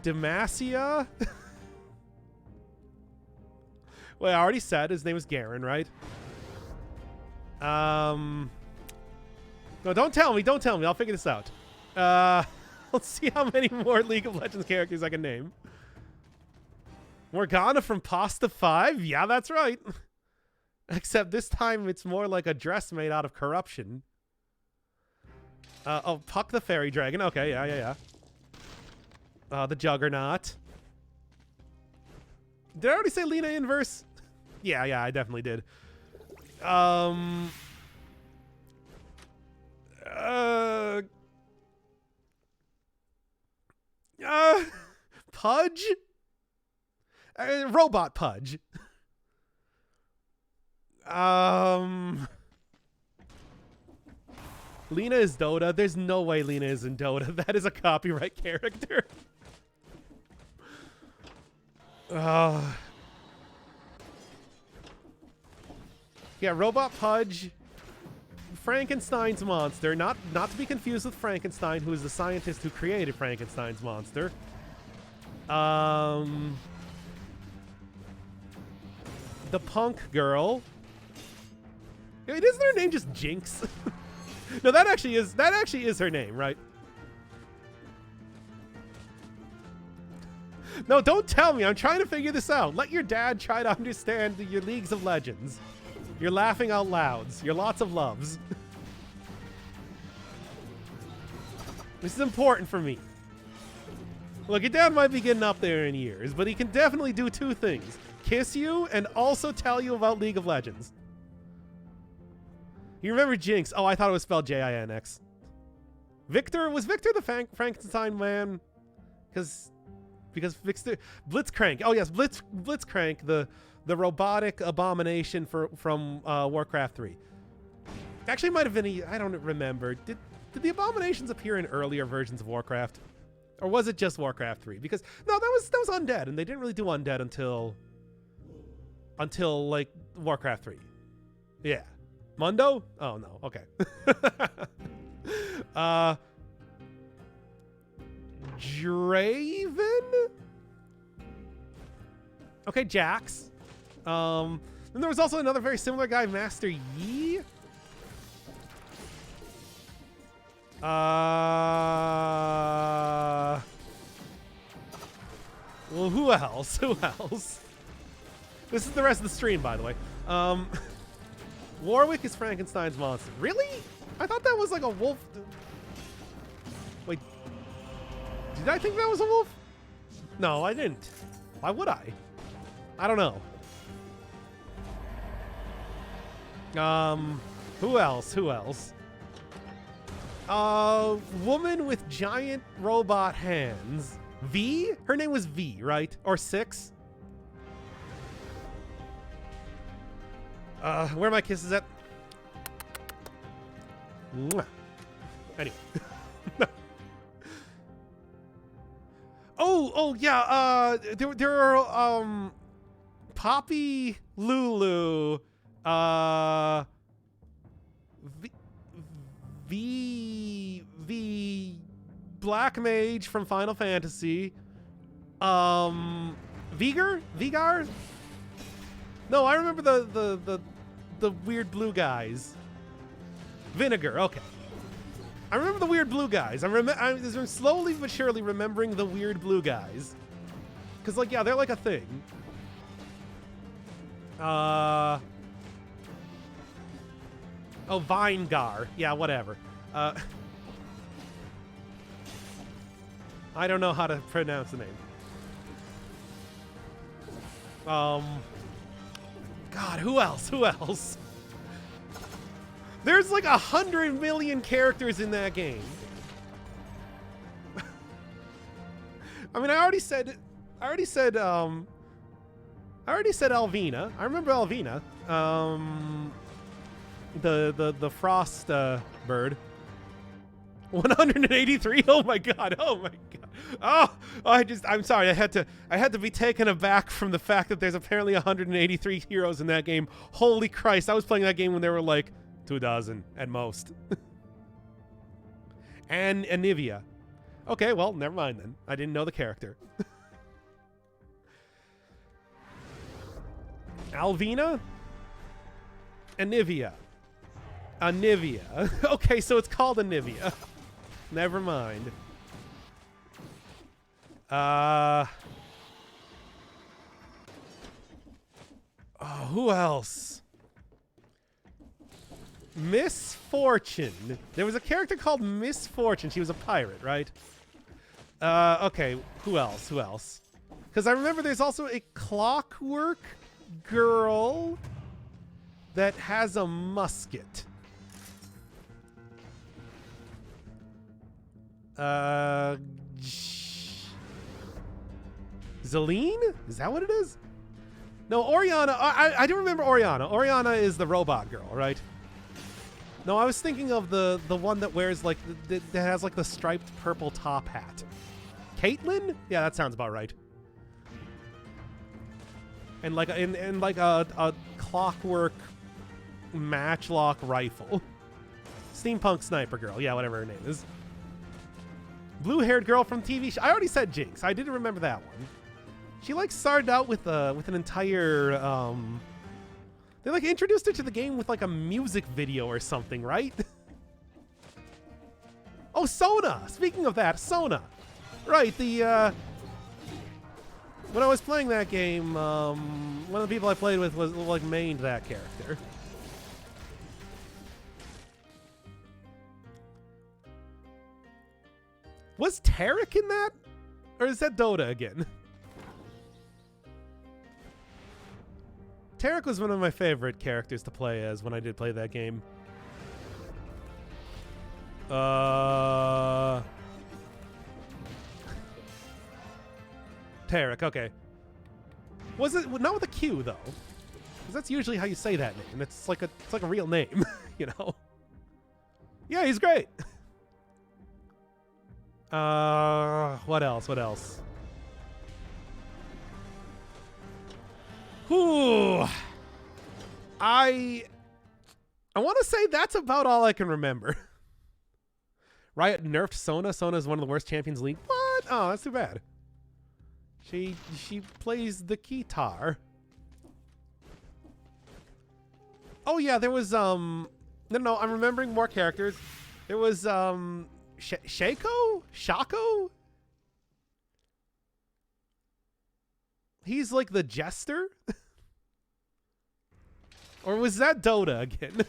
Demacia? Well, I already said his name was Garen, right? No, don't tell me. Don't tell me. I'll figure this out. Let's see how many more League of Legends characters I can name. Morgana from Pasta 5? Yeah, that's right. Except this time it's more like a dress made out of corruption. Oh, Puck the Fairy Dragon. Okay, yeah. The Juggernaut. Did I already say Lina Inverse? Yeah, I definitely did. Pudge? Robot Pudge. Lina is Dota. There's no way Lina is in Dota. That is a copyright character. Yeah, Robot Pudge. Frankenstein's monster. Not to be confused with Frankenstein, who is the scientist who created Frankenstein's monster. The punk girl. Isn't her name just Jinx? No, that actually is her name, right? No, don't tell me. I'm trying to figure this out. Let your dad try to understand your Leagues of Legends. Your laughing out louds. Your lots of loves. This is important for me. Look, your dad might be getting up there in years, but he can definitely do two things. Kiss you and also tell you about League of Legends. You remember Jinx? Oh, I thought it was spelled J-I-N-X. Victor? Was Victor the Frankenstein man? Because Victor... Blitzcrank. Oh, yes, Blitzcrank, the robotic abomination from Warcraft 3. Actually, it might have been... I don't remember. Did the abominations appear in earlier versions of Warcraft? Or was it just Warcraft 3? Because... No, that was Undead, and they didn't really do Undead until like, Warcraft 3. Yeah. Mundo? Oh, no. Okay. Draven? Okay, Jax. Then there was also another very similar guy, Master Yi. Well, who else? Who else? This is the rest of the stream, by the way. Warwick is Frankenstein's monster. Really? I thought that was like a wolf. Wait. Did I think that was a wolf? No, I didn't. Why would I? I don't know. Who else? Who else? Woman with giant robot hands. V? Her name was V, right? Or 6? Where are my kisses at? Mwah. Anyway. Oh, yeah, there are, Poppy, Lulu, V Black Mage from Final Fantasy, Vigar? No, I remember the weird blue guys. Vinegar, okay. I remember the weird blue guys. I'm slowly but surely remembering the weird blue guys. Because, like, yeah, they're like a thing. Oh, Vinegar. Yeah, whatever. I don't know how to pronounce the name. God, who else? Who else? There's like 100 million characters in that game. I mean, I already said Alvina. I remember Alvina. The frost bird. 183. Oh my god. Oh my god. Oh, I'm sorry. I had to be taken aback from the fact that there's apparently 183 heroes in that game. Holy Christ. I was playing that game when there were like 2,000 at most. And Anivia. Okay, well, never mind then. I didn't know the character. Alvina? Anivia. Anivia. Okay, so it's called Anivia. Never mind. Oh, who else? Miss Fortune. There was a character called Miss Fortune. She was a pirate, right? Okay, who else? Who else? Because I remember there's also a clockwork girl that has a musket. Zelene? Is that what it is? No, Oriana. I do remember Oriana. Oriana is the robot girl, right? No, I was thinking of the one that wears like that has like the striped purple top hat. Caitlyn? Yeah, that sounds about right. And like a clockwork matchlock rifle. Steampunk sniper girl. Yeah, whatever her name is. Blue-haired girl from TV show. I already said Jinx. I didn't remember that one. She like started out with an entire they like introduced her to the game with like a music video or something, right? Oh, Sona. Speaking of that, Sona. Right, the when I was playing that game, one of the people I played with was like mained that character. Was Tarek in that? Or is that Dota again? Tarek was one of my favorite characters to play as when I did play that game. Tarek, okay. Was it not with a Q though? Because that's usually how you say that name. It's like a real name, you know. Yeah, he's great. What else? What else? Whew. I want to say that's about all I can remember. Riot nerfed Sona. Sona is one of the worst champions in the league. What? Oh, that's too bad. She plays the guitar. Oh yeah, there was no, I'm remembering more characters. There was Shaco? He's like the jester? Or was that Dota again?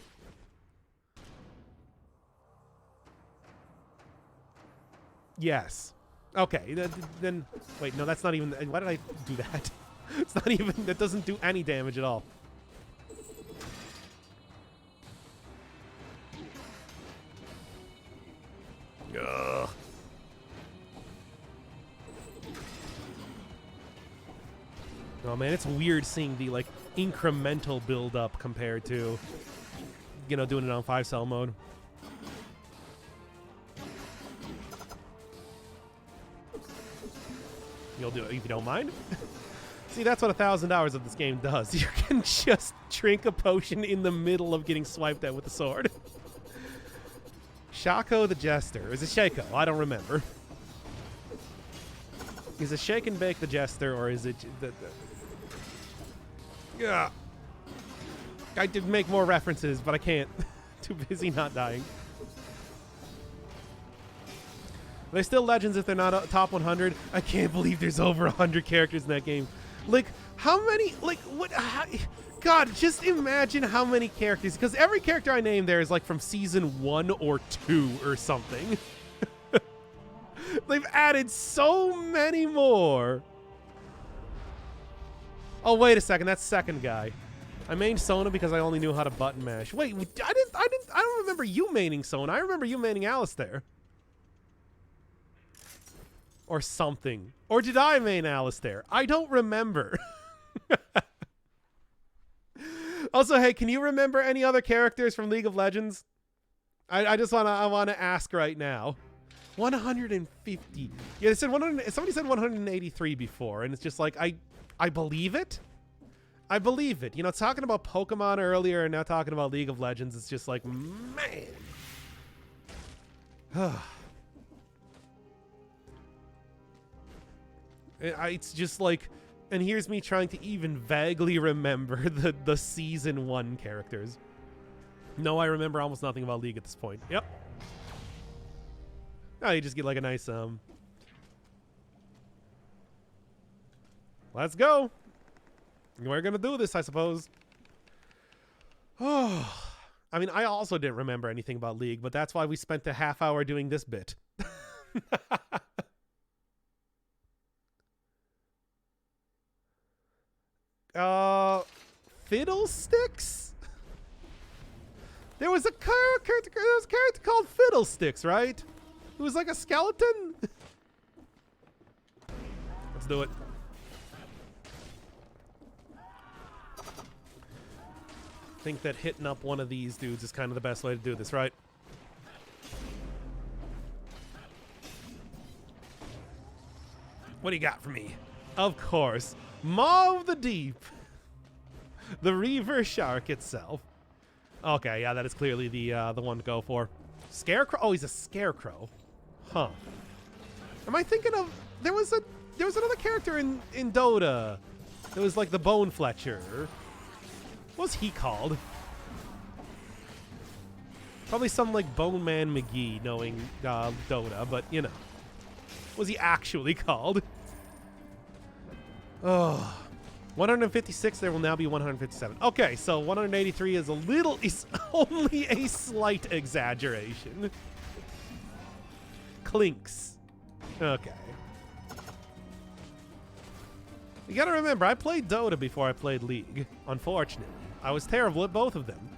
Yes. Okay, then wait, no, that's not even, why did I do that? It's not even, that doesn't do any damage at all. Ugh. Oh man, it's weird seeing the like incremental build up compared to, you know, doing it on 5-cell mode. You'll do it if you don't mind. See, that's what 1,000 hours of this game does. You can just drink a potion in the middle of getting swiped at with a sword. Shaco the Jester. Is it Shaco? I don't remember. Is it Shake and Bake the Jester, or is it yeah. I did make more references, but I can't. Too busy not dying. They're still legends if they're not top 100. I can't believe there's over 100 characters in that game. Like, how many, like, what, God, just imagine how many characters, because every character I named there is like from season 1 or 2 or something. They've added so many more. Oh, wait a second. That's second guy. I mained Sona because I only knew how to button mash. Wait, I don't remember you maining Sona. I remember you maining Alistair. Or something. Or did I main Alistair? I don't remember. Also, hey, can you remember any other characters from League of Legends? I just wanna ask right now. 150. Yeah, they said 100. Somebody said 183 before, and it's just like I believe it. I believe it. You know, talking about Pokemon earlier and now talking about League of Legends, it's just like, man. It's just like, and here's me trying to even vaguely remember the season 1 characters. No, I remember almost nothing about League at this point. Yep. Oh, you just get like a nice let's go. We're gonna do this, I suppose. Oh, I mean, I also didn't remember anything about League, but that's why we spent a half hour doing this bit. Fiddlesticks? There was a character called Fiddlesticks, right? It was like a skeleton? Let's do it. I think that hitting up one of these dudes is kind of the best way to do this, right? What do you got for me? Of course. Maw of the Deep. The Reaver Shark itself. Okay, yeah, that is clearly the one to go for. Scarecrow? Oh, he's a scarecrow. Huh. Am I thinking of... There was another character in Dota. It was like the Bone Fletcher. What was he called? Probably some like Bone Man McGee, knowing Dota, but you know. What was he actually called? Oh. 156, there will now be 157. Okay, so 183 is only a slight exaggeration. Clinks. Okay. You gotta remember, I played Dota before I played League. Unfortunately. I was terrible at both of them.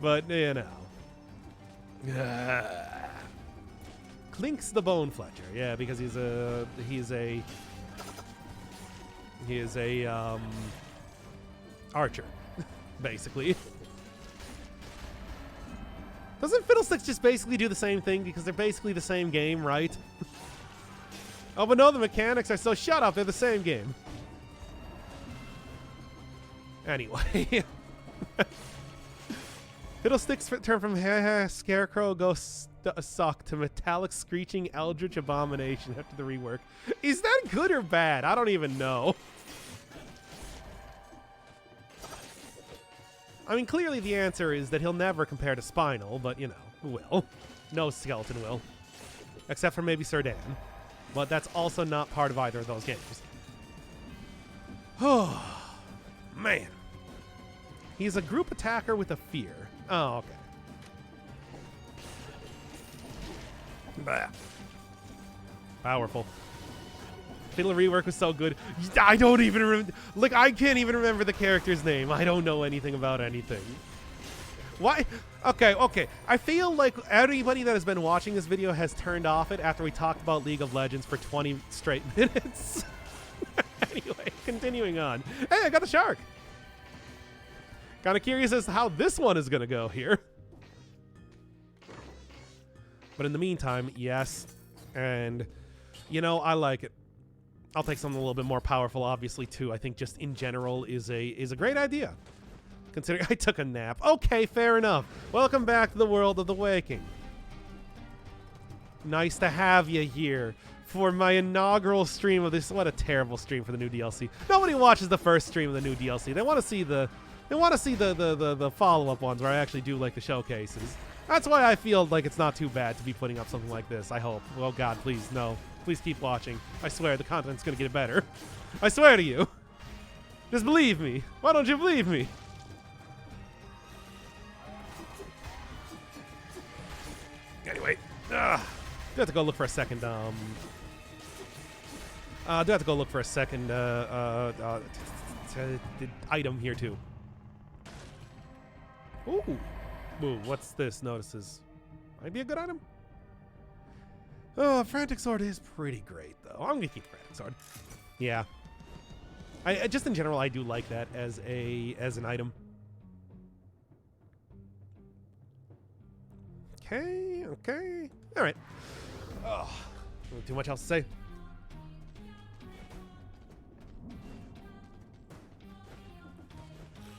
But, you know. Clinks the Bone Fletcher. Yeah, because he is a archer, basically. Doesn't Fiddlesticks just basically do the same thing because they're basically the same game, right? Oh, but no, the mechanics are so shut up. They're the same game. Anyway. Fiddlesticks turn from Scarecrow Ghost Suck to Metallic Screeching Eldritch Abomination after the rework. Is that good or bad? I don't even know. I mean, clearly the answer is that he'll never compare to Spinal, but, you know, who will? No skeleton will. Except for maybe Sir Dan. But that's also not part of either of those games. Oh, man. He's a group attacker with a fear. Oh, okay. Bah. Powerful. Fiddle rework was so good. I don't even remember. Like, I can't even remember the character's name. I don't know anything about anything. Why? Okay. I feel like everybody that has been watching this video has turned off it after we talked about League of Legends for 20 straight minutes. Anyway, continuing on. Hey, I got the shark. Kind of curious as to how this one is going to go here. But in the meantime, yes. And, you know, I like it. I'll take something a little bit more powerful, obviously, too. I think just in general is a great idea. Considering I took a nap. Okay, fair enough. Welcome back to the world of the waking. Nice to have you here for my inaugural stream of this. What a terrible stream for the new DLC. Nobody watches the first stream of the new DLC. They want to see the follow-up ones where I actually do like the showcases. That's why I feel like it's not too bad to be putting up something like this. I hope. Oh God, please no. Please keep watching. I swear the content's gonna get better. I swear to you. Just believe me. Why don't you believe me? Anyway, I have to go look for a second I do have to go look for a second item here too. Ooh. Ooh, what's this? Notices. Might be a good item. Oh, Frantic Sword is pretty great though. I'm gonna keep Frantic Sword. Yeah. I just in general I do like that as an item. Okay, okay. All right. Oh, not too much else to say.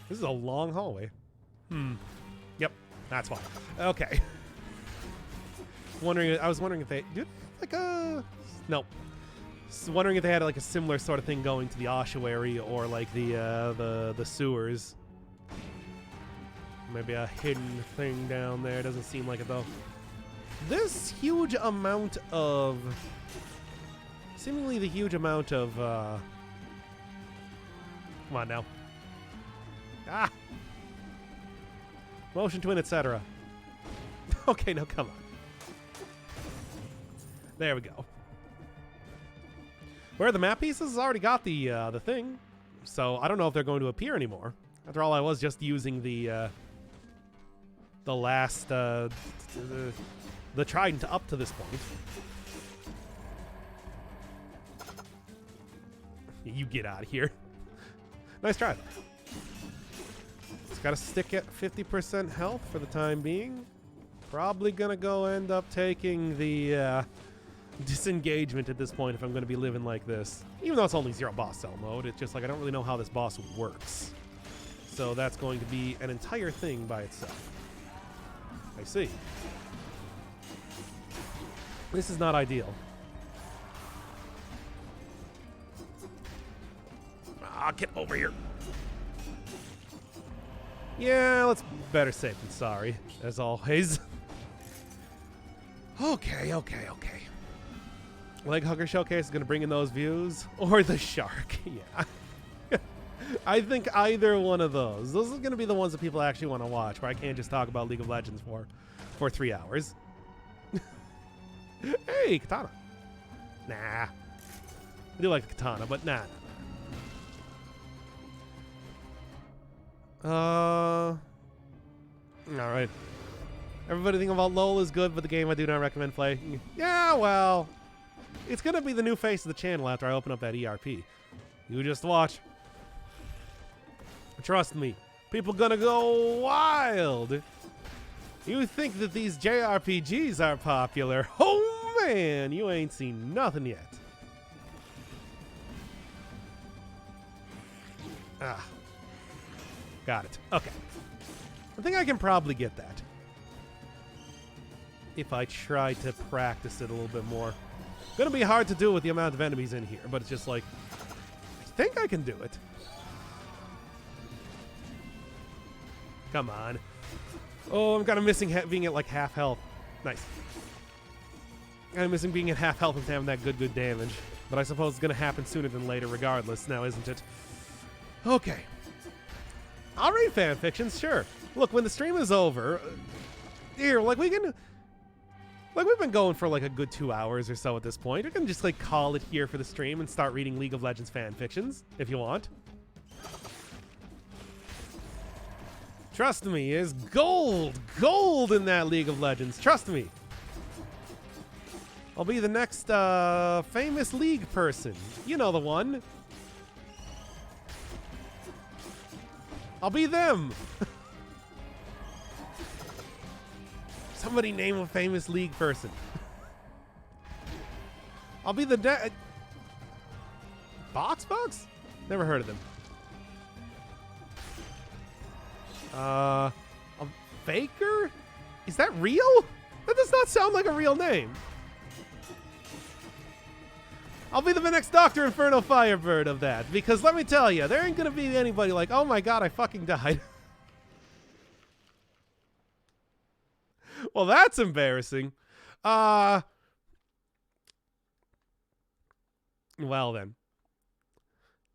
This is a long hallway. Yep, that's why. Okay. I was wondering if they did like a no. Wondering if they had like a similar sort of thing going to the ossuary or like the sewers. Maybe a hidden thing down there. Doesn't seem like it though. This huge amount of seemingly the huge amount of come on now. Ah! Motion twin, etc. Okay, no, come on. There we go. Where are the map pieces? Already got the thing, so I don't know if they're going to appear anymore. After all, I was just using the last the trident up to this point. You get out of here. Nice try. Got to stick at 50% health for the time being. Probably gonna go end up taking the disengagement at this point if I'm gonna be living like this. Even though it's only 0 boss cell mode, it's just like I don't really know how this boss works. So that's going to be an entire thing by itself. I see. This is not ideal. Ah, get over here. Yeah, let's better safe than sorry, as always. Okay. Leg Hugger Showcase is going to bring in those views. Or the shark, yeah. I think either one of those. Those are going to be the ones that people actually want to watch, where I can't just talk about League of Legends for 3 hours. Hey, katana. Nah. I do like the katana, but nah. Alright. Everybody thinking about LOL is good, but the game I do not recommend play. Yeah, well, it's gonna be the new face of the channel after I open up that ERP. You just watch. Trust me, people gonna go wild. You think that these JRPGs are popular? Oh man, you ain't seen nothing yet. Ah. Got it. Okay. I think I can probably get that. If I try to practice it a little bit more. Gonna be hard to do with the amount of enemies in here, but it's just like, I think I can do it. Come on. Oh, I'm kind of missing being at like half health. Nice. I'm missing being at half health and having that good damage. But I suppose it's gonna happen sooner than later regardless now, isn't it? Okay. I'll read fan fictions, sure. Look, when the stream is over, here, like we can, like we've been going for like a good 2 hours or so at this point. We can just like call it here for the stream and start reading League of Legends fan fictions if you want. Trust me, there's gold in that League of Legends. Trust me. I'll be the next famous League person. You know the one. I'll be them. Somebody name a famous League person. I'll be the Box? Never heard of them. A Faker? Is that real? That does not sound like a real name. I'll be the next Dr. Inferno Firebird of that, because let me tell you, there ain't gonna be anybody like, oh my god, I fucking died. Well, that's embarrassing. Well then.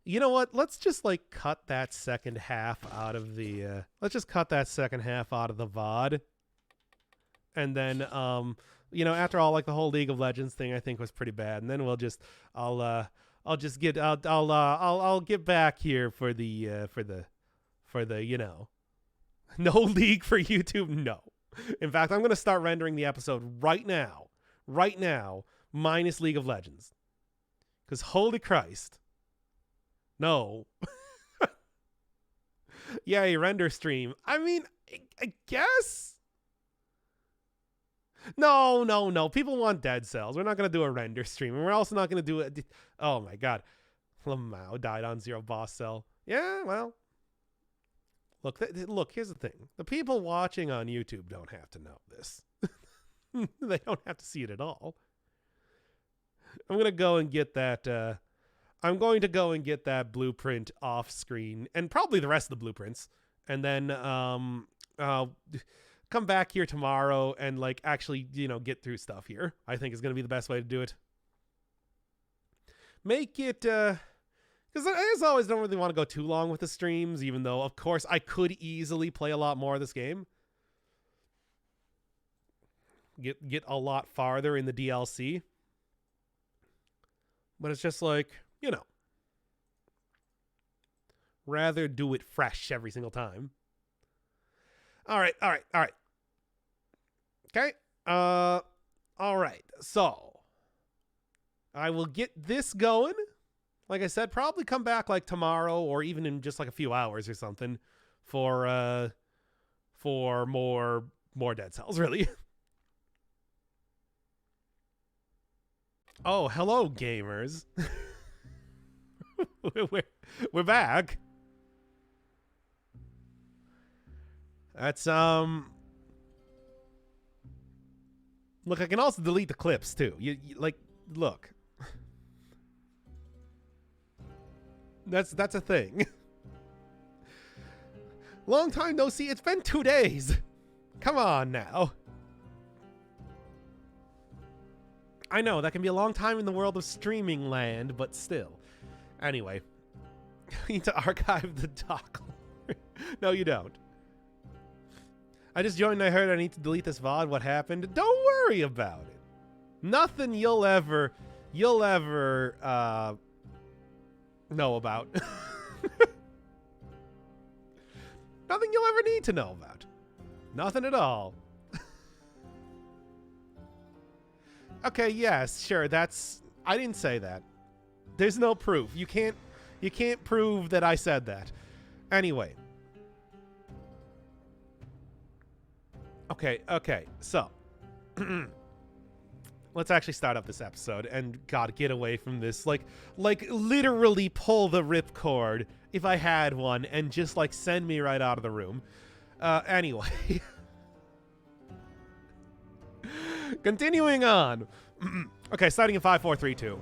You know what? Let's just like cut that second half out of the let's just cut that second half out of the VOD. And then you know, after all, like the whole League of Legends thing I think was pretty bad. And then we'll just I'll I'll just get I'll get back here for the you know, no league for YouTube. No. In fact, I'm going to start rendering the episode right now, minus League of Legends. Because holy Christ. No. Yay, render stream. I mean, I guess. No. People want Dead Cells. We're not going to do a render stream. And we're also not going to do it. Oh my God. Lamau died on Zero Boss Cell. Yeah, well. Look, here's the thing. The people watching on YouTube don't have to know this. They don't have to see it at all. I'm going to go and get that blueprint off screen, and probably the rest of the blueprints, and then come back here tomorrow and like actually, you know, get through stuff here. I think is going to be the best way to do it. Make it because I, as always, don't really want to go too long with the streams, even though, of course, I could easily play a lot more of this game. Get a lot farther in the DLC. But it's just like, you know, rather do it fresh every single time. All right. Okay. All right. So I will get this going. Like I said, probably come back like tomorrow or even in just like a few hours or something for more Dead Cells, really. Oh, hello, gamers. we're back. That's look, I can also delete the clips too. You like look. That's a thing. Long time no see. It's been 2 days. Come on now. I know, that can be a long time in the world of streaming land, but still. Anyway. You need to archive the doc. No, you don't. I just joined and I heard I need to delete this VOD. What happened? Don't worry about it. Nothing you'll ever know about. Nothing you'll ever need to know about. Nothing at all. Okay, yes, sure, that's... I didn't say that. There's no proof. You can't prove that I said that. Anyway. Okay, so... Let's actually start up this episode and, God, get away from this. Like literally pull the ripcord, if I had one, and just, like, send me right out of the room. Anyway... Continuing on. Okay, starting in 5, 4, 3, 2.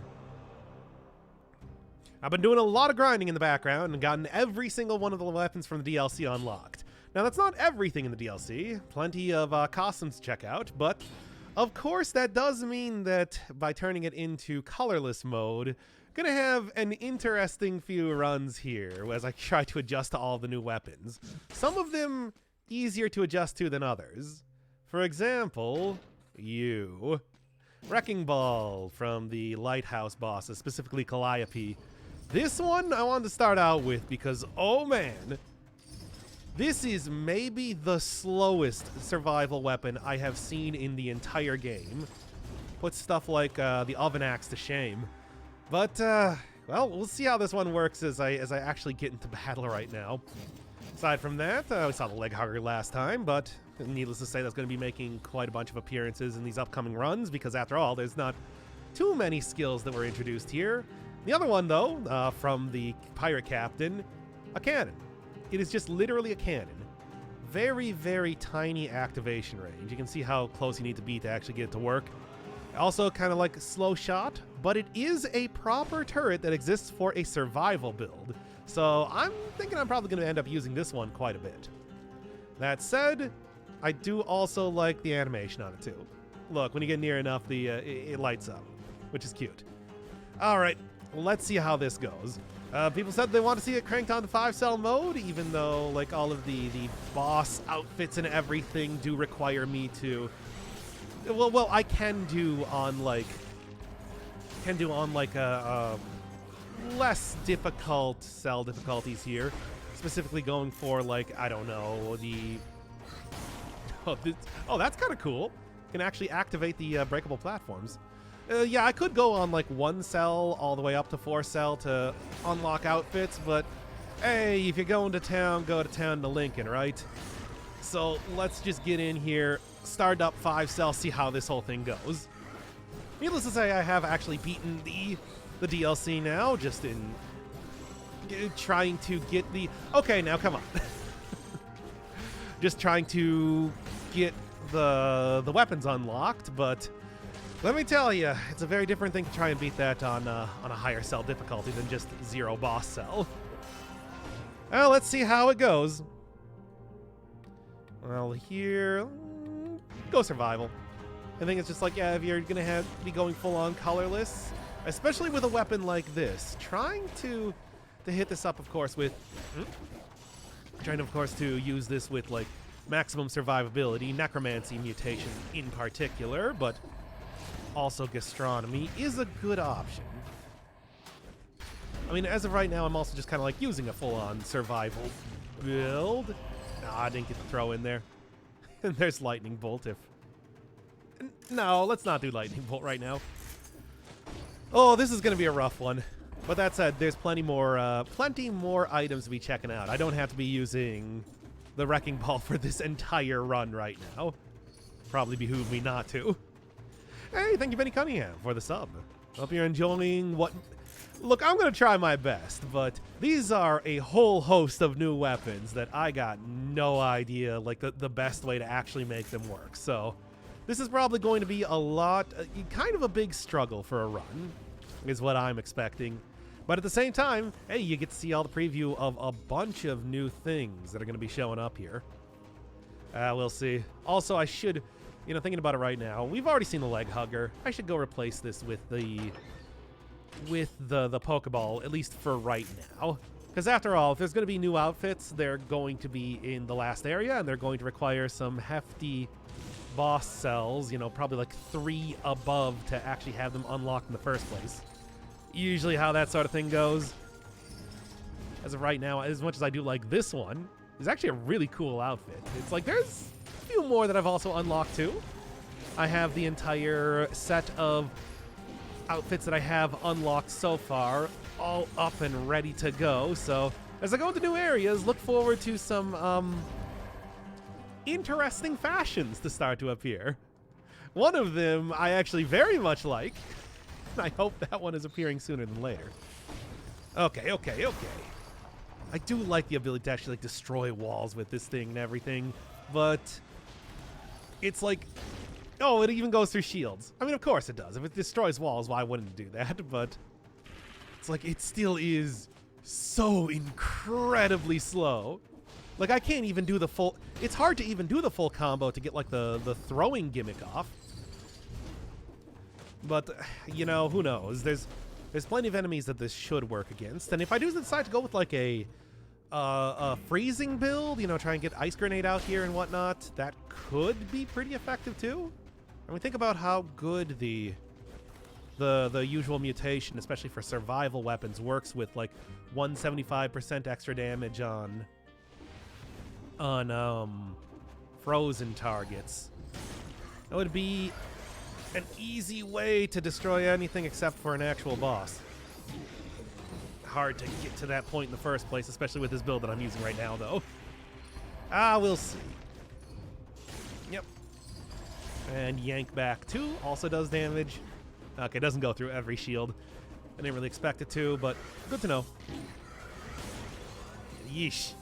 I've been doing a lot of grinding in the background and gotten every single one of the weapons from the DLC unlocked. Now, that's not everything in the DLC. Plenty of costumes to check out, but of course that does mean that by turning it into colorless mode, gonna have an interesting few runs here as I try to adjust to all the new weapons. Some of them easier to adjust to than others. For example... you. Wrecking Ball from the Lighthouse bosses, specifically Calliope. This one I wanted to start out with because, oh man, this is maybe the slowest survival weapon I have seen in the entire game. Puts stuff like the Oven Axe to shame. But, well, we'll see how this one works as I actually get into battle right now. Aside from that, we saw the Leg Hugger last time, but needless to say, that's going to be making quite a bunch of appearances in these upcoming runs, because after all, there's not too many skills that were introduced here. The other one, though, from the Pirate Captain, a cannon. It is just literally a cannon. Very, very tiny activation range. You can see how close you need to be to actually get it to work. Also kind of like a slow shot, but it is a proper turret that exists for a survival build. So I'm thinking I'm probably going to end up using this one quite a bit. That said, I do also like the animation on it too. Look, when you get near enough, it lights up, which is cute. All right, let's see how this goes. People said they want to see it cranked on to 5-cell mode, even though like all of the boss outfits and everything do require me to. Well, I can do on like a less difficult cell difficulties here. Specifically going for, like, I don't know, the... Oh, that's kind of cool. Can actually activate the breakable platforms. Yeah, I could go on, like, 1 cell all the way up to 4 cell to unlock outfits, but hey, if you're going to town, go to town to Lincoln, right? So let's just get in here, start up 5 cell, see how this whole thing goes. Needless to say, I have actually beaten the DLC now, just in trying to get the... Okay, now come on. Just trying to get the weapons unlocked, but let me tell you, it's a very different thing to try and beat that on a higher cell difficulty than just 0 boss cell. Well, let's see how it goes. Well, here... Go survival. I think it's just like, yeah, if you're going to be going full-on colorless, especially with a weapon like this, trying to hit this up, of course, with... Trying, of course, to use this with, like, maximum survivability, necromancy mutation in particular, but also gastronomy is a good option. I mean, as of right now, I'm also just kind of like using a full-on survival build. Nah, I didn't get the throw in there. And there's lightning bolt if... No, let's not do lightning bolt right now. Oh, this is going to be a rough one. But that said, there's plenty more items to be checking out. I don't have to be using the Wrecking Ball for this entire run right now. Probably behoove me not to. Hey, thank you, Benny Cunningham, for the sub. Hope you're enjoying what... Look, I'm going to try my best, but these are a whole host of new weapons that I got no idea, like, the best way to actually make them work. So, this is probably going to be a lot... kind of a big struggle for a run, is what I'm expecting. But at the same time, hey, you get to see all the preview of a bunch of new things that are going to be showing up here. We'll see. Also, I should, thinking about it right now, we've already seen the Leg Hugger. I should go replace this with the Pokeball, at least for right now. Because after all, if there's going to be new outfits, they're going to be in the last area, and they're going to require some hefty boss cells, probably like 3 above to actually have them unlocked in the first place. Usually how that sort of thing goes. As of right now, as much as I do like this one, it's actually a really cool outfit. It's like there's a few more that I've also unlocked too. I have the entire set of outfits that I have unlocked so far all up and ready to go. So as I go into new areas, look forward to some interesting fashions to start to appear. One of them I actually very much like. I hope that one is appearing sooner than later. Okay. I do like the ability to actually, like, destroy walls with this thing and everything, but it's like, oh, it even goes through shields. I mean, of course it does. If it destroys walls, why wouldn't it do that? But it's like, it still is so incredibly slow. Like, I can't even do the full... It's hard to even do the full combo to get, like, the throwing gimmick off. But, who knows? There's plenty of enemies that this should work against. And if I do decide to go with, like, a freezing build, try and get Ice Grenade out here and whatnot, that could be pretty effective, too. I mean, think about how good the usual mutation, especially for survival weapons, works with, like, 175% extra damage on frozen targets. That would be an easy way to destroy anything except for an actual boss. Hard to get to that point in the first place, especially with this build that I'm using right now, though. We'll see. Yep. And Yank Back 2 also does damage. Okay, it doesn't go through every shield. I didn't really expect it to, but good to know. Yeesh.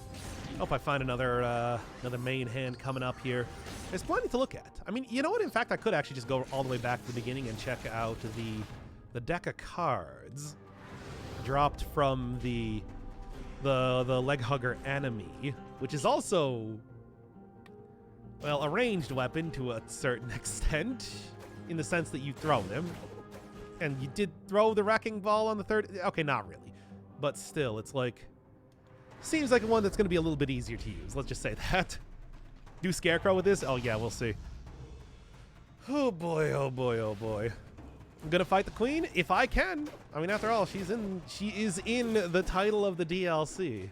Hope I find another main hand coming up here. There's plenty to look at. I mean, you know what? In fact, I could actually just go all the way back to the beginning and check out the deck of cards dropped from the Leg Hugger enemy, which is also, well, a ranged weapon to a certain extent, in the sense that you throw them. And you did throw the Wrecking Ball on the third... Okay, not really. But still, it's like... Seems like one that's going to be a little bit easier to use. Let's just say that. Do Scarecrow with this? Oh, yeah, we'll see. Oh, boy, oh, boy, oh, boy. I'm gonna fight the queen if I can. I mean, after all, she is in the title of the DLC.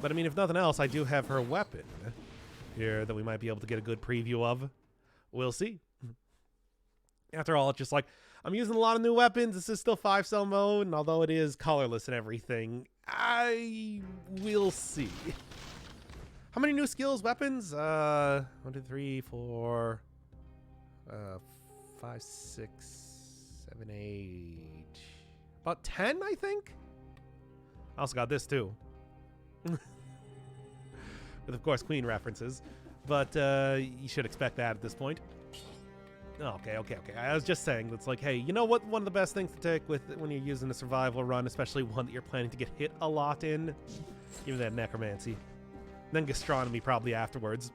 But I mean, if nothing else, I do have her weapon here that we might be able to get a good preview of. We'll see. After all, it's just like, I'm using a lot of new weapons. This is still 5-cell mode, and although it is colorless and everything, I will see. How many new skills, weapons? 1, 2, 3, 4, 5, 6, 7, 8. About 10, I think? I also got this, too. With, of course, Queen references. But you should expect that at this point. Okay. I was just saying, it's like, hey, you know what? One of the best things to take with when you're using a survival run, especially one that you're planning to get hit a lot in, give me that necromancy. Then gastronomy probably afterwards.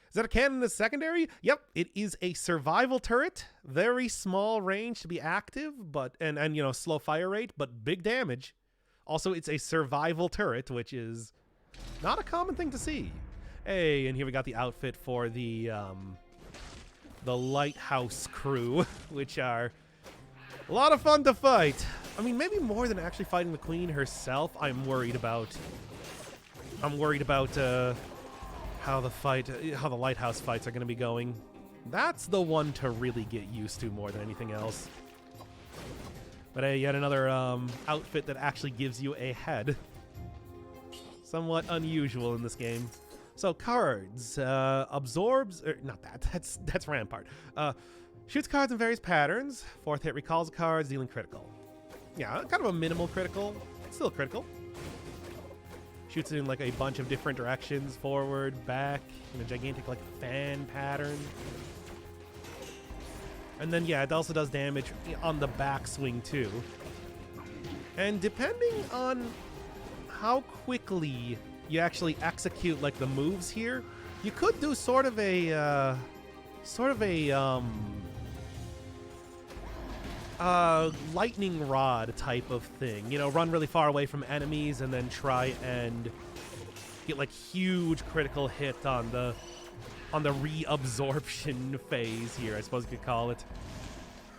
Is that a cannon as secondary? Yep, it is a survival turret. Very small range to be active, but and you know, slow fire rate, but big damage. Also, it's a survival turret, which is not a common thing to see. Hey, and here we got the outfit for the lighthouse crew, which are a lot of fun to fight. I mean, maybe more than actually fighting the queen herself. I'm worried about how the lighthouse fights are going to be going. That's the one to really get used to more than anything else. But yet another outfit that actually gives you a head. Somewhat unusual in this game. So cards, absorbs, not that, that's Rampart. Shoots cards in various patterns. 4th hit recalls cards, dealing critical. Yeah, kind of a minimal critical, still critical. Shoots it in like a bunch of different directions, forward, back, in a gigantic like fan pattern. And then yeah, it also does damage on the backswing too. And depending on how quickly you actually execute like the moves here, you could do sort of a lightning rod type of thing. You know, run really far away from enemies and then try and get like huge critical hit on the reabsorption phase here, I suppose you could call it.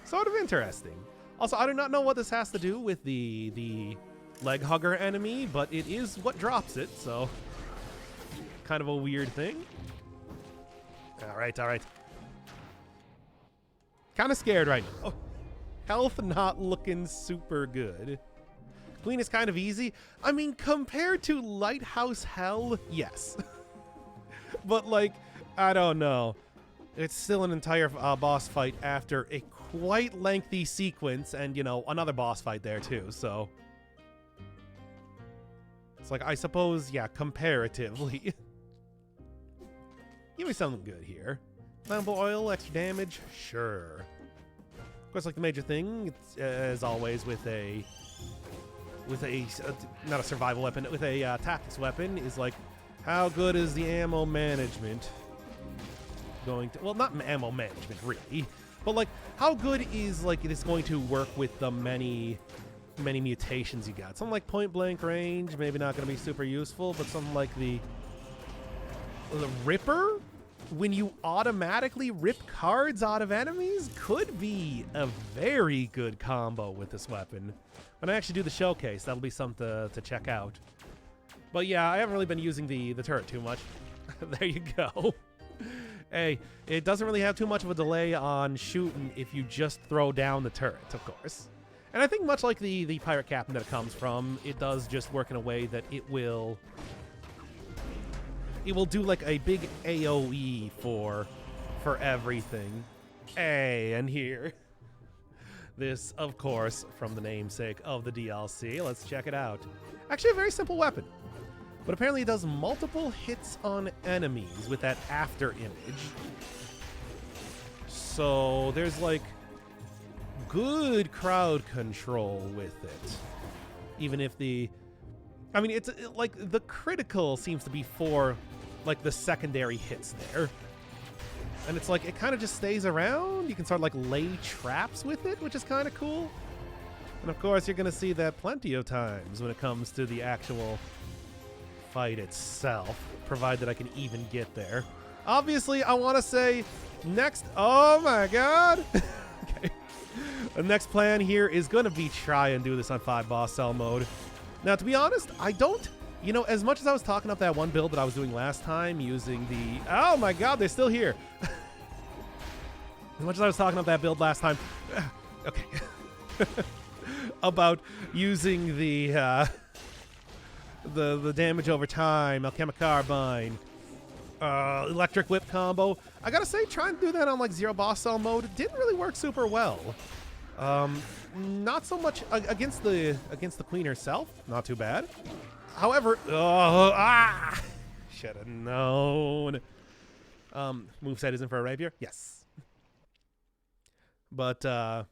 Sort of interesting. Also, I do not know what this has to do with the leg hugger enemy, but it is what drops it, so kind of a weird thing. All right. Kind of scared right now. Oh, health not looking super good. Queen is kind of easy. I mean, compared to Lighthouse Hell, yes. But like, I don't know. It's still an entire boss fight after a quite lengthy sequence, and you know, another boss fight there too, so it's like, I suppose, yeah, comparatively. Give me something good here. Flammable oil, extra damage, sure. Of course, like the major thing, it's, as always, with a not a survival weapon, with a tactics weapon, is like, how good is the ammo management going to? Well, not ammo management really, but like, how good is like it is going to work with the many mutations you got? Something like point blank range, maybe not going to be super useful, but something like the Ripper, when you automatically rip cards out of enemies, could be a very good combo with this weapon. When I actually do the showcase, that'll be something to check out. But yeah, I haven't really been using the turret too much. There you go. Hey, it doesn't really have too much of a delay on shooting if you just throw down the turret, of course. And I think much like the pirate captain that it comes from, it does just work in a way that it will do like a big AoE for everything. Hey, and here. This, of course, from the namesake of the DLC. Let's check it out. Actually, a very simple weapon. But apparently it does multiple hits on enemies with that after image. So there's like good crowd control with it. Even if I mean, it's like the critical seems to be for like the secondary hits there. And it's like, it kind of just stays around. You can sort of like lay traps with it, which is kind of cool. And of course, you're going to see that plenty of times when it comes to the actual fight itself, provided I can even get there. Obviously, I want to say next. Oh my god. Okay. The next plan here is going to be try and do this on 5 boss cell mode. Now, to be honest, I don't... You know, as much as I was talking up that one build that I was doing last time using the... Oh my god, they're still here. As much as I was talking up that build last time... Okay. About using the damage over time, Alchemic Carbine, Electric Whip combo. I gotta say, trying to do that on like 0 boss cell mode didn't really work super well. Not so much against the queen herself. Not too bad. However, should have known. Moveset isn't for a rapier? Yes. But, what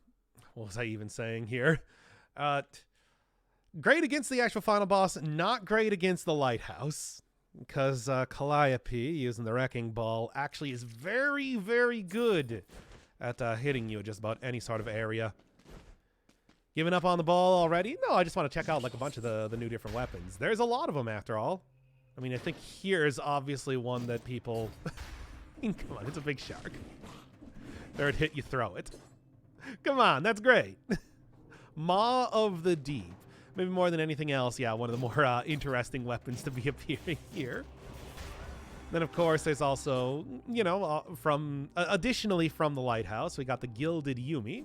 was I even saying here? Great against the actual final boss, not great against the lighthouse. Because Calliope, using the Wrecking Ball, actually is very, very good at hitting you at just about any sort of area. Giving up on the ball already? No, I just want to check out like a bunch of the new different weapons. There's a lot of them after all. I mean, I think here's obviously one that people... I mean, come on, it's a big shark. Third hit, you throw it. Come on, that's great. Maw of the Deep. Maybe more than anything else, yeah, one of the more interesting weapons to be appearing here. Then, of course, there's also, you know, additionally from the lighthouse, we got the Gilded Yumi.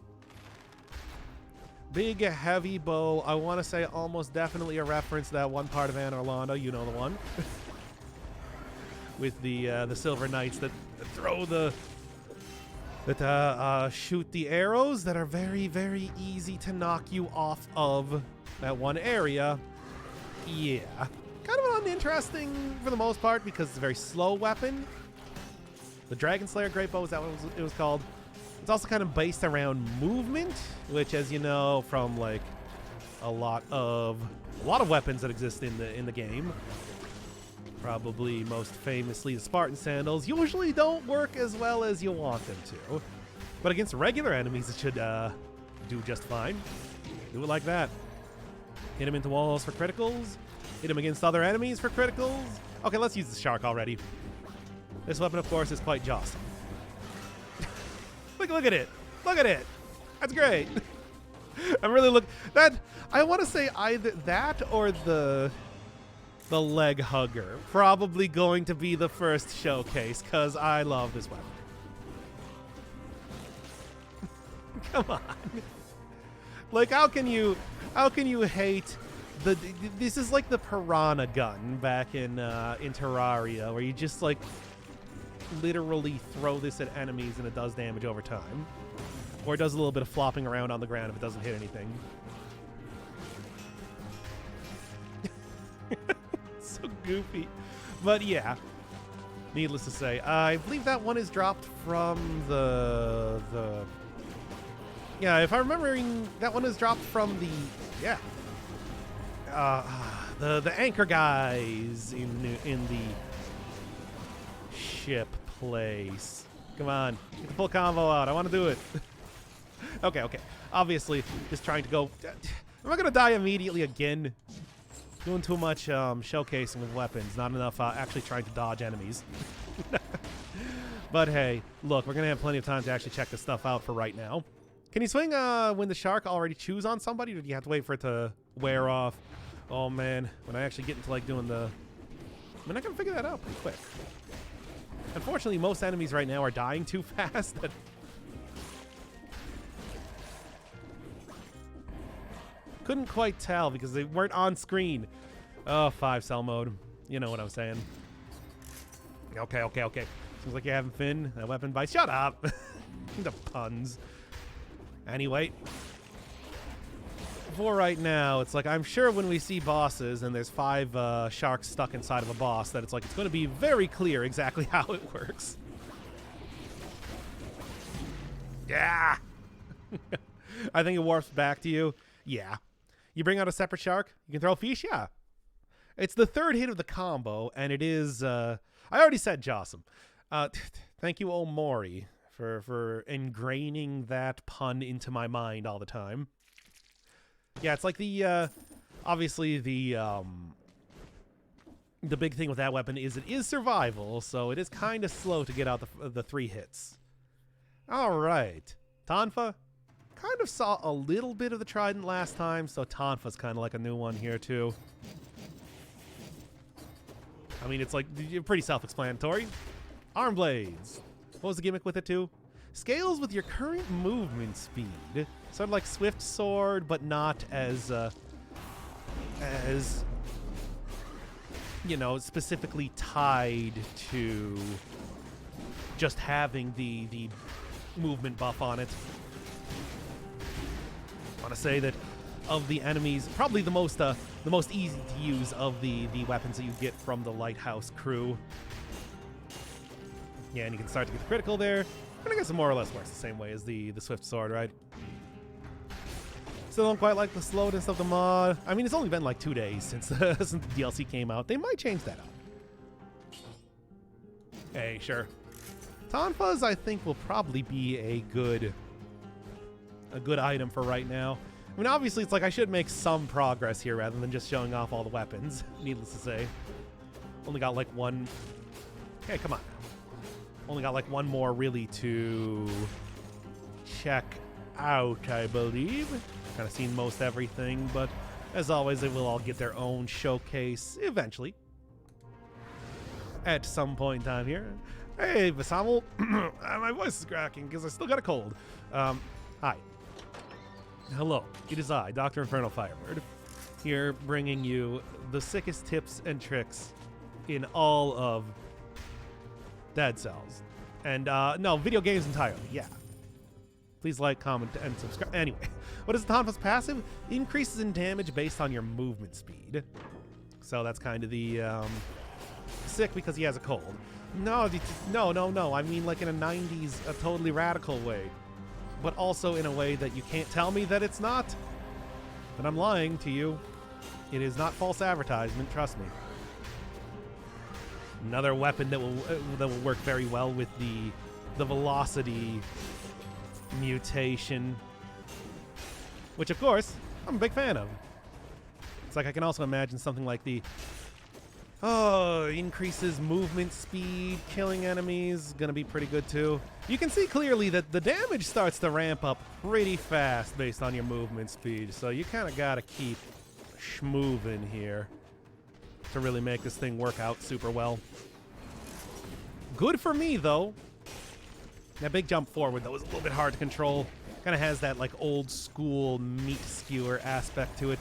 Big, heavy bow. I want to say almost definitely a reference to that one part of Anor Londo. You know the one. With the Silver Knights that throw the... That shoot the arrows that are very, very easy to knock you off of that one area. Yeah. Kind of uninteresting for the most part because it's a very slow weapon. The Dragon Slayer Great Bow, is that what it was called? It's also kind of based around movement, which, as you know from like a lot of weapons that exist in the game, probably most famously the Spartan Sandals, usually don't work as well as you want them to. But against regular enemies, it should do just fine. Do it like that. Hit him into walls for criticals. Hit him against other enemies for criticals. Okay, let's use the shark already. This weapon, of course, is quite jostling. Look at it. Look at it. That's great. I'm really I want to say either that or the leg hugger. Probably going to be the first showcase because I love this weapon. Come on. Like, how can you hate this is like the piranha gun back in Terraria, where you just like literally throw this at enemies and it does damage over time. Or it does a little bit of flopping around on the ground if it doesn't hit anything. So goofy. But yeah, needless to say, I believe that one is dropped from the yeah, if I'm remembering, that one is dropped from the the anchor guys in the ship place. Come on, get the full combo out. I want to do it. Okay. Obviously, just trying to go. I'm not gonna die immediately again. Doing too much showcasing with weapons, not enough actually trying to dodge enemies. But hey, look, we're gonna have plenty of time to actually check this stuff out for right now. Can you swing when the shark already chews on somebody, or do you have to wait for it to wear off? Oh man, when I actually get into like doing the... I mean, I can figure that out pretty quick. Unfortunately, most enemies right now are dying too fast. Couldn't quite tell because they weren't on screen. Oh, 5 cell mode. You know what I'm saying. Okay. Seems like you're having fun. That weapon bites. Shut up. The puns. Anyway. For right now, it's like I'm sure when we see bosses and there's 5 sharks stuck inside of a boss that it's like it's going to be very clear exactly how it works. Yeah. I think it warps back to you. Yeah. You bring out a separate shark, you can throw fish, yeah. It's the 3rd hit of the combo, and it is, I already said Jossum. Thank you, Omori, for ingraining that pun into my mind all the time. Yeah, it's like the, obviously the big thing with that weapon is it is survival, so it is kind of slow to get out the 3 hits. All right. Tonfa, Kind of saw a little bit of the Trident last time, so Tonfa's kind of like a new one here too. I mean, it's like pretty self-explanatory. Arm blades. What was the gimmick with it too? Scales with your current movement speed. Sort of like Swift Sword, but not as you know, specifically tied to just having the movement buff on it. I want to say that of the enemies, probably the most easy to use of the weapons that you get from the Lighthouse crew. Yeah, and you can start to get the critical there. And I guess it more or less works the same way as the Swift Sword, right? Still don't quite like the slowness of the mod. I mean, it's only been like 2 days since since the DLC came out. They might change that up. Hey, sure. Tonfas, I think, will probably be a good item for right now. I mean, obviously, it's like I should make some progress here rather than just showing off all the weapons, needless to say. Only got like one... Hey, come on now. Only got like one more really to check out, I believe. Kind of seen most everything, but as always, they will all get their own showcase eventually. At some point in time here. Hey, Vasamel. My voice is cracking because I still got a cold. Hi. Hello. It is I, Dr. Infernal Firebird, here bringing you the sickest tips and tricks in all of Dead Cells. And, no, video games entirely, yeah. Please like, comment, and subscribe. Anyway, what is the Tonfa's passive? Increases in damage based on your movement speed. So that's kind of the, sick because he has a cold. No, no. I mean, like in a 90s, a totally radical way. But also in a way that you can't tell me that it's not. But I'm lying to you. It is not false advertisement, trust me. Another weapon that will work very well with the velocity mutation, which of course I'm a big fan of. It's like I can also imagine something like the increases movement speed, killing enemies, gonna be pretty good too. You can see clearly that the damage starts to ramp up pretty fast based on your movement speed, so you kind of gotta keep schmoving here to really make this thing work out super well. Good for me though. That big jump forward though was a little bit hard to control. Kind of has that like old school meat skewer aspect to it.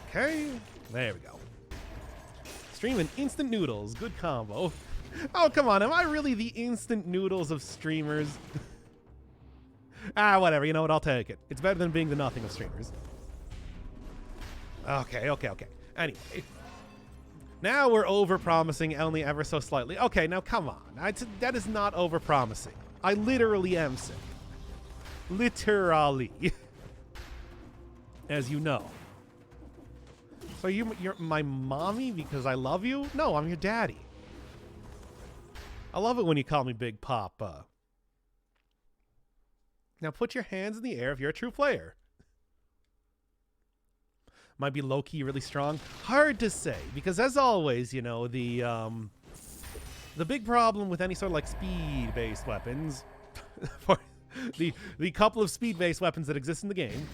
Okay, there we go. Streaming instant noodles, good combo. Oh, come on, am I really the instant noodles of streamers? Whatever, you know what, I'll take it. It's better than being the nothing of streamers. Okay. Anyway. Now we're over-promising only ever so slightly. Okay, now come on. That is not over-promising. I literally am sick. Literally. As you know. So you're my mommy because I love you? No, I'm your daddy. I love it when you call me Big Papa. Now put your hands in the air if you're a true player. Might be low-key really strong. Hard to say, because as always, you know, the big problem with any sort of like speed-based weapons, for the couple of speed-based weapons that exist in the game,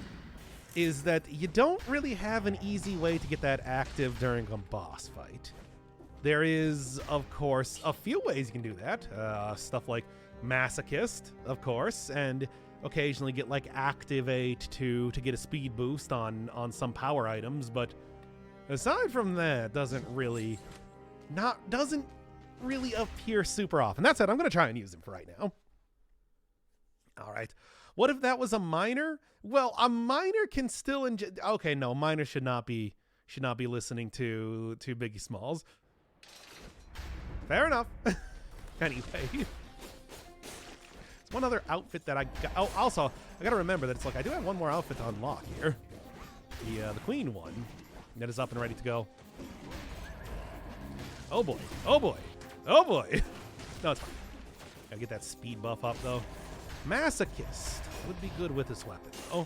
is that you don't really have an easy way to get that active during a boss fight. There is, of course, a few ways you can do that. Stuff like Masochist, of course, and occasionally get like Activate to get a speed boost on some power items, but aside from that, doesn't really appear super often. That said, I'm gonna try and use him for right now. All right. What if that was a miner? Well, a miner can still okay, no, miner should not be listening to Biggie Smalls. Fair enough. Anyway. It's one other outfit that I got. Oh, also, I gotta remember that it's like I do have one more outfit to unlock here. The Queen one. That is up and ready to go. Oh boy. Oh boy. Oh boy. No, it's fine. Gotta get that speed buff up though. Masochist would be good with this weapon. Oh.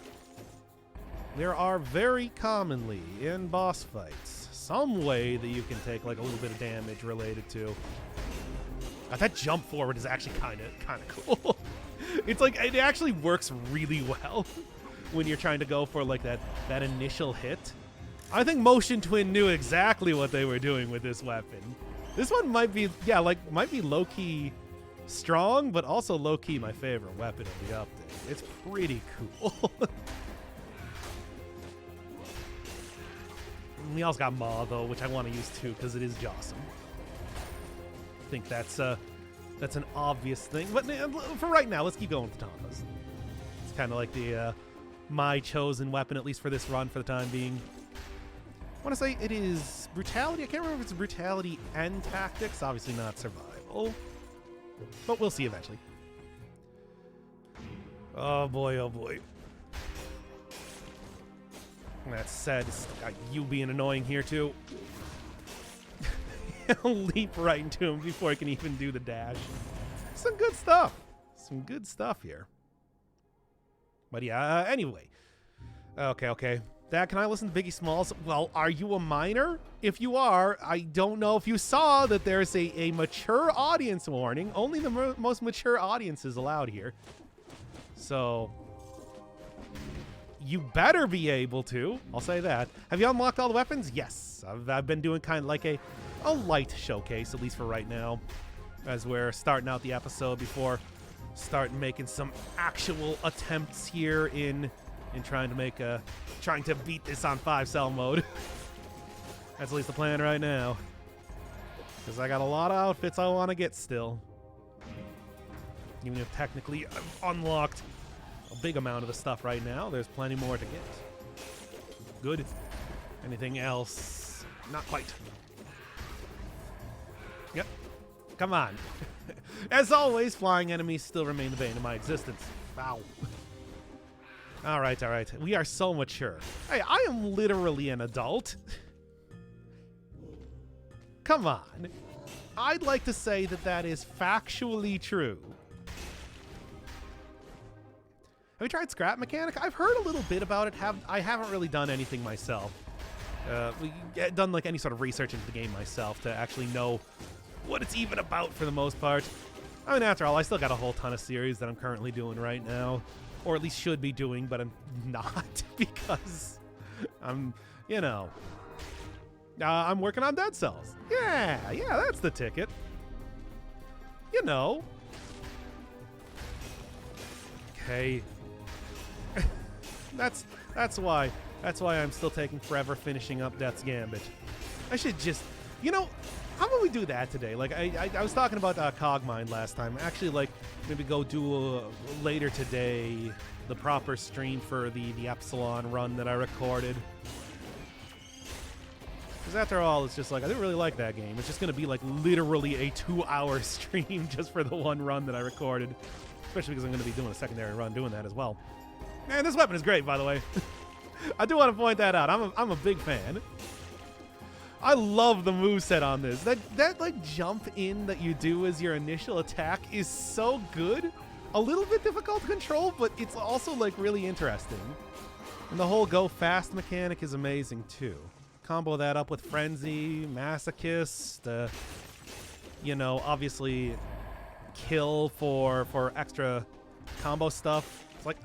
There are very commonly in boss fights some way that you can take like a little bit of damage related to. That jump forward is actually kind of cool. It's like it actually works really well when you're trying to go for like that initial hit. I think Motion Twin knew exactly what they were doing with this weapon. This one might be, yeah, like might be low-key strong, but also low-key my favorite weapon of the update. It's pretty cool. We also got Maw though, which I want to use too because it is Jawsome. I think that's an obvious thing, but for right now, let's keep going with the Tonfas. It's kind of like the my chosen weapon, at least for this run, for the time being. I want to say it is Brutality. I can't remember if it's Brutality and Tactics. Obviously not Survival, but we'll see eventually. Oh boy, oh boy. That said, it's got you being annoying here too. He'll leap right into him before I can even do the dash. Some good stuff. Some good stuff here. But yeah, anyway. Okay. Dad, can I listen to Biggie Smalls? Well, are you a minor? If you are, I don't know if you saw that there's a mature audience warning. Only the most mature audience is allowed here. So you better be able to. I'll say that. Have you unlocked all the weapons? Yes. I've been doing kind of like a light showcase, at least for right now, as we're starting out the episode before starting making some actual attempts here in trying to beat this on 5-cell mode. That's at least the plan right now, because I got a lot of outfits I want to get still, even if technically I've unlocked a big amount of the stuff right now. There's plenty more to get. Good. Anything else? Not quite. Yep. Come on. As always, flying enemies still remain the bane of my existence. Wow. All right. We are so mature. Hey, I am literally an adult. Come on. I'd like to say that is factually true. Have you tried Scrap Mechanic? I've heard a little bit about it. I haven't really done anything myself. Done like any sort of research into the game myself to actually know what it's even about for the most part. I mean, after all, I still got a whole ton of series that I'm currently doing right now, or at least should be doing, but I'm not because I'm working on Dead Cells. Yeah, that's the ticket. You know. Okay. That's why I'm still taking forever finishing up Death's Gambit. I should just, how about we do that today? Like I was talking about Cogmind last time. Actually, like maybe go do later today the proper stream for the Epsilon run that I recorded. Because after all, it's just like I didn't really like that game. It's just gonna be like literally a 2-hour stream just for the one run that I recorded. Especially because I'm gonna be doing a secondary run doing that as well. Man, this weapon is great, by the way. I do want to point that out. I'm a big fan. I love the moveset on this. That like jump in that you do as your initial attack is so good. A little bit difficult to control, but it's also like really interesting. And the whole go fast mechanic is amazing too. Combo that up with Frenzy, Masochist, obviously kill for extra combo stuff. It's like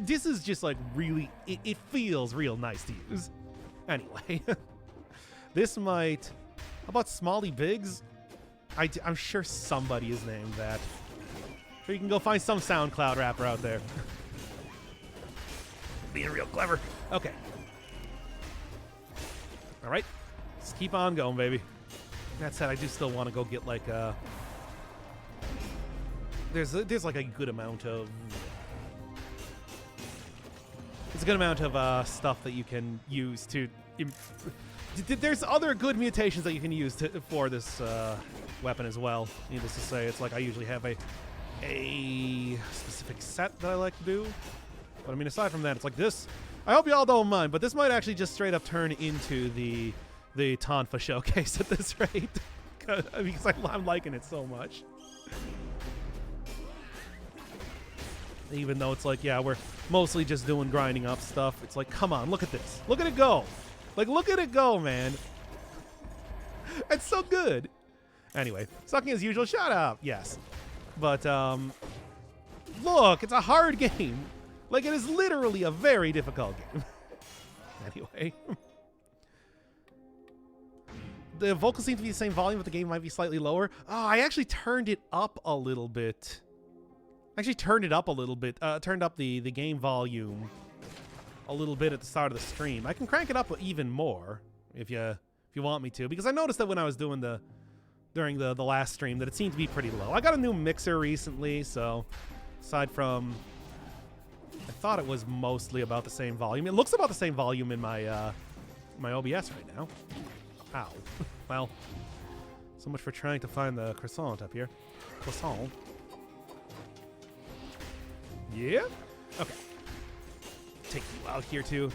this is just like really, it feels real nice to use. Anyway, this might, how about Smalley Biggs? I'm sure somebody is named that. Sure, you can go find some SoundCloud rapper out there. Being real clever. Okay. All right, let's keep on going, baby. That said, I do still want to go get like there's like a good amount of stuff that you can use to. There's other good mutations that you can use for this weapon as well. Needless to say, it's like I usually have a specific set that I like to do. But I mean, aside from that, it's like this. I hope y'all don't mind, but this might actually just straight up turn into the Tonfa showcase at this rate. Because I'm liking it so much. Even though it's like, yeah, we're mostly just doing grinding up stuff. It's like, come on, look at this. Look at it go. Like, look at it go, man. It's so good. Anyway, sucking as usual. Shout out. Yes. But, Look, it's a hard game. Like, it is literally a very difficult game. Anyway. The vocals seem to be the same volume, but the game might be slightly lower. Oh, I actually turned it up a little bit. Turned up the game volume a little bit at the start of the stream. I can crank it up even more if you want me to, because I noticed that when I was doing during the last stream that it seemed to be pretty low. I got a new mixer recently, so aside from, I thought it was mostly about the same volume. It looks about the same volume in my my OBS right now. Ow. Well, so much for trying to find the croissant up here. Croissant. Yeah? Okay. Take you out here, too.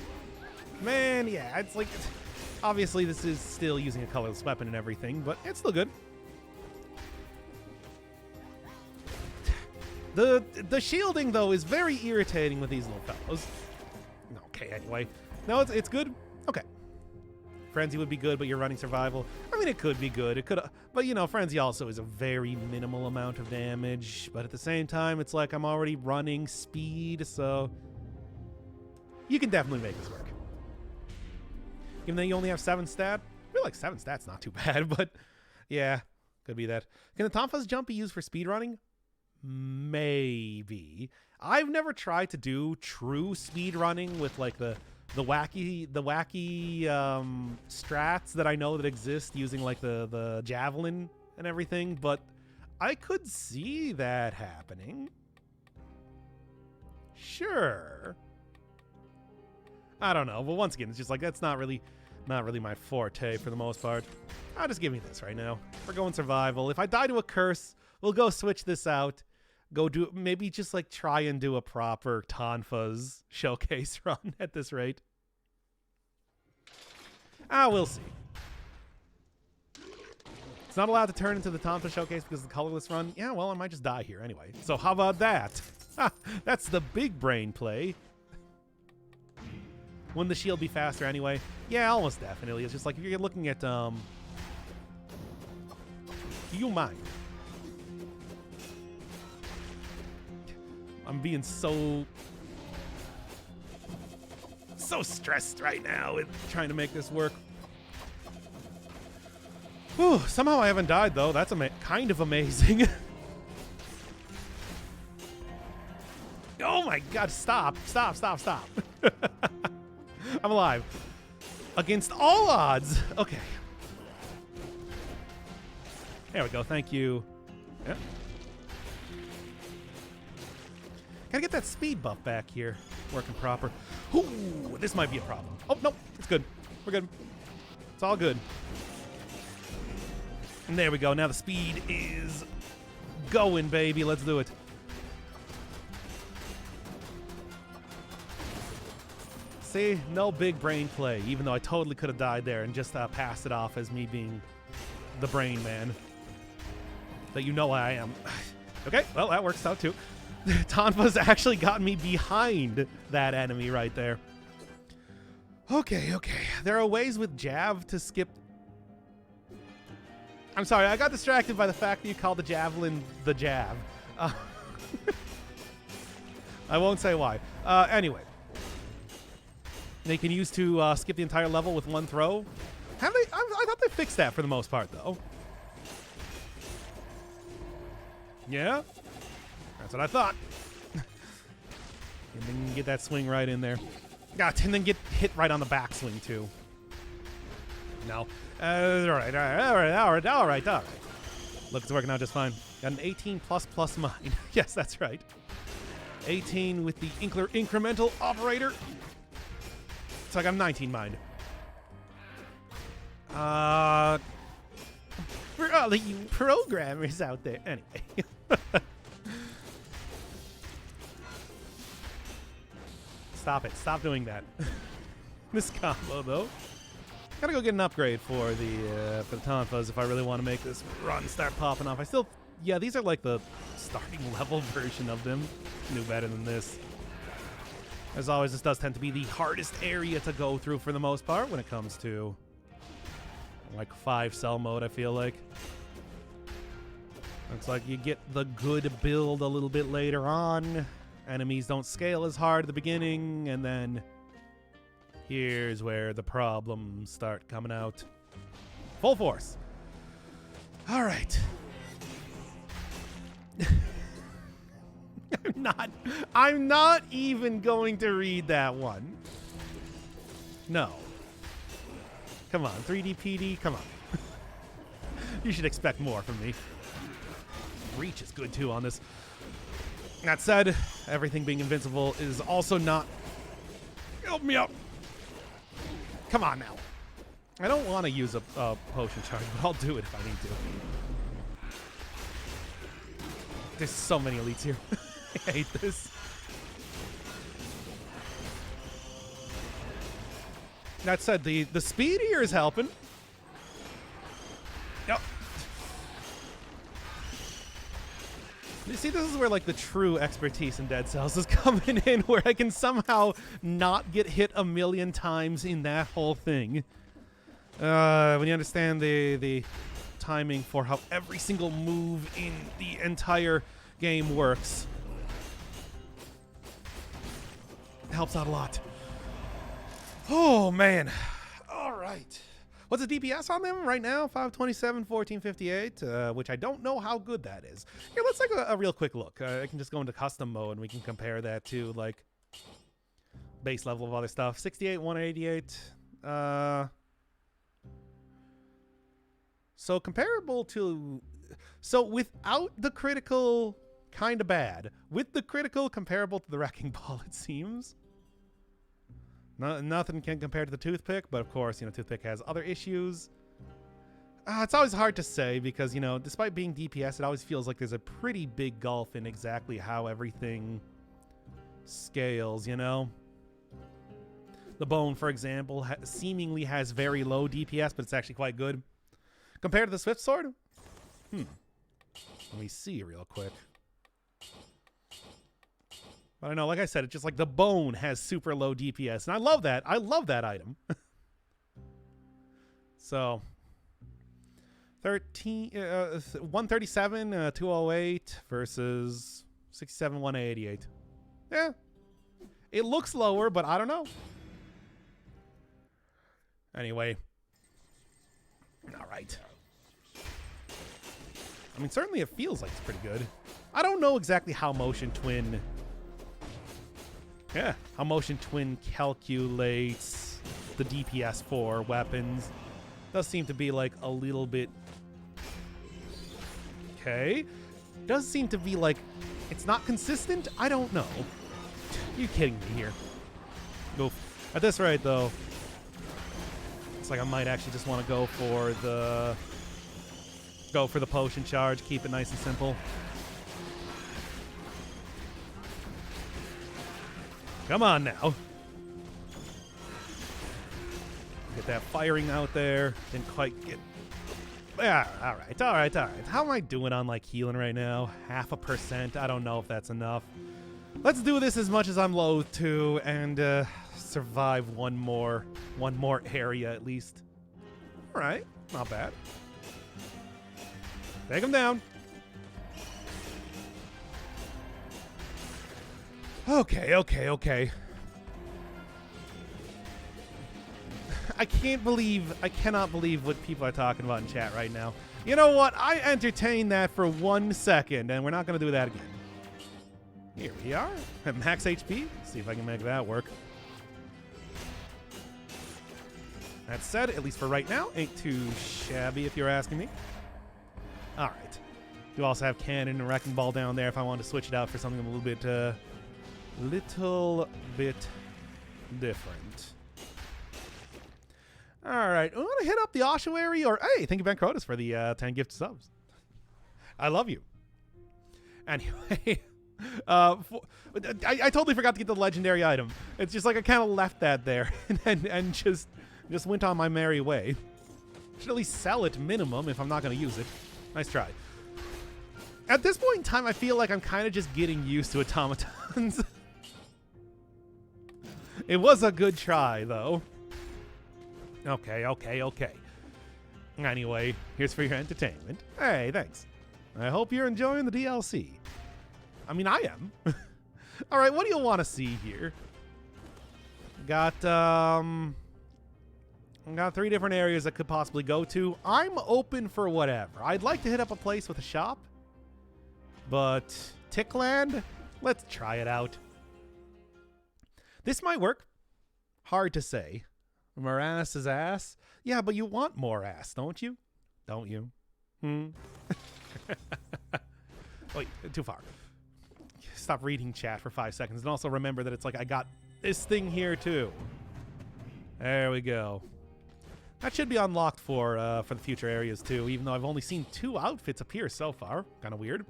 Man, yeah, it's like... obviously, this is still using a colorless weapon and everything, but it's still good. The shielding, though, is very irritating with these little fellows. Okay, anyway. No, it's good. Okay. Frenzy would be good, but you're running survival. I mean, it could be good. It could, but you know, Frenzy also is a very minimal amount of damage. But at the same time, it's like I'm already running speed, so you can definitely make this work. Even though you only have 7 stat, I feel like 7 stat's not too bad. But yeah, could be that. Can the Tonfa's jump be used for speed running? Maybe. I've never tried to do true speed running with like the wacky strats that I know that exist using like the javelin and everything, but I could see that happening. Sure. I don't know. Well, once again, it's just like that's not really my forte for the most part. I'll just give me this right now. We're going survival. If I die to a curse, we'll go switch this out. Go do maybe just like try and do a proper Tonfa's showcase run at this rate. We'll see. It's not allowed to turn into the Tonfa showcase because of the colorless run. Yeah, well, I might just die here anyway. So how about that? That's the big brain play. Wouldn't the shield be faster anyway? Yeah, almost definitely. It's just like if you're looking at do you mind? I'm being so stressed right now with trying to make this work. Whew, somehow I haven't died, though. That's kind of amazing. Oh my god, stop. I'm alive. Against all odds. Okay. There we go, thank you. Yeah. Gotta get that speed buff back here. Working proper. Ooh, this might be a problem. Oh, no, it's good. We're good. It's all good. And there we go. Now the speed is going, baby. Let's do it. See? No big brain play, even though I totally could have died there and just passed it off as me being the brain man. That you know I am. Okay, well, that works out too. Tonfa's actually got me behind that enemy right there. Okay. There are ways with Jav to skip. I'm sorry, I got distracted by the fact that you called the javelin the Jav. I won't say why. Anyway. They can use to skip the entire level with one throw. Have they? I thought they fixed that for the most part, though. Yeah? That's what I thought. And then get that swing right in there. God, and then get hit right on the backswing, too. No. All right. Look, it's working out just fine. Got an 18 plus mine. Yes, that's right. 18 with the incremental operator. It's like I'm 19 mind. For all of you programmers out there. Anyway. Stop it. Stop doing that. This combo, though. Gotta go get an upgrade for the Tonfas if I really want to make this run start popping off. Yeah, these are like the starting level version of them. Knew better than this. As always, this does tend to be the hardest area to go through for the most part when it comes to like 5 cell mode, I feel like. Looks like you get the good build a little bit later on. Enemies don't scale as hard at the beginning, and then here's where the problems start coming out. Full force. All right. I'm not even going to read that one. No. Come on, 3D PD, come on. You should expect more from me. Reach is good too on this. That said, everything being invincible is also not... Help me out. Come on now. I don't want to use a potion charge, but I'll do it if I need to. There's so many elites here. I hate this. That said, the speed here is helping. Yep. You see, this is where like the true expertise in Dead Cells is coming in, where I can somehow not get hit a million times in that whole thing. When you understand the timing for how every single move in the entire game works, it helps out a lot. Oh man! All right. What's the DPS on them right now? 527, 1458, which I don't know how good that is. Here, let's take a real quick look. I can just go into custom mode and we can compare that to like base level of other stuff. 68, 188. So comparable to... So without the critical, kind of bad. With the critical, comparable to the Wrecking Ball, it seems. Nothing can compare to the Toothpick, but of course, you know, Toothpick has other issues. It's always hard to say because, you know, despite being DPS, it always feels like there's a pretty big gulf in exactly how everything scales, you know? The Bone, for example, seemingly has very low DPS, but it's actually quite good. Compared to the Swift Sword? Let me see real quick. But I know, like I said, it's just like the Bone has super low DPS, and I love that. I love that item. So, 137, 208 versus 67, 188. Yeah, it looks lower, but I don't know. Anyway, all right. I mean, certainly it feels like it's pretty good. I don't know exactly how Motion Twin... Yeah, how Motion Twin calculates the DPS for weapons. Does seem to be like a little bit... Okay. Does seem to be like... It's not consistent? I don't know. You kidding me here? Go. At this rate, though, looks like I might actually just want to go for the... Go for the potion charge. Keep it nice and simple. Come on now. Get that firing out there. Didn't quite get... Yeah, all right. How am I doing on, like, healing right now? 0.5%. I don't know if that's enough. Let's do this as much as I'm loath to and survive one more area at least. All right. Not bad. Take him down. Okay. I cannot believe what people are talking about in chat right now. You know what? I entertained that for 1 second, and we're not going to do that again. Here we are at max HP. Let's see if I can make that work. That said, at least for right now, ain't too shabby if you're asking me. All right. Do also have Cannon and Wrecking Ball down there if I want to switch it out for something a little bit different. All right, I want to hit up the ossuary, or hey, thank you, Ben Crotus, for the 10 gift subs. I love you. Anyway, I totally forgot to get the legendary item. It's just like I kind of left that there and just went on my merry way. Should at least sell it minimum if I'm not going to use it. Nice try. At this point in time, I feel like I'm kind of just getting used to automatons. It was a good try, though. Okay. Anyway, here's for your entertainment. Hey, thanks. I hope you're enjoying the DLC. I mean, I am. All right, what do you want to see here? Got 3 different areas I could possibly go to. I'm open for whatever. I'd like to hit up a place with a shop, but Tickland, let's try it out. This might work. Hard to say. Morass is ass. Yeah, but you want more ass, don't you? Don't you? Wait, too far. Stop reading chat for 5 seconds, and also remember that it's like I got this thing here too. There we go. That should be unlocked for the future areas too, even though I've only seen 2 outfits appear so far. Kind of weird.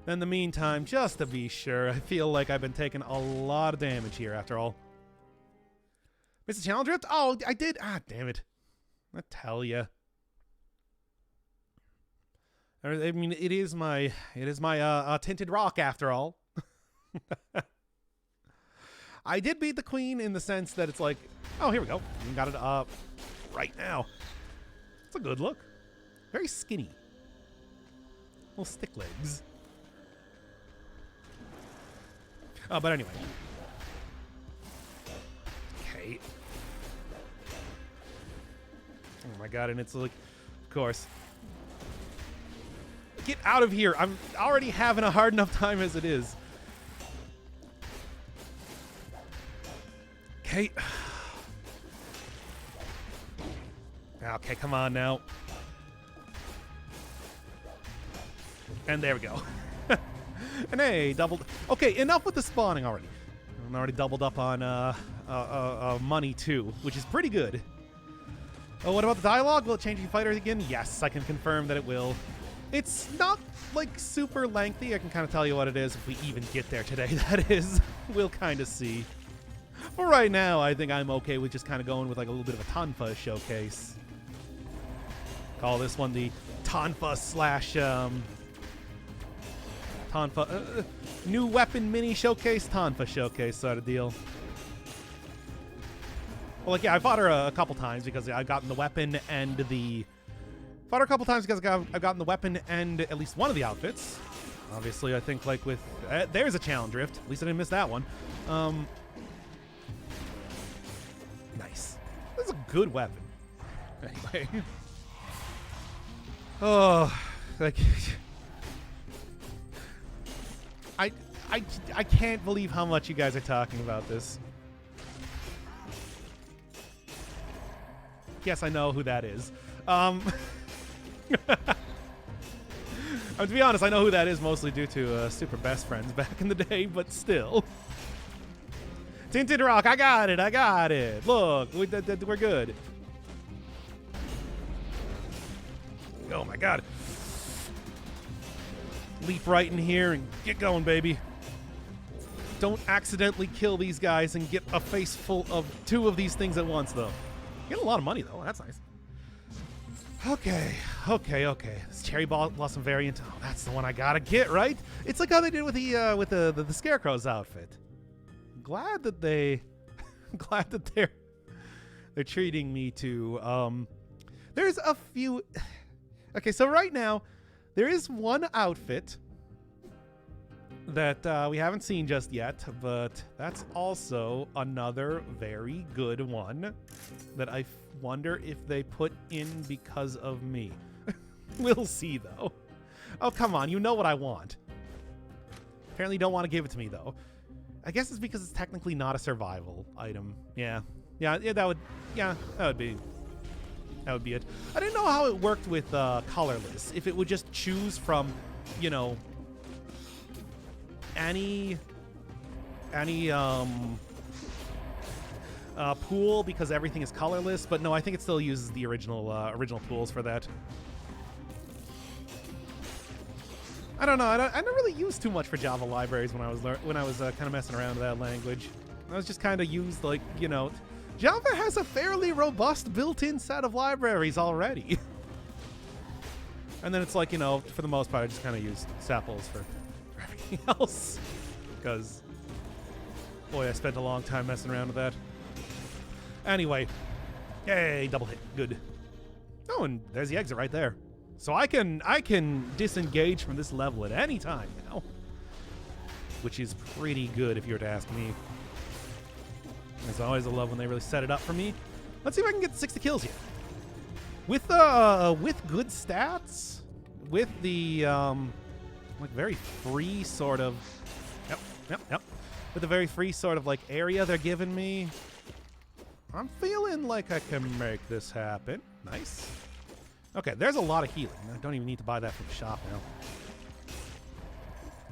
In the meantime, just to be sure, I feel like I've been taking a lot of damage here after all. Mr. Challenge Rift? Oh, I did. Ah, damn it. I tell ya. I mean, it is my tinted rock after all. I did beat the queen in the sense that it's like, oh, here we go. We got it up right now. It's a good look. Very skinny. Little stick legs. But anyway. Okay. Oh my god, and it's like, of course. Get out of here. I'm already having a hard enough time as it is. Okay. Okay, come on now. And there we go. And hey, doubled. Okay, enough with the spawning already. I'm already doubled up on money too, which is pretty good. Oh, what about the dialogue? Will it change your fighter again? Yes, I can confirm that it will. It's not, like, super lengthy. I can kind of tell you what it is if we even get there today, that is. We'll kind of see. For right now, I think I'm okay with just kind of going with, like, a little bit of a Tonfa showcase. Call this one the Tonfa slash, Tonfa, new weapon mini showcase, Tonfa showcase sort of deal. Well, like, yeah, I fought her a couple times because I've gotten the weapon and the... Fought her a couple times because I've gotten the weapon and at least one of the outfits. Obviously, I think, like, with... there's a challenge rift. At least I didn't miss that one. Nice. This is a good weapon. Anyway. Oh, like... I can't believe how much you guys are talking about this. Yes, I know who that is. To be honest, I know who that is mostly due to Super Best Friends back in the day, but still. Tinted Rock, I got it. Look, we're good. Oh my god. Leap right in here and get going, baby. Don't accidentally kill these guys and get a face full of 2 of these things at once, though. Get a lot of money, though. That's nice. Okay. This Cherry Blossom variant. Oh, that's the one I gotta get, right? It's like how they did with the Scarecrow's outfit. Glad that they're treating me to. There's a few. Okay, so right now there is one outfit that we haven't seen just yet, but that's also another very good one that I wonder if they put in because of me. We'll see, though. Oh, come on. You know what I want. Apparently you don't want to give it to me, though. I guess it's because it's technically not a survival item. Yeah, that would be it. I didn't know how it worked with colorless. If it would just choose from, you know, any pool because everything is colorless, but no, I think it still uses the original pools for that. I don't know. I never really used too much for Java libraries when I was kind of messing around with that language. I was just kind of used, like, you know, Java has a fairly robust built-in set of libraries already. And then it's like, you know, for the most part, I just kind of used samples for everything else. Because, boy, I spent a long time messing around with that. Anyway. Yay, double hit. Good. Oh, and there's the exit right there. So I can disengage from this level at any time now, which is pretty good if you were to ask me. As always, I love when they really set it up for me. Let's see if I can get 60 kills here. With good stats, with the like very free sort of yep. With the very free sort of like area they're giving me, I'm feeling like I can make this happen. Nice. Okay, there's a lot of healing. I don't even need to buy that from the shop now.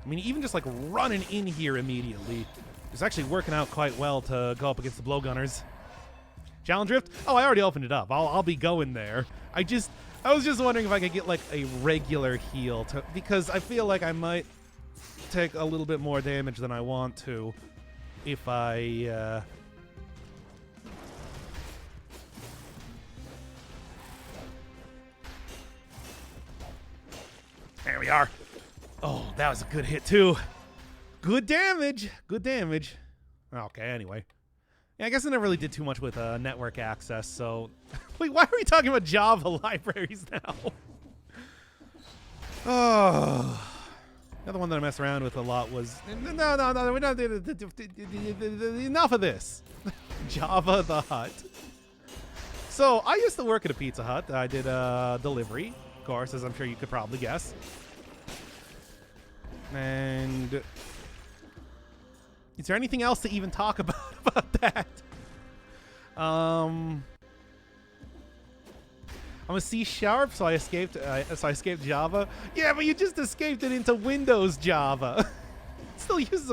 I mean, even just like running in here immediately is actually working out quite well to go up against the blowgunners. Challenge Rift? Oh, I already opened it up. I'll be going there. I was just wondering if I could get like a regular heal because I feel like I might take a little bit more damage than I want to if I There we are. Oh, that was a good hit too. Good damage. Good damage. Okay, anyway. Yeah, I guess I never really did too much with network access, so... Wait, why are we talking about Java libraries now? Oh. The other one that I messed around with a lot was... No, we're not... Enough of this. Java the Hutt. So, I used to work at a Pizza Hut. I did delivery, of course, as I'm sure you could probably guess. And... Is there anything else to even talk about that? I'm a C#, so I escaped Java. Yeah, but you just escaped it into Windows Java. It still uses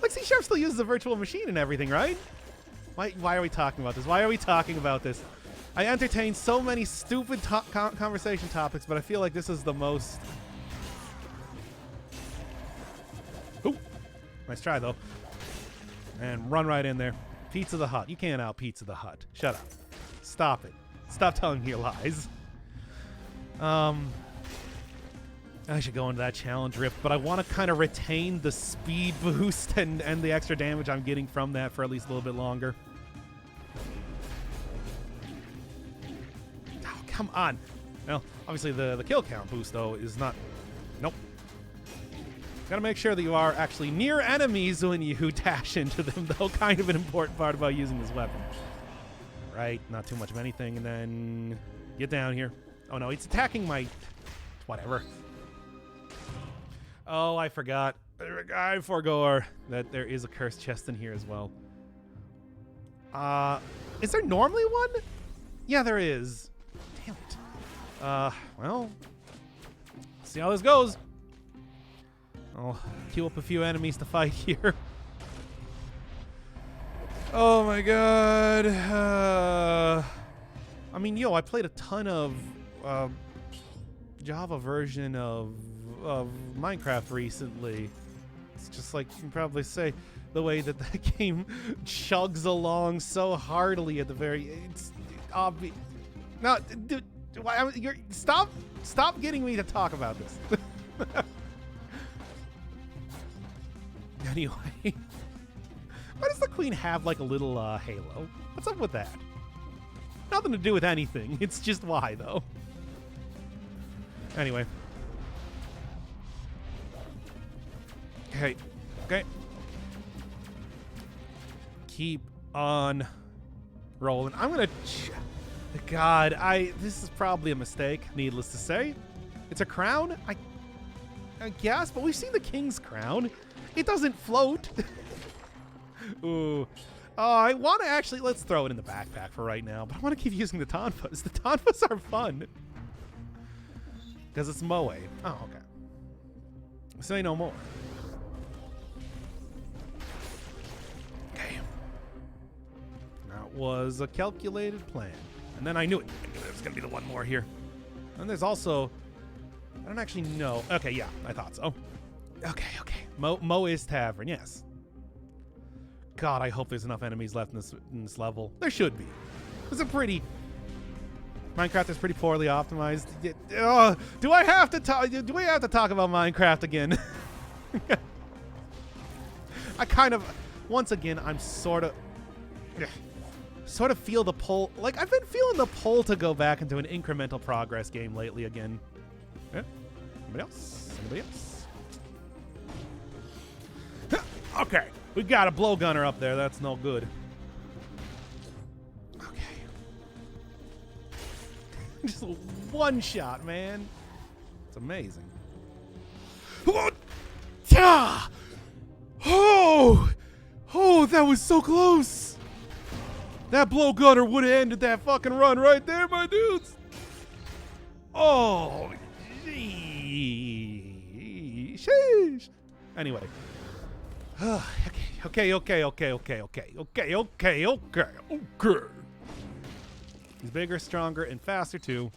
like C# still uses a virtual machine and everything, right? Why are we talking about this? Why are we talking about this? I entertain so many stupid conversation topics, but I feel like this is the most. Ooh, nice try though. And run right in there. Pizza the Hut. You can't out Pizza the Hut. Shut up. Stop it. Stop telling me your lies. I should go into that challenge rift, but I want to kind of retain the speed boost and the extra damage I'm getting from that for at least a little bit longer. Oh, come on. Well, obviously the kill count boost, though, is not... Nope. Gotta make sure that you are actually near enemies when you dash into them, though. Kind of an important part about using this weapon. Right, not too much of anything, and then get down here. Oh no, it's attacking my... Whatever. Oh, I forgot. I forgot that there is a cursed chest in here as well. Is there normally one? Yeah, there is. Damn it. Well, see how this goes. I'll queue up a few enemies to fight here. Oh my god. I mean, I played a ton of Java version of Minecraft recently. It's just like you can probably say the way that the game chugs along so heartily at the very... It's obvious. No, dude, stop getting me to talk about this. Anyway, why does the queen have like a little halo? What's up with that? Nothing to do with anything. It's just why, though. Anyway. Okay. Okay. Keep on rolling. I'm gonna... God, this is probably a mistake, needless to say. It's a crown? I guess, but we've seen the king's crown. It doesn't float. Ooh. I want to actually... Let's throw it in the backpack for right now, but I want to keep using the tonfas. The tonfas are fun. Because it's Moe. Oh, okay. Say no more. Okay. That was a calculated plan. And then I knew it. There's going to be the one more here. And there's also... I don't actually know. Okay, yeah, I thought so. Okay. Moe's Tavern, yes. God, I hope there's enough enemies left in this level. There should be. It's a pretty... Minecraft is pretty poorly optimized. Do we have to talk about Minecraft again? I kind of... Once again, I'm sort of sort of feel the pull. Like, I've been feeling the pull to go back into an incremental progress game lately again. Yeah? Anybody else? Anybody else? Okay. We got a blow gunner up there. That's no good. Okay. Just one shot, man. It's amazing. Oh! Oh, that was so close. That blow gunner would have ended that fucking run right there, my dudes. Oh, sheesh. Anyway. Okay. He's bigger, stronger, and faster too.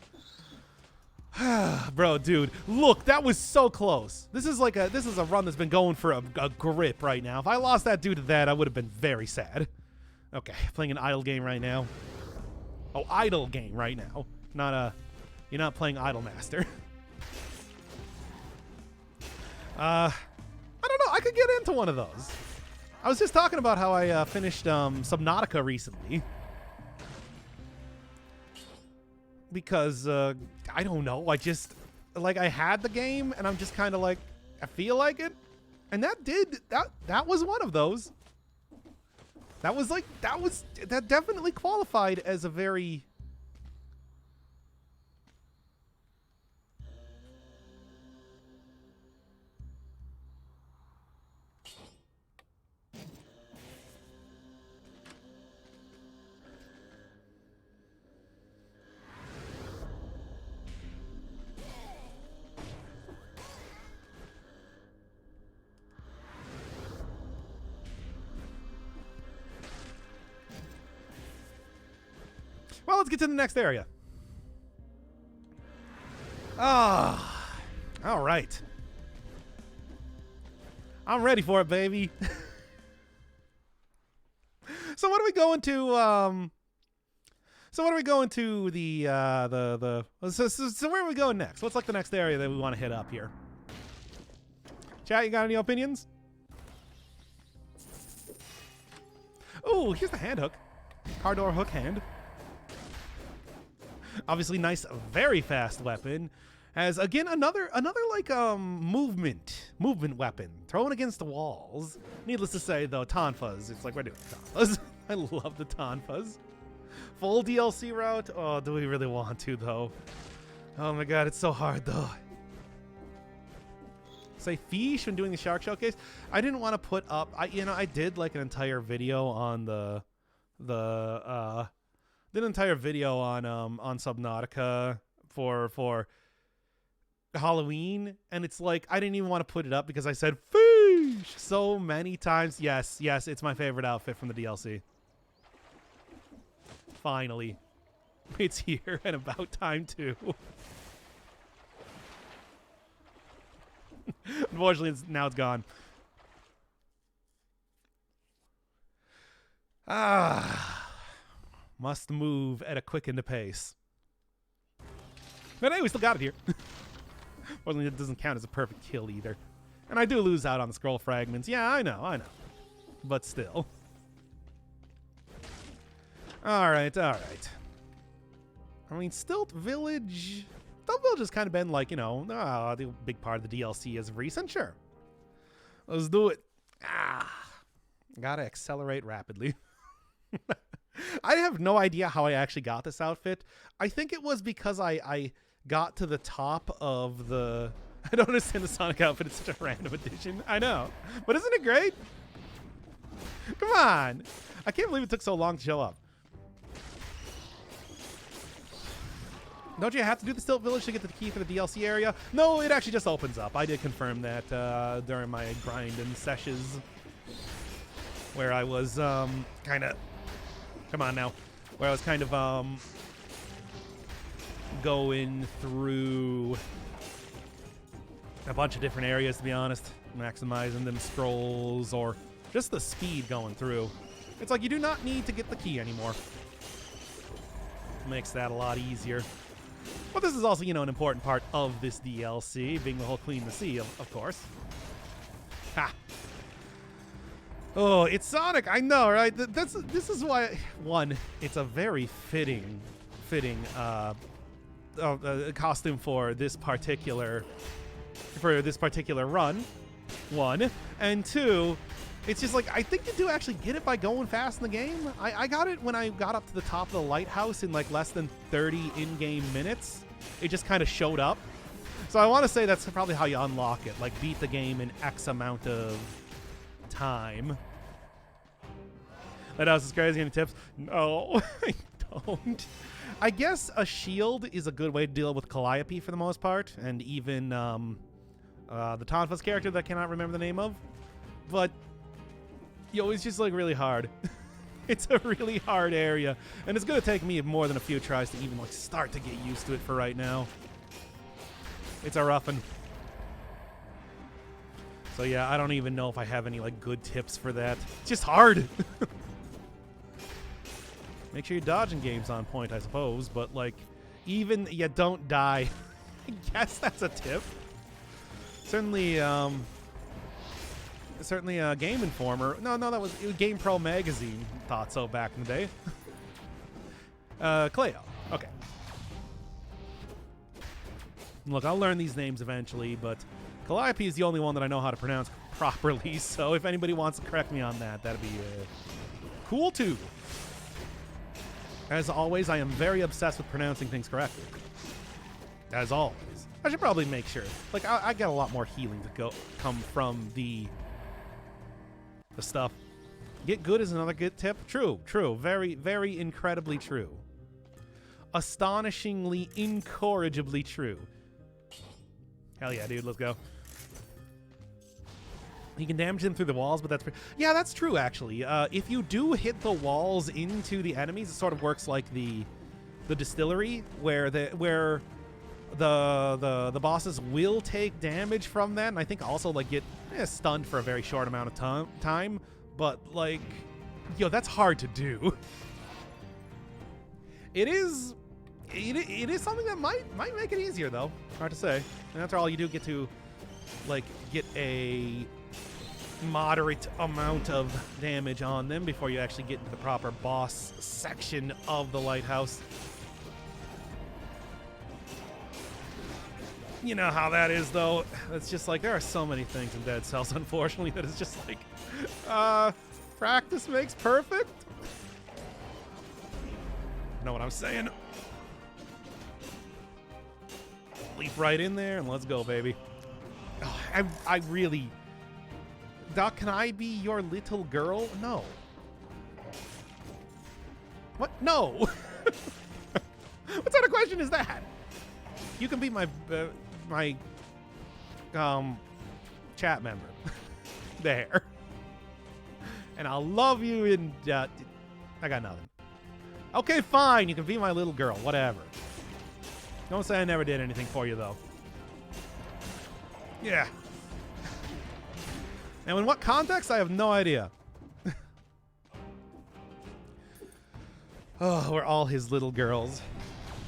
Bro, dude, look, that was so close. This is a run that's been going for a grip right now. If I lost that dude to that, I would have been very sad. Okay, playing an idle game right now. Oh, idle game right now. You're not playing Idle Master. I don't know. I could get into one of those. I was just talking about how I finished Subnautica recently. Because, I don't know. I just, like, I had the game, and I'm just kind of like, I feel like it. And that was one of those. That definitely qualified as a very... Well, let's get to the next area. Ah, all right. I'm ready for it, baby. So what are we going to? So what are we going to So where are we going next? What's like the next area that we want to hit up here? Chat, you got any opinions? Oh, here's the hand hook. Car door hook hand. Obviously, nice, very fast weapon. Has again another like movement weapon thrown against the walls. Needless to say, though, Tonfas. It's like we're doing Tonfas. I love the Tonfas. Full DLC route. Oh, do we really want to though? Oh my god, it's so hard though. Say fish when doing the shark showcase. I didn't want to put up. I did like an entire video on did an entire video on Subnautica for Halloween, and it's like I didn't even want to put it up because I said fish so many times. Yes, it's my favorite outfit from the DLC. Finally, it's here and about time too. Unfortunately, now it's gone. Must move at a quickened pace. But anyway, we still got it here. Fortunately, it doesn't count as a perfect kill either. And I do lose out on the scroll fragments. Yeah, I know. But still. All right. I mean, Stilt Village has kind of been like, the big part of the DLC as of recent. Sure. Let's do it. Gotta accelerate rapidly. I have no idea how I actually got this outfit. I think it was because I got to the top of the... I don't understand the Sonic outfit. It's such a random addition. I know. But isn't it great? Come on. I can't believe it took so long to show up. Don't you have to do the Stilt Village to get the key for the DLC area? No, it actually just opens up. I did confirm that during my grinding sessions. Where I was kind of... Come on now. Where I was kind of going through a bunch of different areas, to be honest. Maximizing them scrolls or just the speed going through. It's like you do not need to get the key anymore. Makes that a lot easier. But this is also, an important part of this DLC, being the whole clean the sea, of course. Ha! Oh, it's Sonic. I know, right? This is why. One, it's a very fitting costume for this particular run. One, and two, it's just like I think you do actually get it by going fast in the game. I got it when I got up to the top of the lighthouse in like less than 30 in-game minutes. It just kind of showed up. So I want to say that's probably how you unlock it. Like beat the game in X amount of time. That house is crazy. Any tips? No, I don't. I guess a shield is a good way to deal with Calliope for the most part, and even the Tonfa's character that I cannot remember the name of. But it's just like really hard. It's a really hard area, and it's gonna take me more than a few tries to even like start to get used to it for right now. It's a roughin'. So yeah, I don't even know if I have any like good tips for that. It's just hard. Make sure your dodging game's on point, I suppose, but like even you don't die. I guess that's a tip. Certainly Game Informer. No, that was Game Pro Magazine thought so back in the day. Cleo. Okay. Look, I'll learn these names eventually, but Calliope is the only one that I know how to pronounce properly, so if anybody wants to correct me on that, that'd be cool too. As always, I am very obsessed with pronouncing things correctly. As always. I should probably make sure. Like, I get a lot more healing to come from the stuff. Get good is another good tip. True. Very, very incredibly true. Astonishingly, incorrigibly true. Hell yeah, dude. Let's go. You can damage them through the walls, but yeah, that's true, actually. If you do hit the walls into the enemies, it sort of works like the distillery, where the bosses will take damage from that, and I think also like get stunned for a very short amount of time. But like, that's hard to do. It is something that might make it easier though. Hard to say. And after all, you do get to like get a moderate amount of damage on them before you actually get into the proper boss section of the lighthouse. You know how that is, though. It's just like there are so many things in Dead Cells, unfortunately, that it's just like practice makes perfect. You know what I'm saying? Leap right in there and let's go, baby. Oh, I really... Doc, can I be your little girl? No. What? No. What sort of question is that? You can be my chat member. There. And I'll love you in I got nothing. Okay, fine. You can be my little girl. Whatever. Don't say I never did anything for you, though. Yeah. Now, in what context? I have no idea. Oh, we're all his little girls.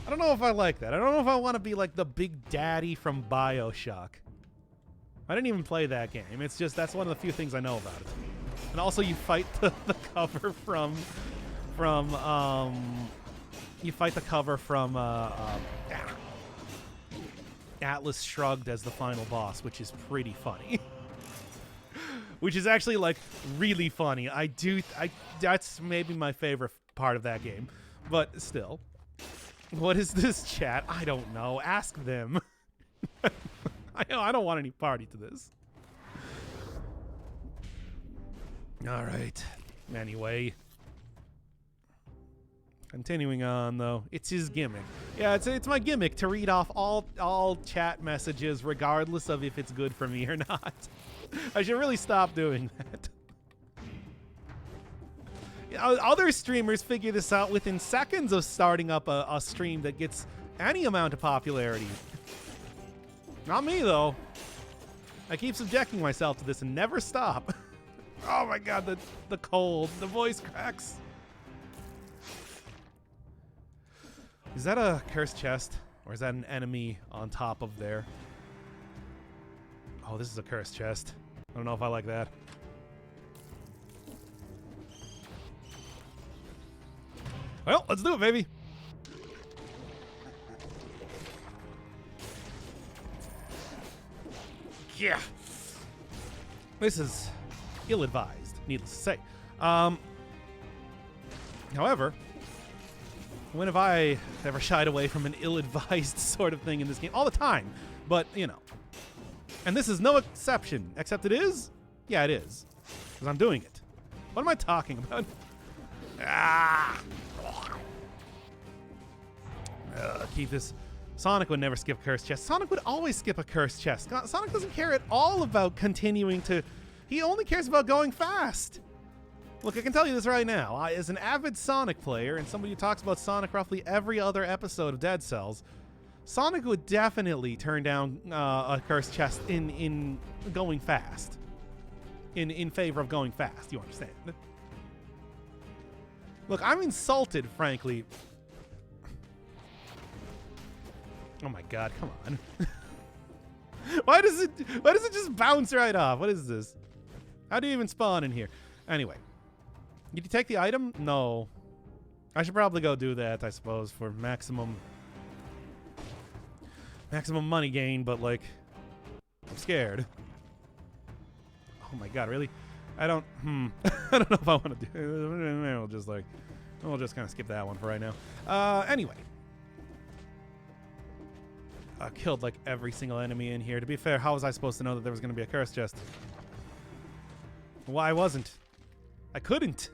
I don't know if I like that. I don't know if I want to be like the big daddy from BioShock. I didn't even play that game. It's just, that's one of the few things I know about it. And also you fight the cover from Atlas Shrugged as the final boss, which is pretty funny. Which is actually like really funny. That's maybe my favorite part of that game. But still. What is this chat? I don't know. Ask them. I don't want any party to this. All right. Anyway. Continuing on, though. It's his gimmick. Yeah, it's my gimmick to read off all chat messages regardless of if it's good for me or not. I should really stop doing that. Other streamers figure this out within seconds of starting up a stream that gets any amount of popularity. Not me, though. I keep subjecting myself to this and never stop. Oh my god, the cold, the voice cracks. Is that a cursed chest? Or is that an enemy on top of there? Oh, this is a cursed chest. I don't know if I like that. Well, let's do it, baby. Yeah. This is ill-advised, needless to say. However, when have I ever shied away from an ill-advised sort of thing in this game? All the time. But, you know. And this is no exception. Except it is? Yeah, it is. Because I'm doing it. What am I talking about? Ah! Keep this. Sonic would never skip a cursed chest. Sonic would always skip a cursed chest. Sonic doesn't care at all about continuing to... He only cares about going fast. Look, I can tell you this right now. As an avid Sonic player and somebody who talks about Sonic roughly every other episode of Dead Cells, Sonic would definitely turn down a cursed chest in going fast. In favor of going fast, you understand? Look, I'm insulted, frankly. Oh my god, come on. Why does it just bounce right off? What is this? How do you even spawn in here? Anyway. Did you take the item? No. I should probably go do that, I suppose, for maximum money gain, but like I'm scared. Oh my god, really? I don't I don't know if I want to do it. We'll just kind of skip that one for right now. Anyway. I killed like every single enemy in here. To be fair, how was I supposed to know that there was going to be a curse chest? Why wasn't? I couldn't.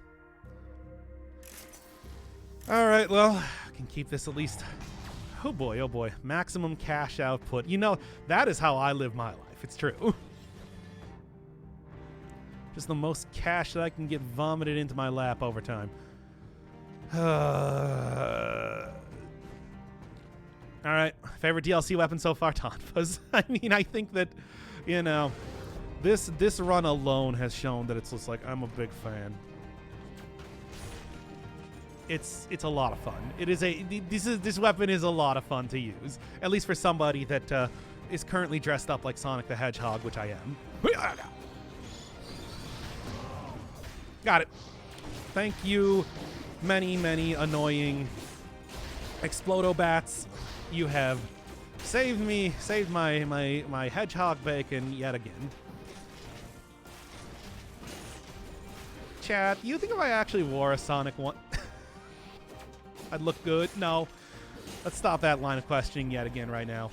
Alright, well, I can keep this at least. Oh boy, maximum cash output. You know, that is how I live my life. It's true. Just the most cash that I can get vomited into my lap over time. Alright, favorite DLC weapon so far? Tonfas. I mean, I think that, you know, this run alone has shown that it's just like, I'm a big fan. It's a lot of fun. This weapon is a lot of fun to use. At least for somebody that is currently dressed up like Sonic the Hedgehog, which I am. Got it. Thank you, many annoying Explodobats. You have saved my hedgehog bacon yet again. Chat, you think if I actually wore a Sonic one, I'd look good? No. Let's stop that line of questioning yet again right now.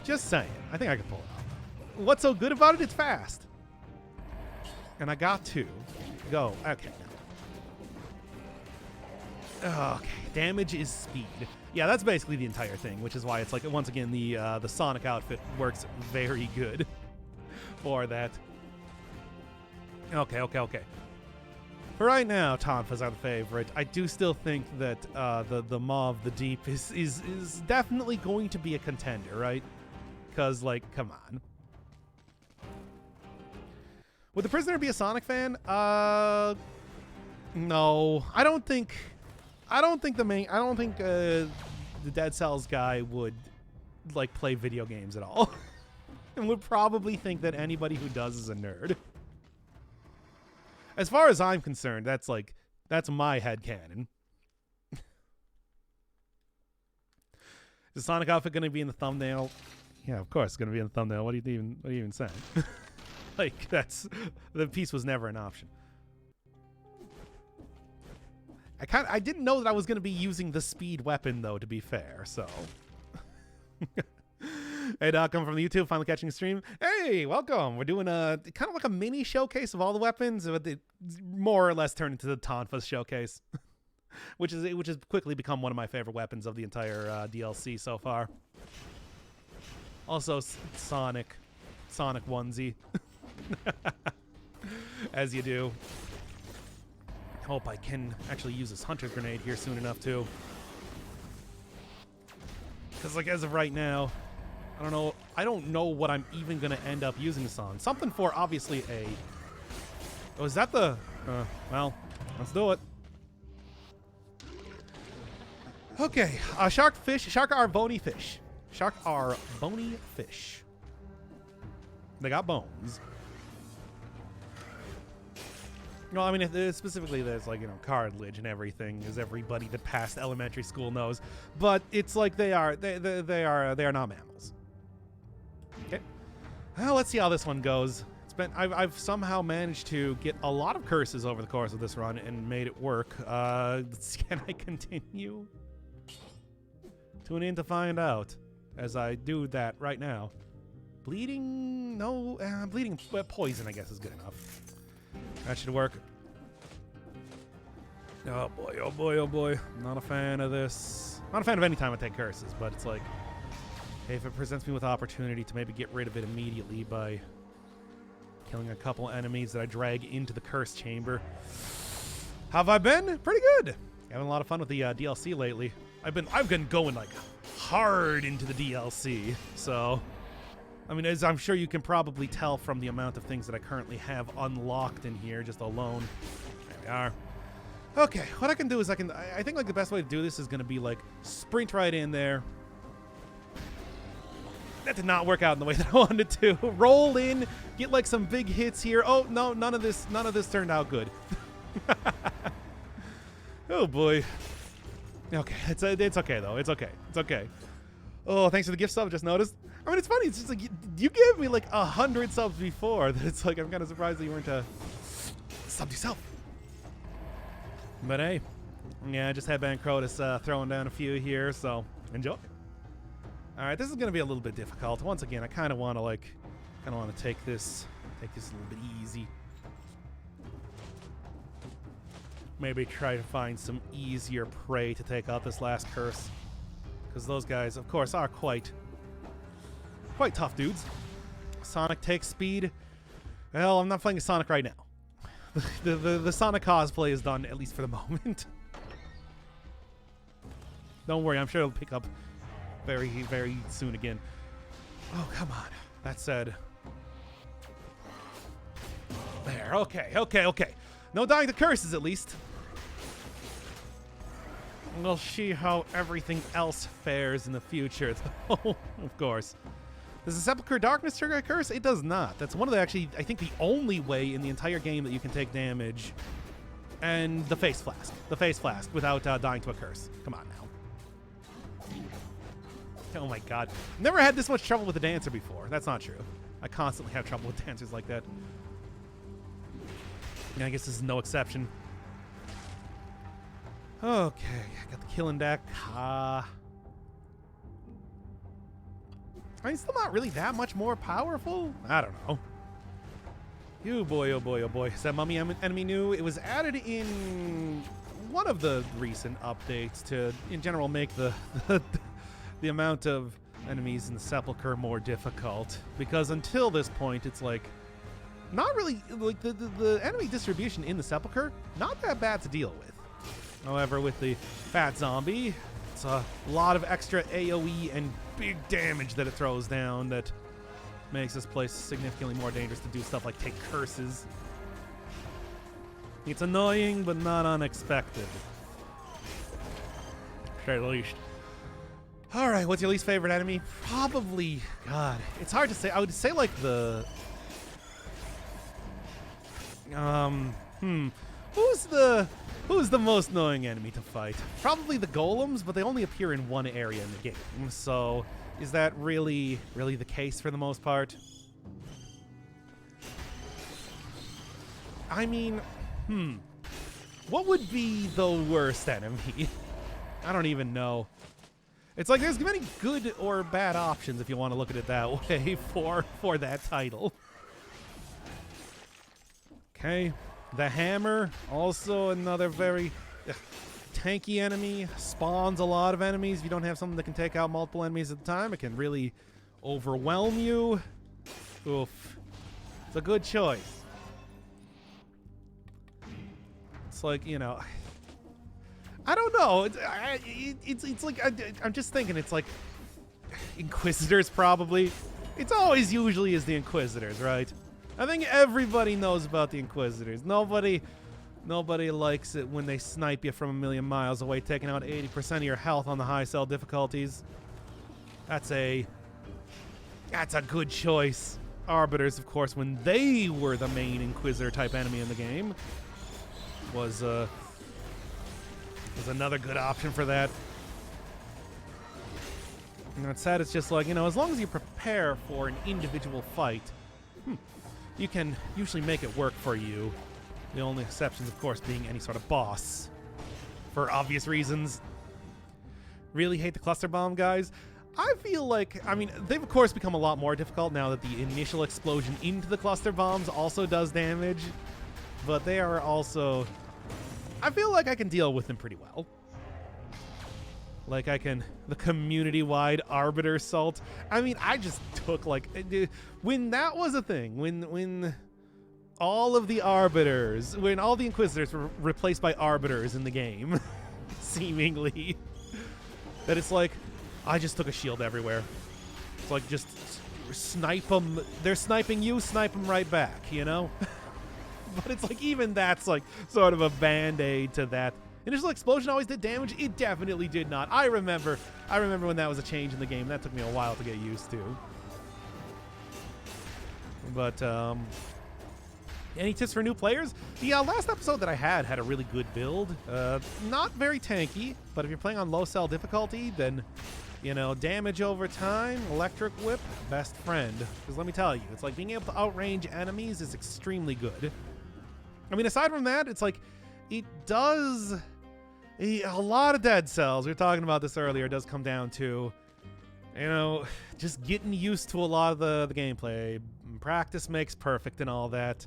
Just saying. I think I can pull it off. What's so good about it? It's fast. And I got to go. Okay. Okay. Damage is speed. Yeah, that's basically the entire thing, which is why it's like, once again, the Sonic outfit works very good for that. Okay. For right now, Tonfas are the favorite. I do still think that the Maw of the Deep is definitely going to be a contender, right? Because, like, come on. Would the Prisoner be a Sonic fan? No. I don't think the Dead Cells guy would like play video games at all. And would probably think that anybody who does is a nerd. As far as I'm concerned, that's my headcanon. Is the Sonic outfit going to be in the thumbnail? Yeah, of course it's going to be in the thumbnail. What are you even saying? Like, the piece was never an option. I didn't know that I was going to be using the speed weapon, though, to be fair, so. Hey, Doc, come from the YouTube, finally catching a stream. Hey, welcome. We're doing a kind of like a mini showcase of all the weapons, but it more or less turned into the Tonfas showcase, which has quickly become one of my favorite weapons of the entire DLC so far. Also, Sonic onesie, as you do. Hope I can actually use this Hunter's Grenade here soon enough, too. Because, like, as of right now, I don't know what I'm even going to end up using this on. Something for, obviously, a... Oh, is that the... well, let's do it. Okay, shark are bony fish. Shark are bony fish. They got bones. Well, I mean, specifically, there's like, you know, cartilage and everything, as everybody that passed elementary school knows. But it's like they are not mammals. Okay. Well, let's see how this one goes. I've somehow managed to get a lot of curses over the course of this run and made it work. Can I continue? Tune in to find out, as I do that right now. Bleeding? No, bleeding. Poison, I guess, is good enough. That should work. Oh boy, oh boy, oh boy. Not a fan of this. Not a fan of any time I take curses, but it's like, hey, if it presents me with opportunity to maybe get rid of it immediately by killing a couple enemies that I drag into the curse chamber. How have I been? Pretty good. Having a lot of fun with the DLC lately. I've been going like hard into the DLC, so I mean, as I'm sure you can probably tell from the amount of things that I currently have unlocked in here just alone. There we are. Okay, what I can do is I think like the best way to do this is going to be like sprint right in there. That did not work out in the way that I wanted to. Roll in, get like some big hits here. Oh no, none of this turned out good. Oh boy. Okay, it's okay though. It's okay. It's okay. Oh, thanks for the gift sub. Just noticed. I mean, it's funny. It's just like you gave me like 100 subs before. That it's like I'm kind of surprised that you weren't subbed yourself. But hey, yeah, just had Bancrotus throwing down a few here, so enjoy. All right, this is gonna be a little bit difficult. Once again, I kind of want to take this a little bit easy. Maybe try to find some easier prey to take out this last curse, because those guys, of course, are quite tough dudes. Sonic takes speed. Well, I'm not playing as Sonic right now. The Sonic cosplay is done, at least for the moment. Don't worry, I'm sure it'll pick up very, very soon again. Oh, come on. That said, there. Okay. No dying to curses, at least. We'll see how everything else fares in the future, though. Of course. Does the Sepulchre Darkness trigger a curse? It does not. That's one of the, actually, I think the only way in the entire game that you can take damage. And the Face Flask. The Face Flask without dying to a curse. Come on now. Oh my god. Never had this much trouble with a dancer before. That's not true. I constantly have trouble with dancers like that. And I guess this is no exception. Okay, got the killing deck. I mean, still not really that much more powerful? I don't know. Oh boy, oh boy, oh boy. Is that mummy enemy new? It was added in one of the recent updates to, in general, make the amount of enemies in the Sepulchre more difficult. Because until this point, it's like, not really, like the enemy distribution in the Sepulchre, not that bad to deal with. However, with the Fat Zombie, it's a lot of extra AoE and big damage that it throws down that makes this place significantly more dangerous to do stuff like take curses. It's annoying, but not unexpected. At least. Alright, what's your least favorite enemy? Probably, God, it's hard to say. I would say like the... Who's the most annoying enemy to fight? Probably the golems, but they only appear in one area in the game. So, is that really the case for the most part? I mean, what would be the worst enemy? I don't even know. It's like there's many good or bad options if you want to look at it that way for that title. Okay. The hammer, also another very tanky enemy. Spawns a lot of enemies. If you don't have something that can take out multiple enemies at a time, it can really overwhelm you. Oof. It's a good choice. It's like, you know, I don't know. It's like, I'm just thinking, it's like Inquisitors probably. It's always usually is the Inquisitors, right? I think everybody knows about the Inquisitors. Nobody likes it when they snipe you from a million miles away, taking out 80% of your health on the high cell difficulties. That's a good choice. Arbiters, of course, when they were the main Inquisitor type enemy in the game. was another good option for that. And it's sad, it's just like, you know, as long as you prepare for an individual fight, you can usually make it work for you. The only exceptions, of course, being any sort of boss. For obvious reasons. Really hate the cluster bomb guys. I feel like, I mean, they've of course become a lot more difficult now that the initial explosion into the cluster bombs also does damage. But they are also, I feel like I can deal with them pretty well. Like I can, the community-wide Arbiter Assault. I mean, I just took like, when that was a thing, when all of the Arbiters, when all the Inquisitors were replaced by Arbiters in the game, seemingly, that it's like, I just took a shield everywhere. It's like, just snipe them. They're sniping you, snipe them right back, you know? But it's like, even that's like sort of a band-aid to that. Initial explosion always did damage? It definitely did not. I remember when that was a change in the game. That took me a while to get used to. But, any tips for new players? The last episode that I had a really good build. Not very tanky, but if you're playing on low cell difficulty, then, you know, damage over time, electric whip, best friend. Because let me tell you, it's like being able to outrange enemies is extremely good. I mean, aside from that, it's like, it does a lot of dead cells. We were talking about this earlier. It does come down to, you know, just getting used to a lot of the gameplay. Practice makes perfect and all that.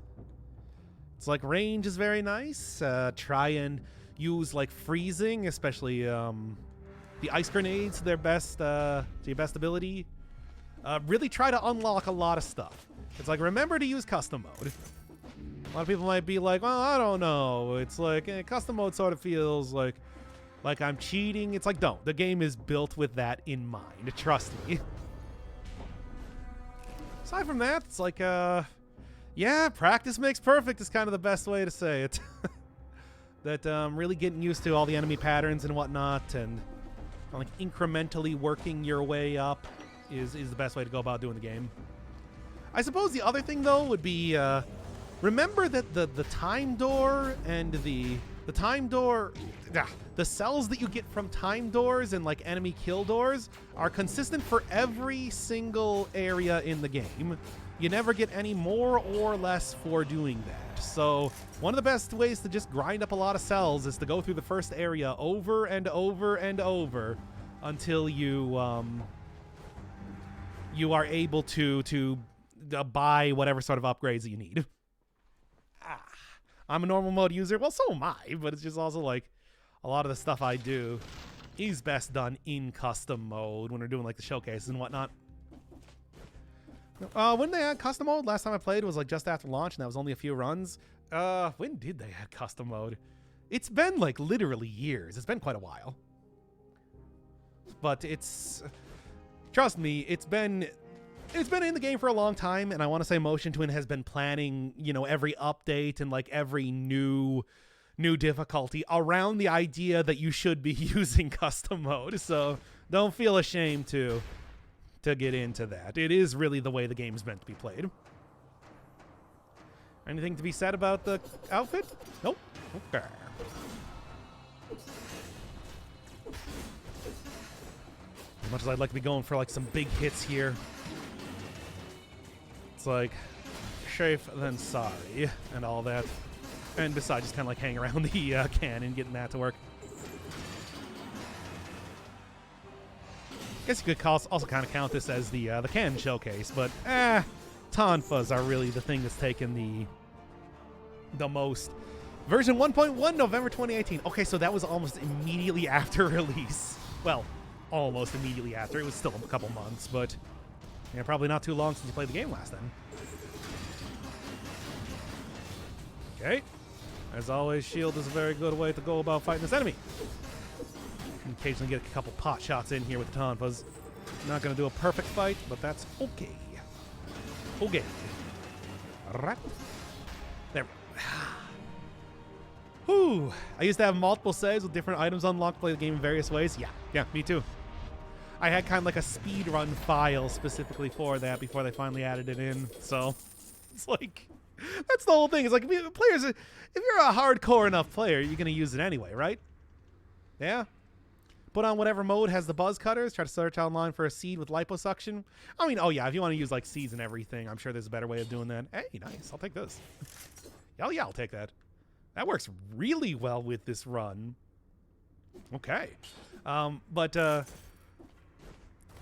It's like range is very nice. Try and use like freezing, especially the ice grenades to their best, to your best ability. Really try to unlock a lot of stuff. It's like, remember to use custom mode. A lot of people might be like, well, I don't know. It's like, custom mode sort of feels like I'm cheating. It's like, don't. The game is built with that in mind. Trust me. Aside from that, it's like, yeah, practice makes perfect is kind of the best way to say it. That really getting used to all the enemy patterns and whatnot, and like incrementally working your way up is the best way to go about doing the game. I suppose the other thing though would be, remember that the time door and the time door, the cells that you get from time doors and like enemy kill doors are consistent for every single area in the game. You never get any more or less for doing that. So one of the best ways to just grind up a lot of cells is to go through the first area over and over and over until you you are able to buy whatever sort of upgrades that you need. I'm a normal mode user. Well, so am I, but it's just also like a lot of the stuff I do is best done in custom mode when we're doing like the showcases and whatnot. When they had custom mode, last time I played was like just after launch, and that was only a few runs. When did they have custom mode? It's been like literally years. It's been quite a while. But it's, trust me, it's been in the game for a long time, and I want to say Motion Twin has been planning, you know, every update and like every new difficulty around the idea that you should be using custom mode. So don't feel ashamed to get into that. It is really the way the game is meant to be played. Anything to be said about the outfit? Nope. Okay. As much as I'd like to be going for like some big hits here, it's like safe then sorry and all that. And besides, just kind of like hang around the cannon, getting that to work. I guess you could also kind of count this as the cannon showcase, but Tonfas are really the thing that's taken the most. Version 1.1, November 2018. Okay, so that was almost immediately after release. Well, almost immediately after. It was still a couple months, but yeah, probably not too long since you played the game last then. Okay. As always, shield is a very good way to go about fighting this enemy. Can occasionally get a couple pot shots in here with the Tonfas. Not going to do a perfect fight, but that's okay. Okay. Alright. There we go. Whew. I used to have multiple saves with different items unlocked to play the game in various ways. Yeah, me too. I had kind of like a speedrun file specifically for that before they finally added it in. So, it's like, That's the whole thing. It's like, players, if you're a hardcore enough player, you're going to use it anyway, right? Yeah. Put on whatever mode has the buzz cutters. Try to search online for a seed with liposuction. I mean, oh yeah, if you want to use like seeds and everything, I'm sure there's a better way of doing that. Hey, nice. I'll take this. Hell yeah, I'll take that. That works really well with this run. Okay. But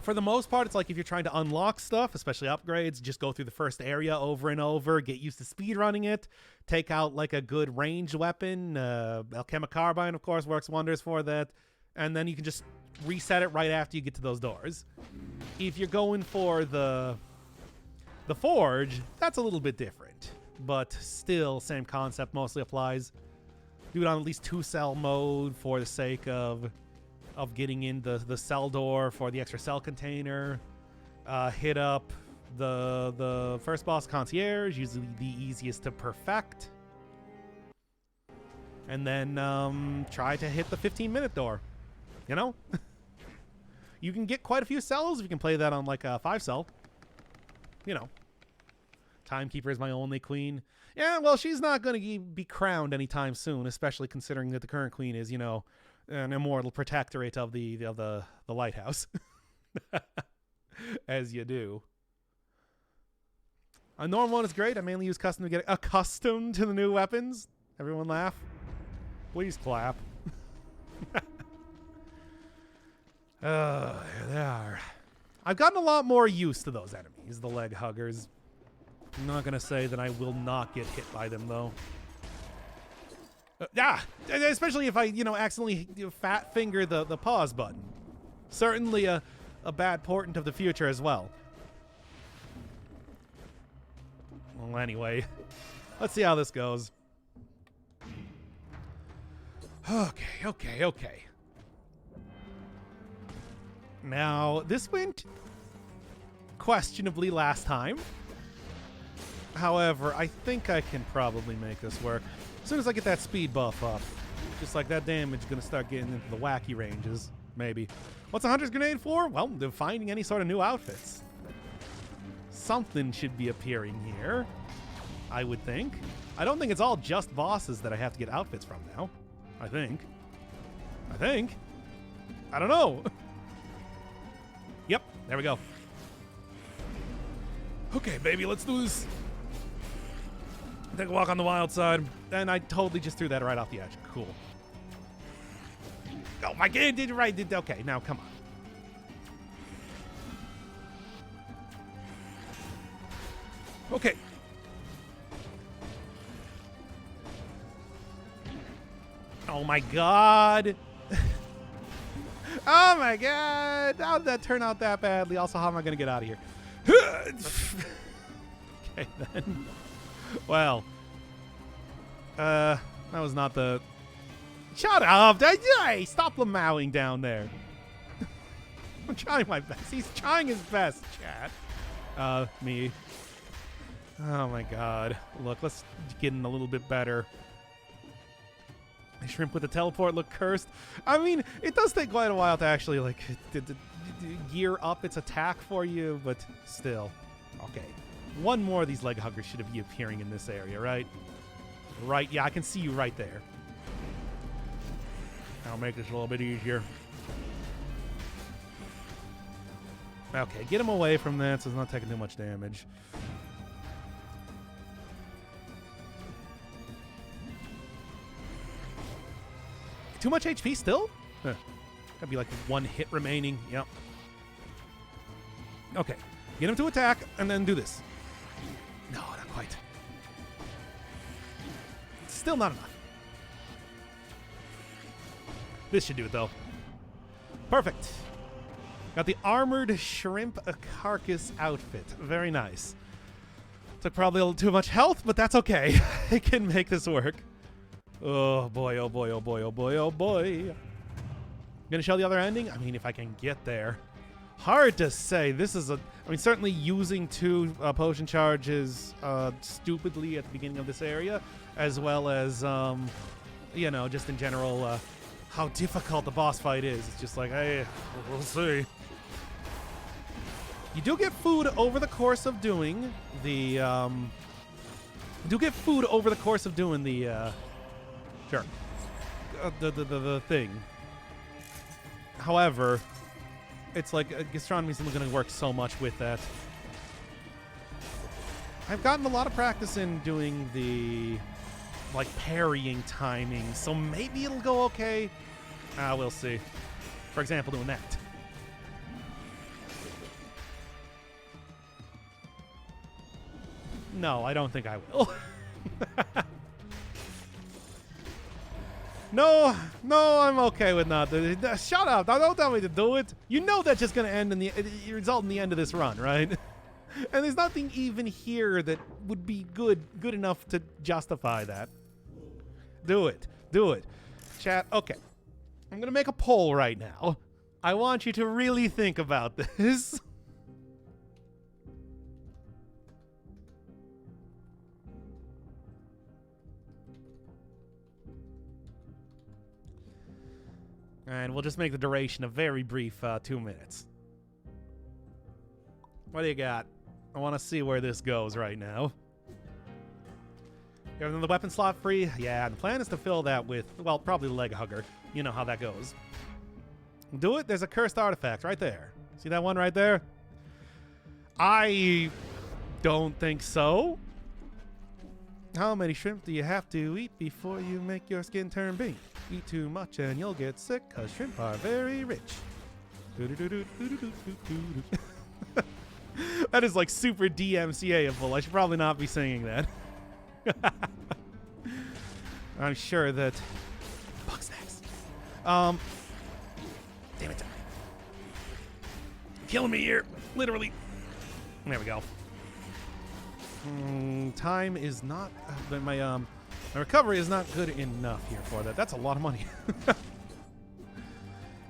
for the most part, it's like if you're trying to unlock stuff, especially upgrades, just go through the first area over and over, get used to speedrunning it, take out like a good ranged weapon. Alchemic Carbine, of course, works wonders for that. And then you can just reset it right after you get to those doors. If you're going for the Forge, that's a little bit different. But still, same concept mostly applies. Do it on at least 2-cell mode for the sake of getting in the cell door for the extra cell container. Hit up the first boss, Concierge, usually the easiest to perfect. And then try to hit the 15-minute door. You know? You can get quite a few cells if you can play that on like a 5-cell. You know. Timekeeper is my only queen. Yeah, well, she's not going to be crowned anytime soon, especially considering that the current queen is, you know, an immortal protectorate of the lighthouse. As you do. A normal one is great. I mainly use custom to get accustomed to the new weapons. Everyone laugh. Please clap. There they are. I've gotten a lot more used to those enemies, the leg huggers. I'm not going to say that I will not get hit by them, though. Especially if I, you know, accidentally fat finger the pause button. Certainly a bad portent of the future as well. Well, anyway, let's see how this goes. Okay. Now, this went questionably last time. However, I think I can probably make this work. As soon as I get that speed buff up, just like that damage is going to start getting into the wacky ranges, maybe. What's a Hunter's Grenade for? Well, they're finding any sort of new outfits. Something should be appearing here, I would think. I don't think it's all just bosses that I have to get outfits from now. I think. I don't know. Yep, there we go. Okay, baby, let's do this. Take a walk on the wild side. And I totally just threw that right off the edge. Cool. Oh my god, did you right? Okay, now come on. Okay. Oh my god. Oh my god. How did that turn out that badly? Also, how am I going to get out of here? Okay, then. Well. That was not the... Shut up! Hey, stop lamowing down there. I'm trying my best. He's trying his best, chat. Me. Oh my god. Look, let's get in a little bit better. Shrimp with the teleport look cursed. I mean, it does take quite a while to actually, like, gear up its attack for you, but still. Okay. One more of these leg huggers should be appearing in this area, right? Right, yeah, I can see you right there. I'll make this a little bit easier. Okay, get him away from that so he's not taking too much damage. Too much HP still? Huh. Gotta be like 1 hit remaining. Yep. Okay. Get him to attack and then do this. No, not quite. Still not enough. This should do it, though. Perfect. Got the armored shrimp carcass outfit. Very nice. Took probably a little too much health, but that's okay. I can make this work. Oh boy, oh boy, oh boy, oh boy, oh boy. Gonna show the other ending? I mean, if I can get there. Hard to say. This is a... I mean, certainly using 2 potion charges stupidly at the beginning of this area, as well as, you know, just in general, how difficult the boss fight is. It's just like, hey, we'll see. You do get food over the course of doing the Do get food over the course of doing the, sure, the thing. However, it's like gastronomy isn't going to work so much with that. I've gotten a lot of practice in doing the, like, parrying timing, so maybe it'll go okay. We'll see. For example, doing that. No, I don't think I will. No, I'm okay with not doing it. Shut up. Don't tell me to do it. You know that's just going to end in the result in the end of this run, right? And there's nothing even here that would be good enough to justify that. Do it. Chat, okay. I'm going to make a poll right now. I want you to really think about this. And we'll just make the duration a very brief 2 minutes. What do you got? I want to see where this goes right now. You have the weapon slot free? Yeah, the plan is to fill that with, well, probably the leg hugger. You know how that goes. Do it. There's a cursed artifact right there. See that one right there? I don't think so. How many shrimp do you have to eat before you make your skin turn pink? Eat too much and you'll get sick, cause shrimp are very rich. That is like super DMCA-able. I should probably not be singing that. I'm sure that... Bugsnax. Damn it. Killing me here. Literally. There we go. Time is not... my recovery is not good enough here for that. That's a lot of money.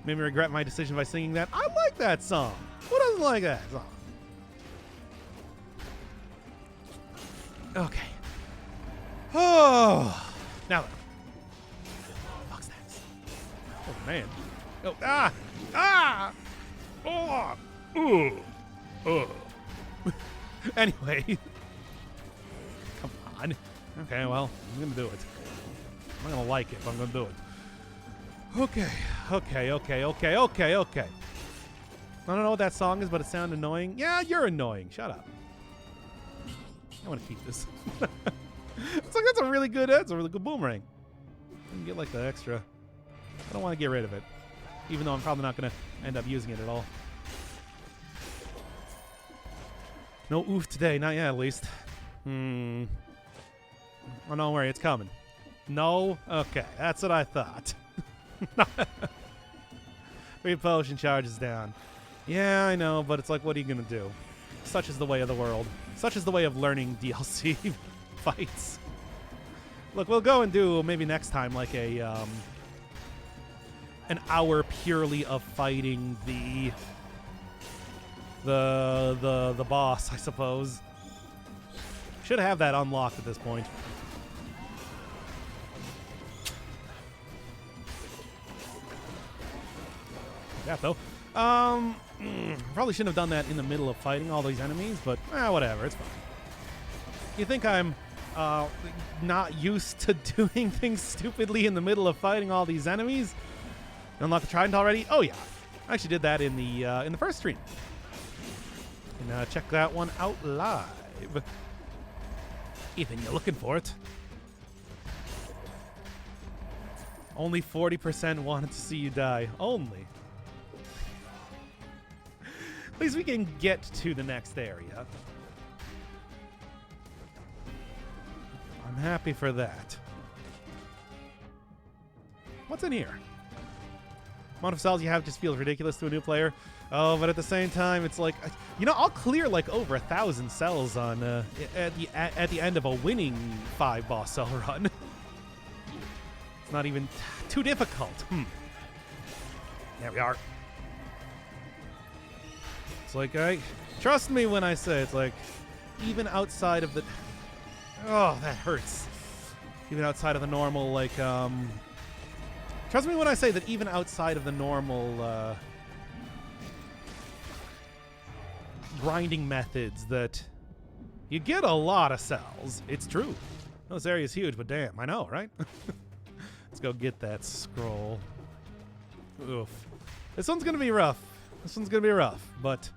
Made me regret my decision by singing that. I like that song. Who doesn't like that song? Okay. Oh. Now then. Bugsnax. Oh, man. Oh, Oh. Anyway. Come on. Okay, well, I'm going to do it. I'm not going to like it, but I'm going to do it. Okay. I don't know what that song is, but it sounds annoying. Yeah, you're annoying. Shut up. I want to keep this. It's like that's a really good boomerang. I can get like the extra. I don't want to get rid of it, even though I'm probably not going to end up using it at all. No oof today, not yet at least. Oh, don't worry, it's coming. No? Okay, that's what I thought. 3 potion charges down. Yeah, I know, but it's like, what are you going to do? Such is the way of the world. Such is the way of learning DLC fights. Look, we'll go and do maybe next time like a an hour purely of fighting the boss, I suppose. Should have that unlocked at this point. Yeah, though. Probably shouldn't have done that in the middle of fighting all these enemies, but whatever, it's fine. You think I'm not used to doing things stupidly in the middle of fighting all these enemies? You unlock the trident already? Oh yeah, I actually did that in the first stream. And check that one out live. Ethan, you're looking for it. Only 40% wanted to see you die. Only. At least we can get to the next area. I'm happy for that. What's in here? Amount of cells you have just feels ridiculous to a new player. Oh, but at the same time, it's like, you know, I'll clear like over 1,000 cells on at the end of a winning 5 boss cell run. It's not even too difficult. There we are. It's like, trust me when I say it's like, even outside of the... Oh, that hurts. Even outside of the normal, like, trust me when I say that even outside of the normal, grinding methods that, You get a lot of cells. It's true. This area is huge, but damn, I know, right? Let's go get that scroll. Oof. This one's gonna be rough. This one's gonna be rough, but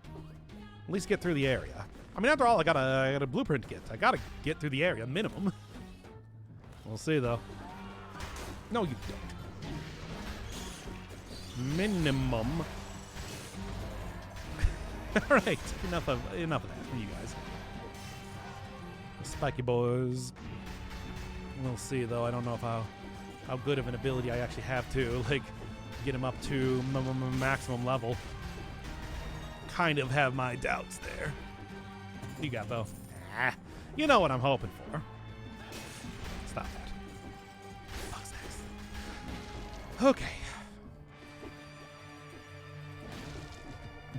at least get through the area. I mean, after all, I got a blueprint to get. I gotta get through the area, minimum. We'll see, though. No, you don't. Minimum. All right, enough of that for you guys. Spiky boys. We'll see, though. I don't know if how good of an ability I actually have to like get him up to maximum level. Kind of have my doubts there. You got though. You know what I'm hoping for. Stop that. Fuck's next. Okay.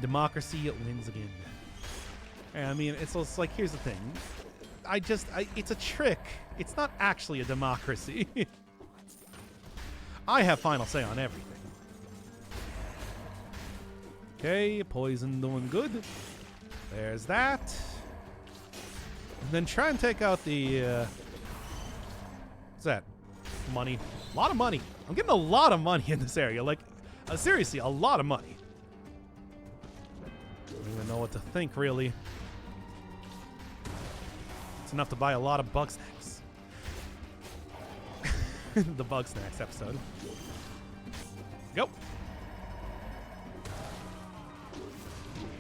Democracy wins again. I mean, it's like, here's the thing. It's a trick. It's not actually a democracy. I have final say on everything. Okay, poison doing good. There's that. And then try and take out the, what's that? Money. A lot of money. I'm getting a lot of money in this area. Like, seriously, a lot of money. I don't even know what to think, really. It's enough to buy a lot of bug snacks. The bug snacks episode. Go.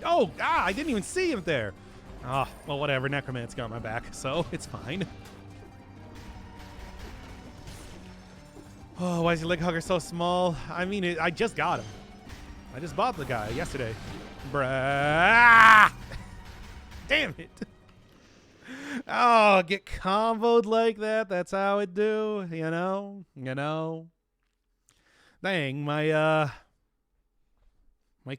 Oh, I didn't even see him there. Ah, well, whatever. Necromancer got my back, so it's fine. Oh, why is your leg hugger so small? I mean, I just got him. I just bought the guy yesterday. Bruh. Damn it. Oh, get comboed like that. That's how it do. You know? You know? Dang, my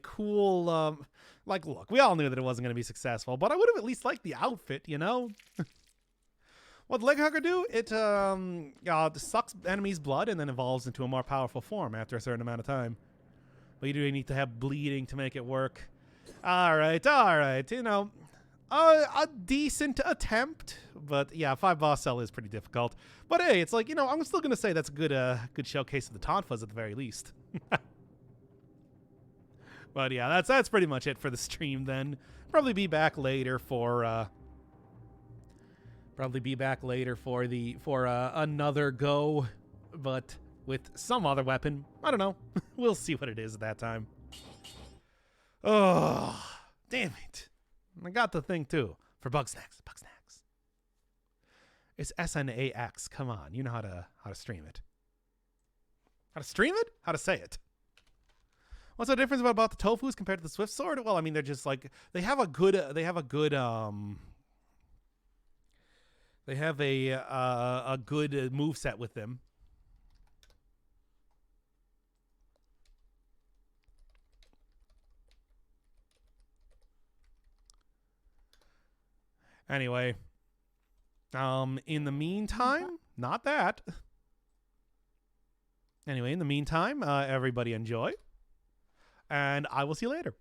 cool, like, look, we all knew that it wasn't going to be successful, but I would have at least liked the outfit, you know? What leg hugger do? It sucks enemies' blood and then evolves into a more powerful form after a certain amount of time. But you do need to have bleeding to make it work. All right. You know, a decent attempt, but yeah, 5 boss cell is pretty difficult. But hey, it's like, you know, I'm still going to say that's a good showcase of the Tonfas at the very least. But yeah, that's pretty much it for the stream then. Probably be back later for another go, but with some other weapon. I don't know. We'll see what it is at that time. Oh, damn it. I got the thing too for bug snacks. Bug snacks. It's SNAX. Come on, you know how to stream it. How to stream it? How to say it? What's the difference about the Tofus compared to the Swift Sword? Well, I mean, they're just like they have a good move set with them. Anyway, in the meantime, not that. Anyway, in the meantime, everybody enjoy. And I will see you later.